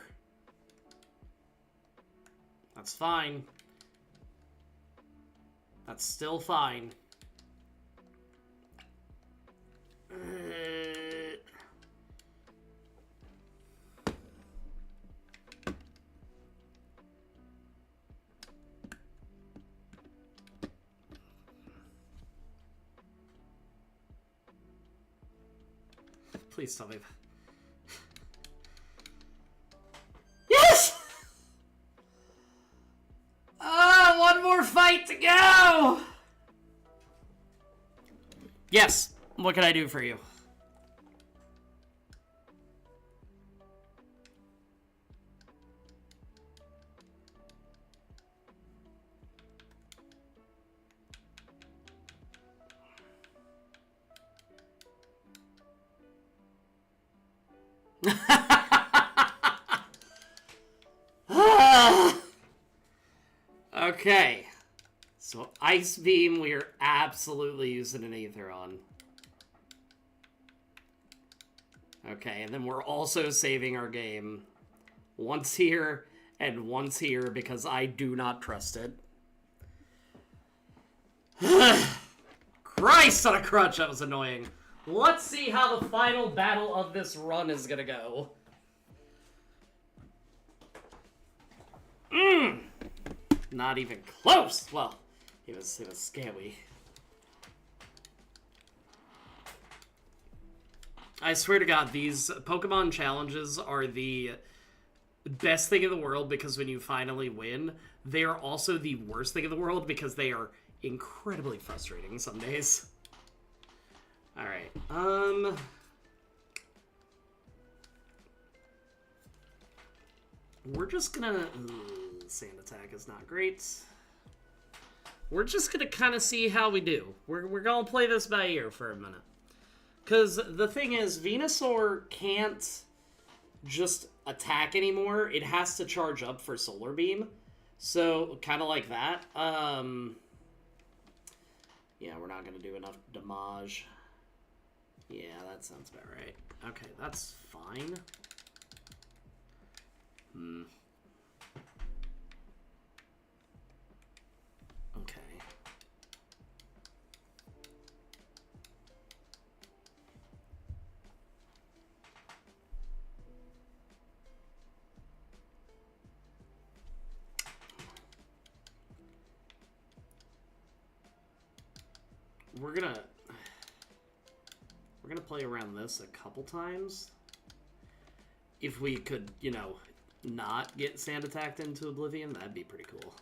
Speaker 2: That's fine. That's still fine. Please tell me that. Yes! One more fight to go! Yes. What can I do for you? Okay. Okay. So Ice Beam, we are absolutely using an Aether on. Okay, and then we're also saving our game. Once here and once here because I do not trust it. Christ on a crutch, that was annoying. Let's see how the final battle of this run is gonna go. Not even close. Well, it was scary. I swear to God, these Pokemon challenges are the best thing in the world because when you finally win, they are also the worst thing in the world because they are incredibly frustrating some days. Alright, we're just gonna... Sand attack is not great. We're just gonna kind of see how we do. We're gonna play this by ear for a minute. Because the thing is, Venusaur can't just attack anymore. It has to charge up for Solar Beam. So, kind of like that. Yeah, we're not going to do enough damage. Yeah, that sounds about right. Okay, that's fine. Okay. We're gonna play around this a couple times. If we could, you know, not get sand attacked into oblivion, that'd be pretty cool.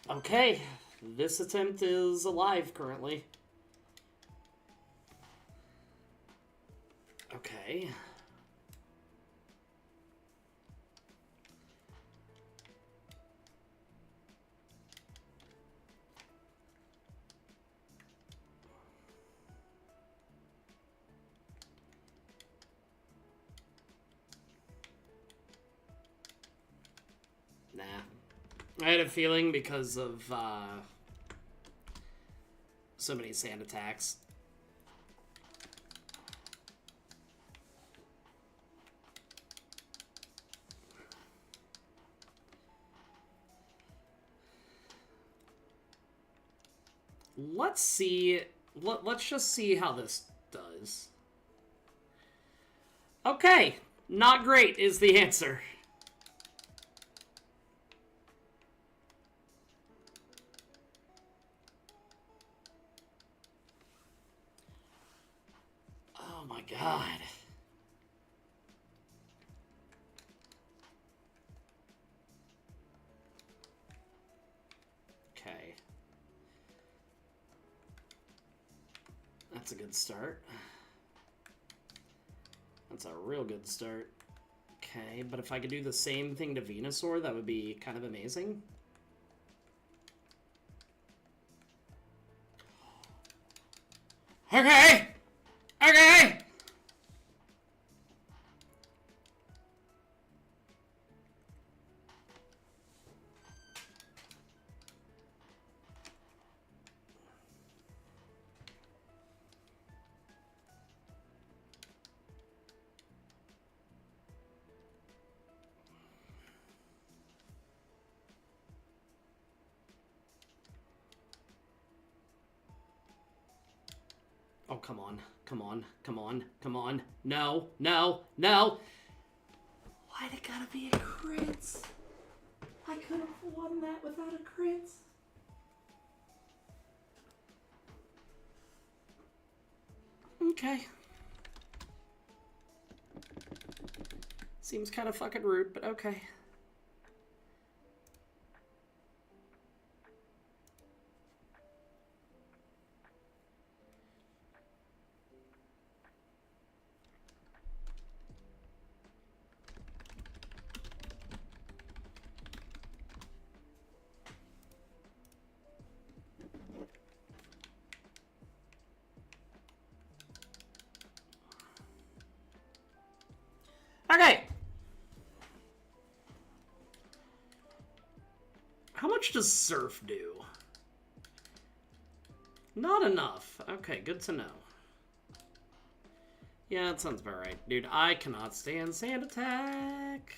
Speaker 2: Okay, this attempt is alive currently. Okay. Nah. I had a feeling because of so many sand attacks. Let's see. Let's just see how this does. Okay. Not great is the answer. Oh my god. Okay. That's a good start. That's a real good start. Okay, but if I could do the same thing to Venusaur, that would be kind of amazing. Okay! Okay! Oh, come on. Come on. Come on. Come on. No. No. No. Why'd it gotta be a crit? I could have won that without a crit. Okay. Seems kind of fucking rude, but okay. Okay. How much does Surf do? Not enough. Okay, good to know. Yeah, that sounds about right. Dude, I cannot stand Sand Attack.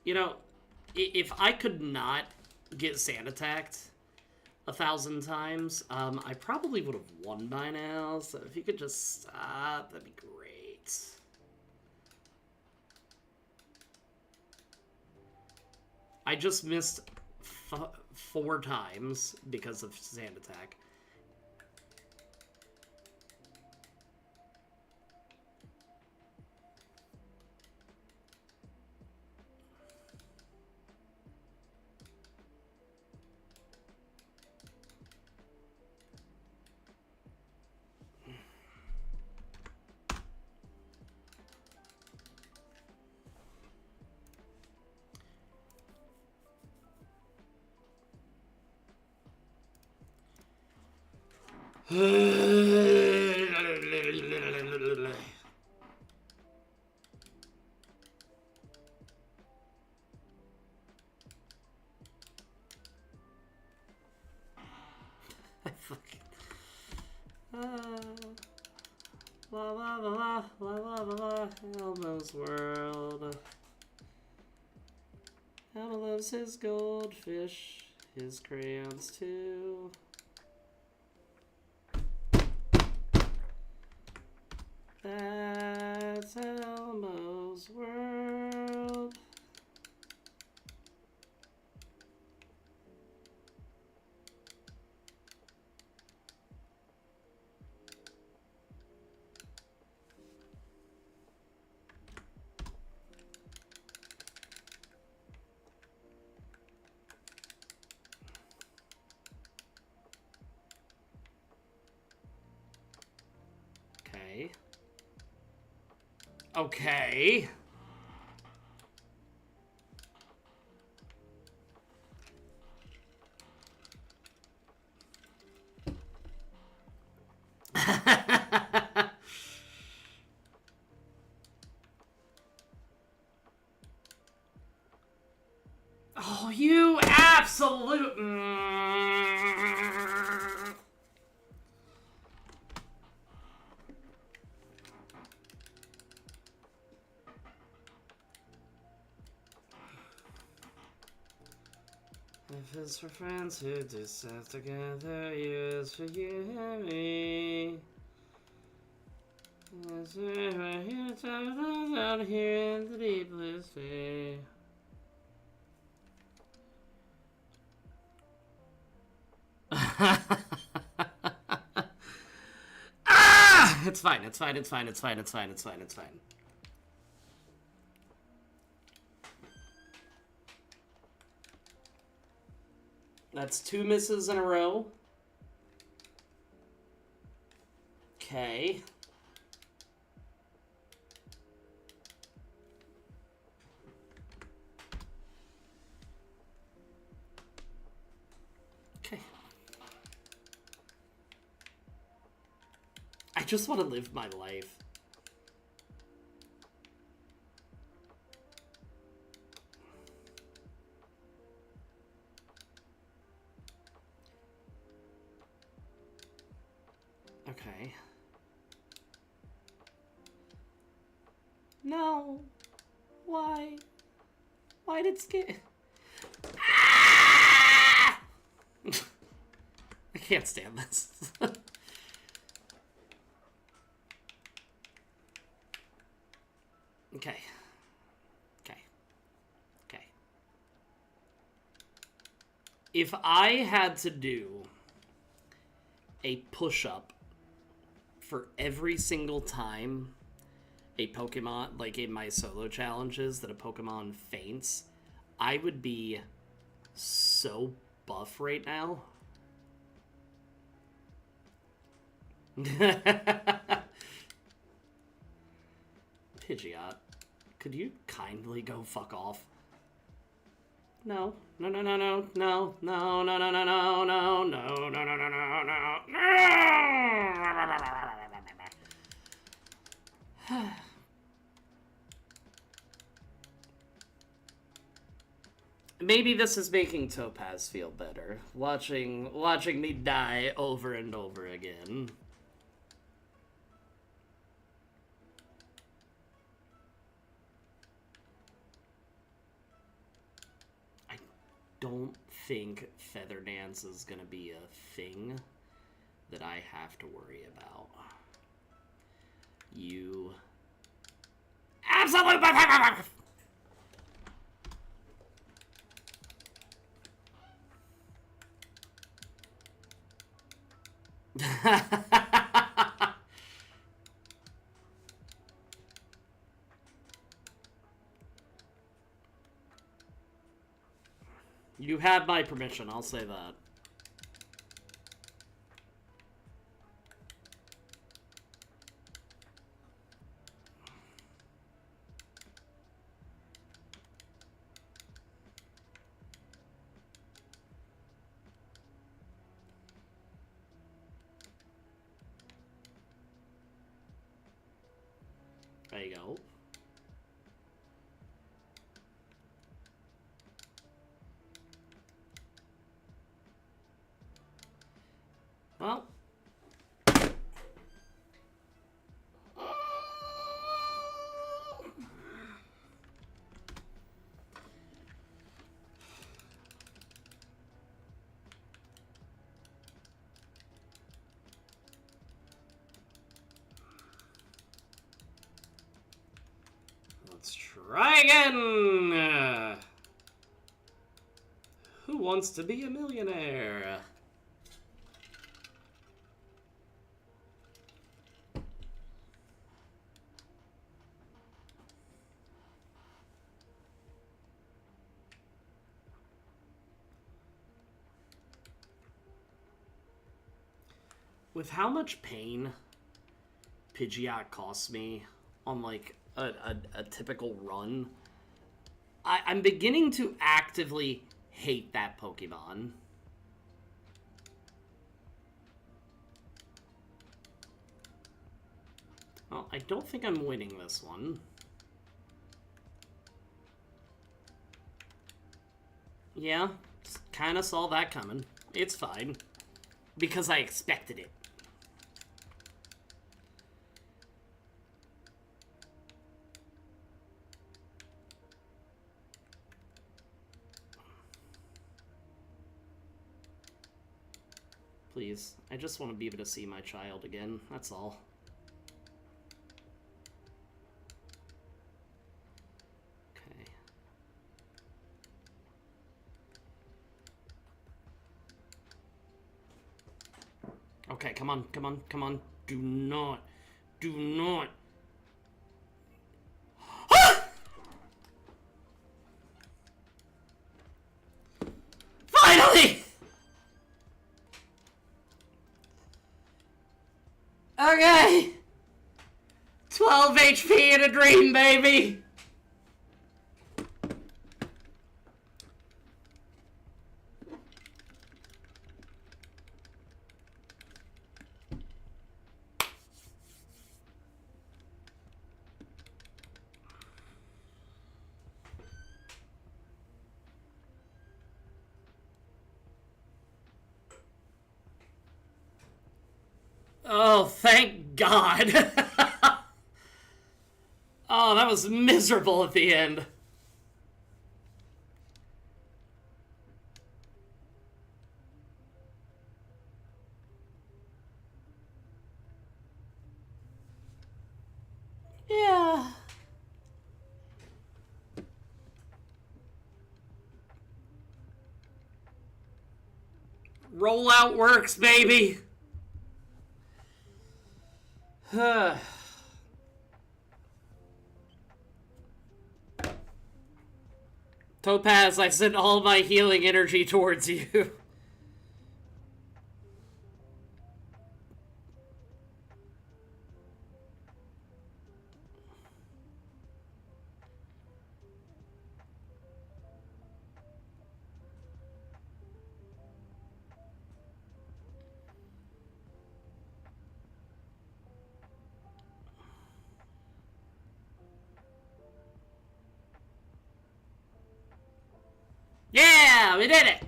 Speaker 2: You know, if I could not get Sand Attacked 1,000 times, I probably would have won by now. So if you could just stop, that'd be great. I just missed 4 times because of Sand Attack. La la la la la la la la Elmo's world. Elmo loves his goldfish, his crayons too. That's Elmo's world. Okay. Okay. Oh, you absolute... If it's for friends who do stuff together, U is for you and me. Yes, we're right here to talk about out here in the deep blue sea. Ah! It's fine, it's fine, it's fine, it's fine, it's fine, it's fine, it's fine. That's 2 misses in a row. Okay. Okay. I just want to live my life. Okay. No. Why? Why did skip? Ah! I can't stand this. Okay. Okay. Okay. If I had to do a push-up for every single time a Pokemon, like in my solo challenges, that a Pokemon faints, I would be so buff right now. Pidgeot, could you kindly go fuck off? No. No, no, no, no, no, no, no, no, no, no, no, no, no, no, no, no, no. Maybe this is making Topaz feel better. Watching me die over and over again. I don't think Feather Dance is gonna be a thing that I have to worry about. You absolute. You have my permission, I'll say that. There you go. Well. Let's try again! Who wants to be a millionaire? With how much pain Pidgeot costs me on, like, a typical run, I'm beginning to actively hate that Pokemon. Well, I don't think I'm winning this one. Yeah, kind of saw that coming. It's fine. Because I expected it. Please, I just want to be able to see my child again, that's all. Okay. Okay, come on, come on, come on. Do not. Finally! Okay! 12 HP in a dream, baby! Oh, thank God. Oh, that was miserable at the end. Yeah. Rollout works, baby. Topaz, I sent all my healing energy towards you. Yeah, we did it!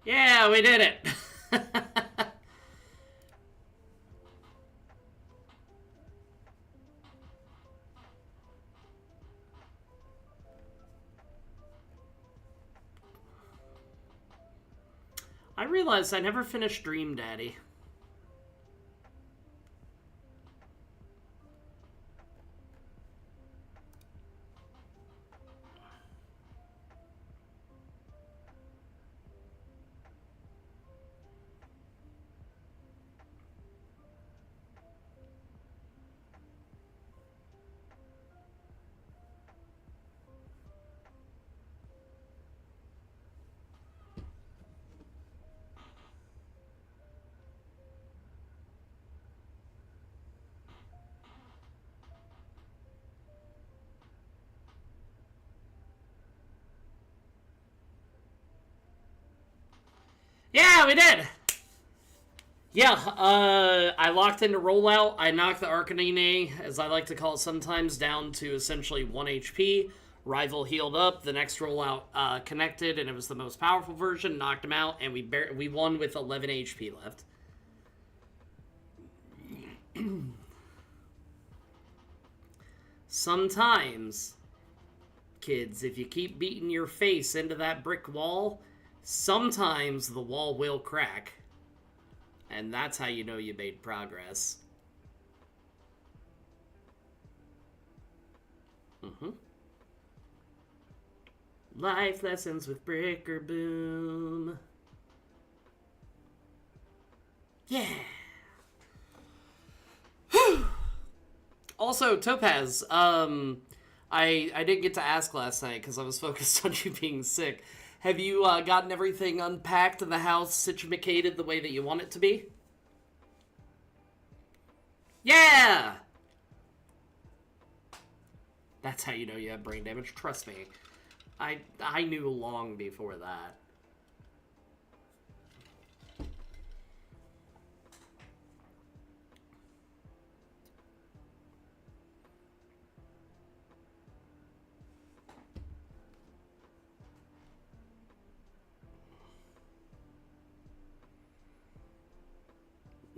Speaker 2: Yeah, we did it! I realized I never finished Dream Daddy. Yeah, we did! Yeah, I locked into rollout. I knocked the Arcanine, as I like to call it sometimes, down to essentially 1 HP. Rival healed up. The next rollout connected, and it was the most powerful version. Knocked him out, and we won with 11 HP left. Sometimes, kids, if you keep beating your face into that brick wall, sometimes the wall will crack. And that's how you know you made progress. Life lessons with Bricker Boom. Yeah. Also, Topaz, I didn't get to ask last night because I was focused on you being sick. Have you gotten everything unpacked in the house, situated the way that you want it to be? Yeah! That's how you know you have brain damage. Trust me. I knew long before that.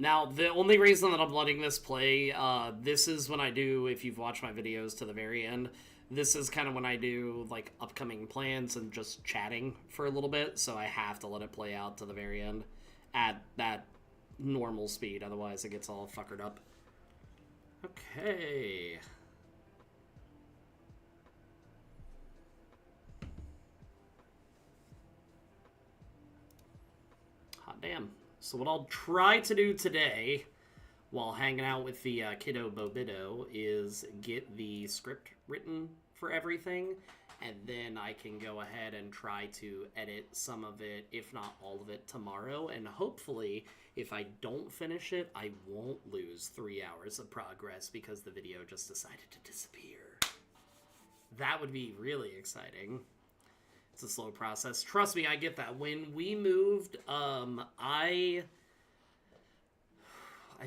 Speaker 2: Now, the only reason that I'm letting this play, this is when I do, if you've watched my videos to the very end, this is kind of when I do, like, upcoming plans and just chatting for a little bit, so I have to let it play out to the very end at that normal speed, otherwise it gets all fuckered up. Okay. Hot damn. So what I'll try to do today, while hanging out with the kiddo Bobido, is get the script written for everything, and then I can go ahead and try to edit some of it, if not all of it, tomorrow, and hopefully, if I don't finish it, I won't lose 3 hours of progress because the video just decided to disappear. That would be really exciting. It's a slow process. Trust me, I get that. When we moved, I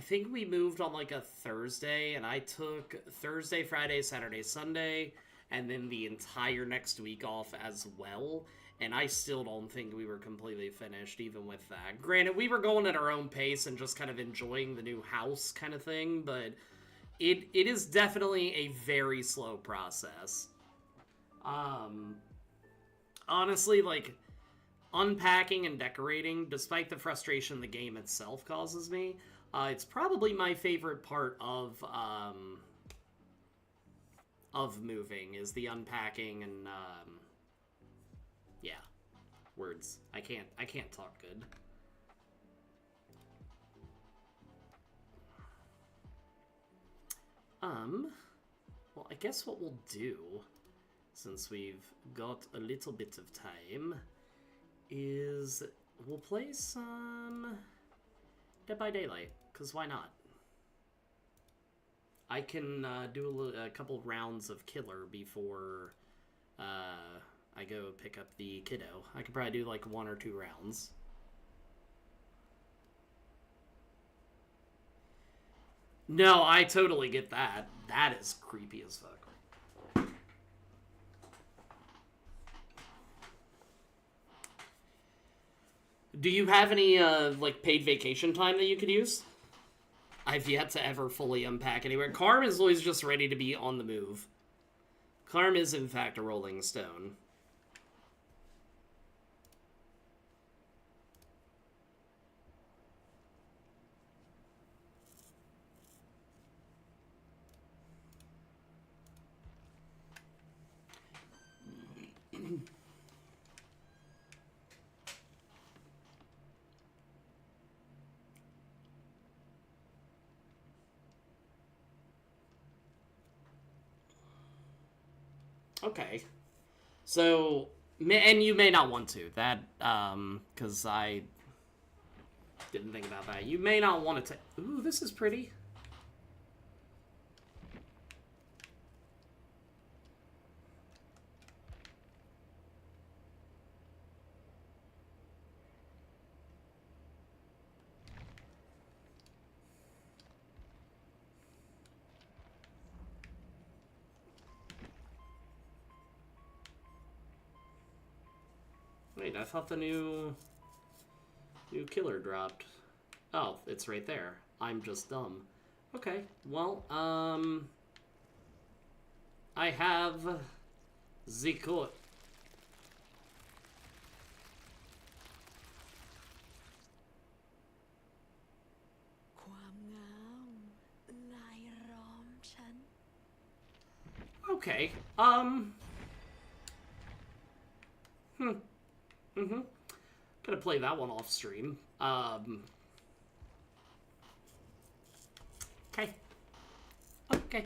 Speaker 2: think we moved on like a Thursday, and I took Thursday, Friday, Saturday, Sunday, and then the entire next week off as well. And I still don't think we were completely finished, even with that. Granted, we were going at our own pace and just kind of enjoying the new house kind of thing, but it is definitely a very slow process. Honestly, like, unpacking and decorating, despite the frustration the game itself causes me, it's probably my favorite part of moving, is the unpacking and, yeah. Words. I can't talk good. Well, I guess what we'll do, since we've got a little bit of time, is we'll play some Dead by Daylight, because why not? I can do a couple rounds of killer before I go pick up the kiddo. I could probably do like 1 or 2 rounds. No, I totally get that. That is creepy as fuck. Do you have any, like, paid vacation time that you could use? I've yet to ever fully unpack anywhere. Carm is always just ready to be on the move. Carm is, in fact, a rolling stone. Okay. So, and you may not want to. That, because I didn't think about that. You may not want to take... Ooh, this is pretty. Wait, I thought the new killer dropped. Oh, it's right there. I'm just dumb. Okay, well, I have the court. Okay, Gonna play that one off stream. Okay. Okay.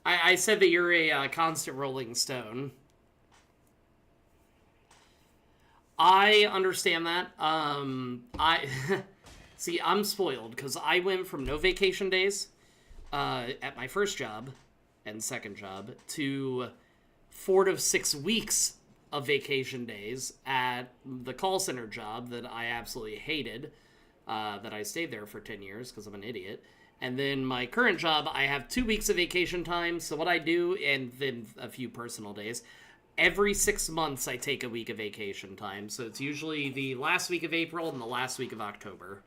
Speaker 2: I said that you're a constant rolling stone. I understand that. I see. I'm spoiled because I went from no vacation days at my first job and second job to 4 to 6 weeks of vacation days at the call center job that I absolutely hated. That I stayed there for 10 years because I'm an idiot. And then my current job, I have 2 weeks of vacation time. So what I do, and then a few personal days, every 6 months I take a week of vacation time. So it's usually the last week of April and the last week of October.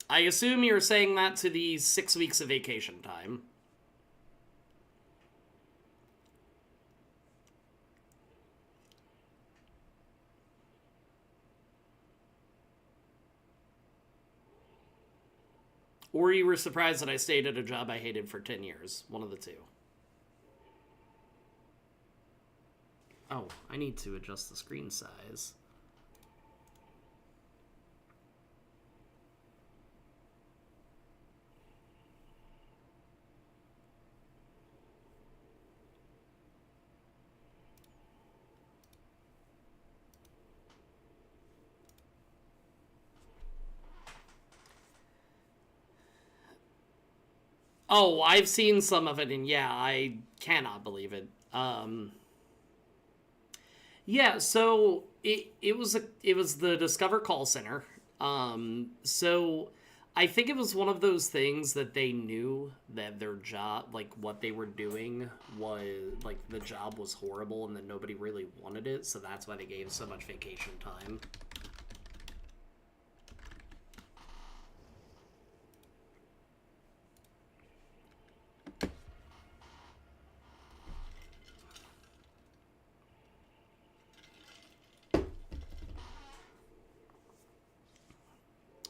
Speaker 2: I assume you're saying that to the 6 weeks of vacation time. Or you were surprised that I stayed at a job I hated for 10 years. One of the two. Oh, I need to adjust the screen size. Oh, I've seen some of it, and yeah, I cannot believe it. Yeah, so it was the Discover call center. So I think it was one of those things that they knew that their job, like what they were doing, was like the job was horrible, and that nobody really wanted it. So that's why they gave so much vacation time.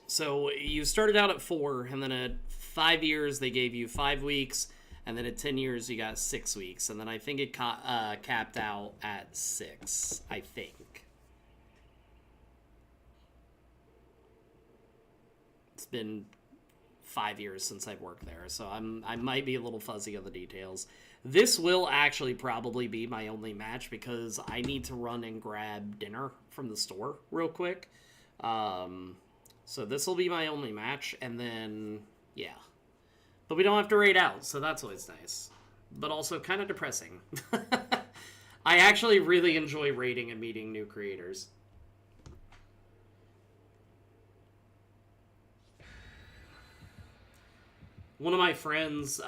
Speaker 2: So you started out at 4, and then at 5 years they gave you 5 weeks, and then at 10 years you got 6 weeks, and then I think it capped out at 6. I think it's been 5 years since I've worked there, so I might be a little fuzzy on the details. This will actually probably be my only match because I need to run and grab dinner from the store real quick. So this will be my only match, and then, yeah. But we don't have to raid out, so that's always nice. But also kind of depressing. I actually really enjoy raiding and meeting new creators. One of my friends,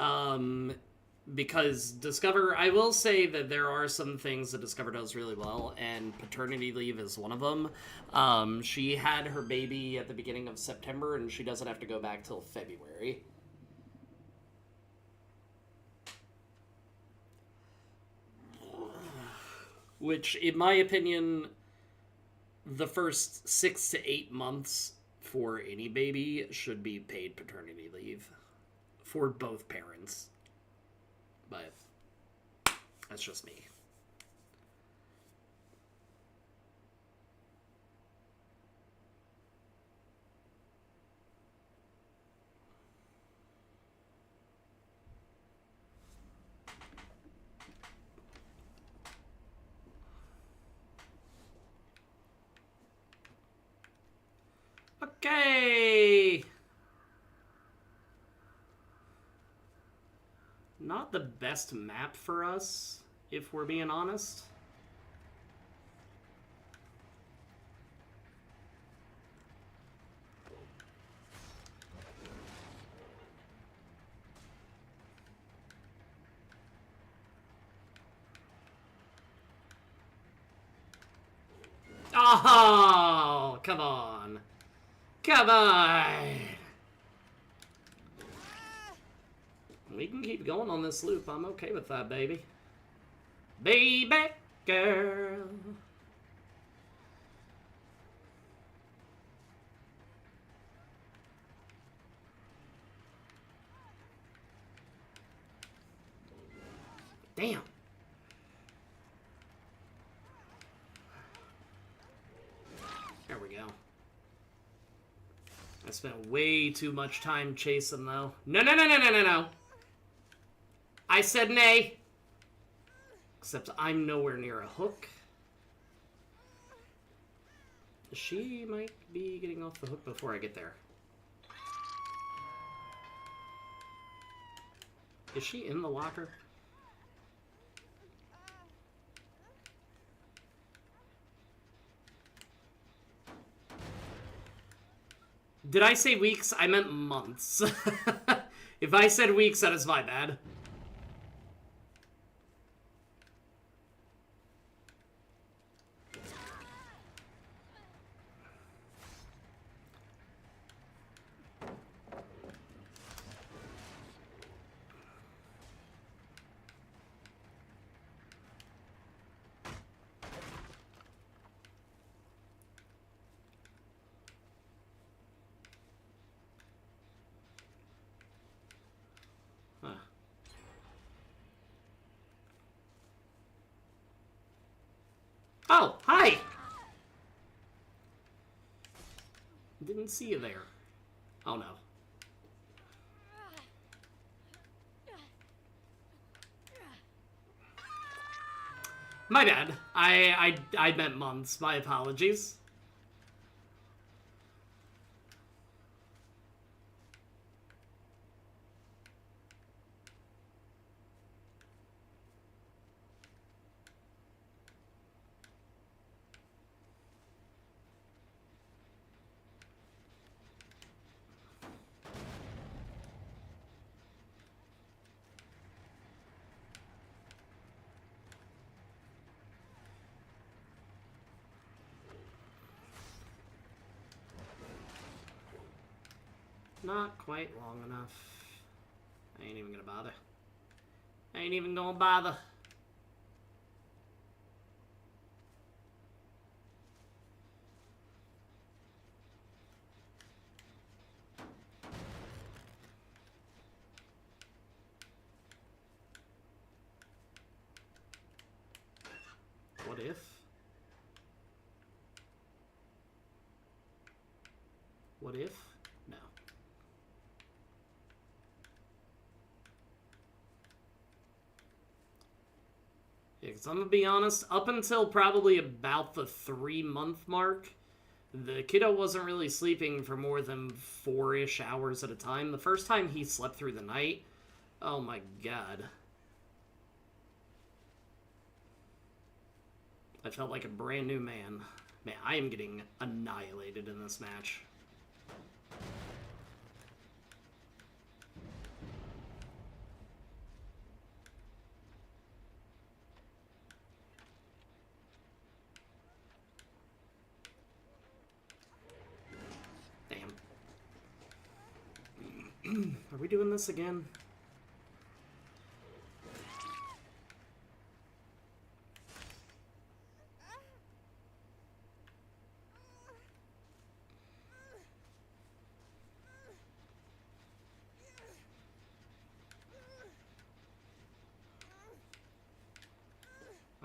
Speaker 2: because Discover, I will say that there are some things that Discover does really well, and paternity leave is one of them. She had her baby at the beginning of September, and she doesn't have to go back till February. Which, in my opinion, the first 6 to 8 months for any baby should be paid paternity leave for both parents. But that's just me. Okay. Not the best map for us, if we're being honest. Oh, come on. Come on. We can keep going on this loop. I'm okay with that, baby. Baby girl. Damn. There we go. I spent way too much time chasing, though. No, no, no, no, no, no, no. I said nay. Except I'm nowhere near a hook. She might be getting off the hook before I get there. Is she in the locker? Did I say weeks? I meant months. If I said weeks, that is my bad. Oh, hi! Didn't see you there. Oh no. My bad. I meant months. My apologies. Not quite long enough. I ain't even gonna bother. I ain't even gonna bother. What if? What if? No. Because I'm gonna be honest, up until probably about the 3-month mark, the kiddo wasn't really sleeping for more than 4-ish hours at a time. The first time he slept through the night, oh my god. I felt like a brand new man. Man, I am getting annihilated in this match. Damn. Are we doing this again?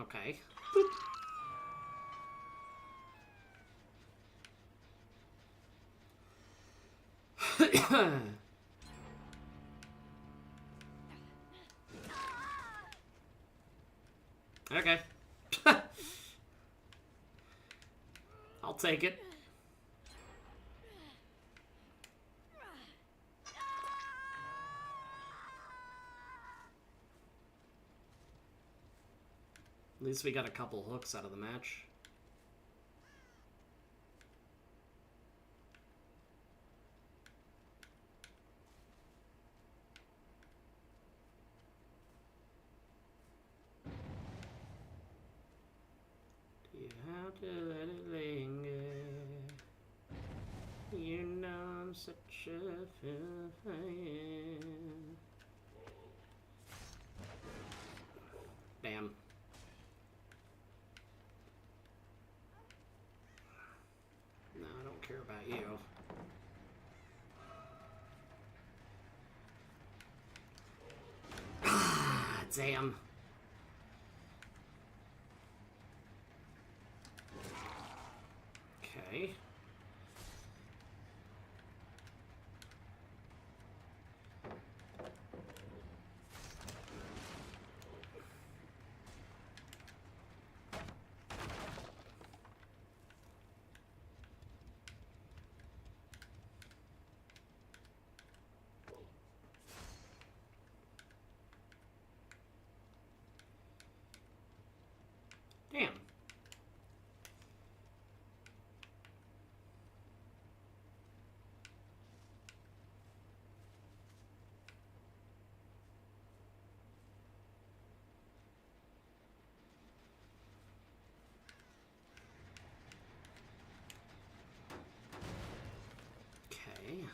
Speaker 2: Okay. Okay. I'll take it. At least we got a couple hooks out of the match. Do you have to let it linger? You know I'm such a fan. Bam. No, I don't care about you. Ah, damn. Okay. Damn. Okay.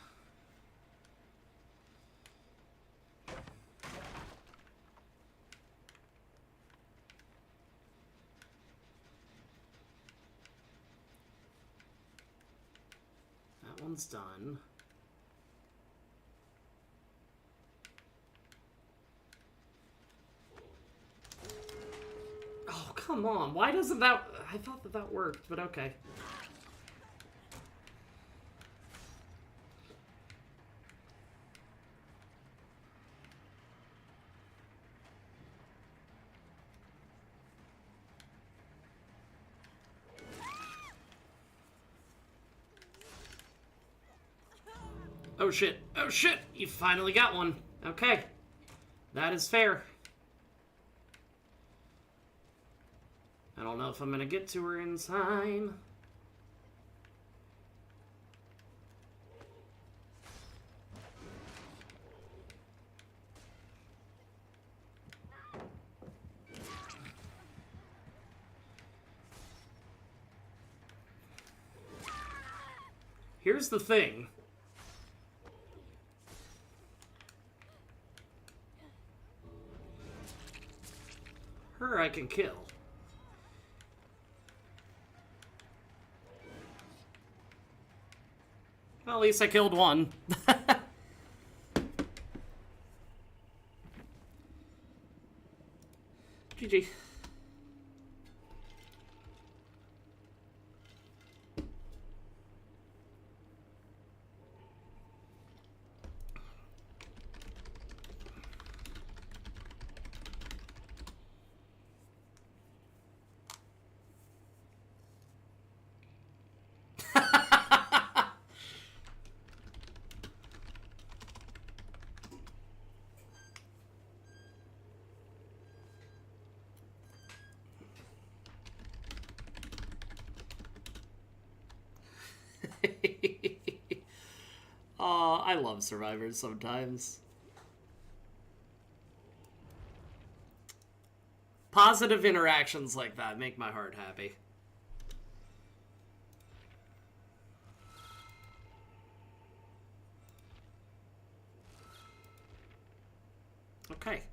Speaker 2: That one's done. Oh, come on. Why doesn't that... I thought that that worked, but okay. Oh shit. Oh shit! You finally got one. Okay. That is fair. I don't know if I'm gonna get to her in time. Here's the thing. Her I can kill. Well, at least I killed one. GG. Aw, I love survivors sometimes. Positive interactions like that make my heart happy. Okay.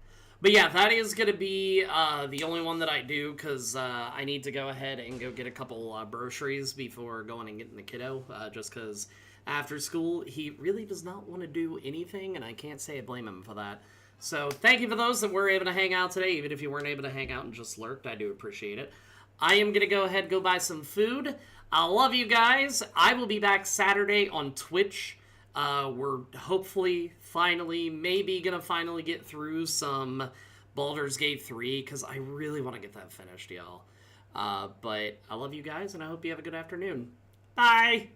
Speaker 2: But yeah, that is going to be the only one that I do, because I need to go ahead and go get a couple groceries before going and getting the kiddo, just because after school, he really does not want to do anything, and I can't say I blame him for that. So thank you for those that were able to hang out today, even if you weren't able to hang out and just lurked. I do appreciate it. I am going to go ahead and go buy some food. I love you guys. I will be back Saturday on Twitch. We're hopefully maybe gonna finally get through some Baldur's Gate 3, because I really want to get that finished, y'all. But I love you guys, and I hope you have a good afternoon. Bye!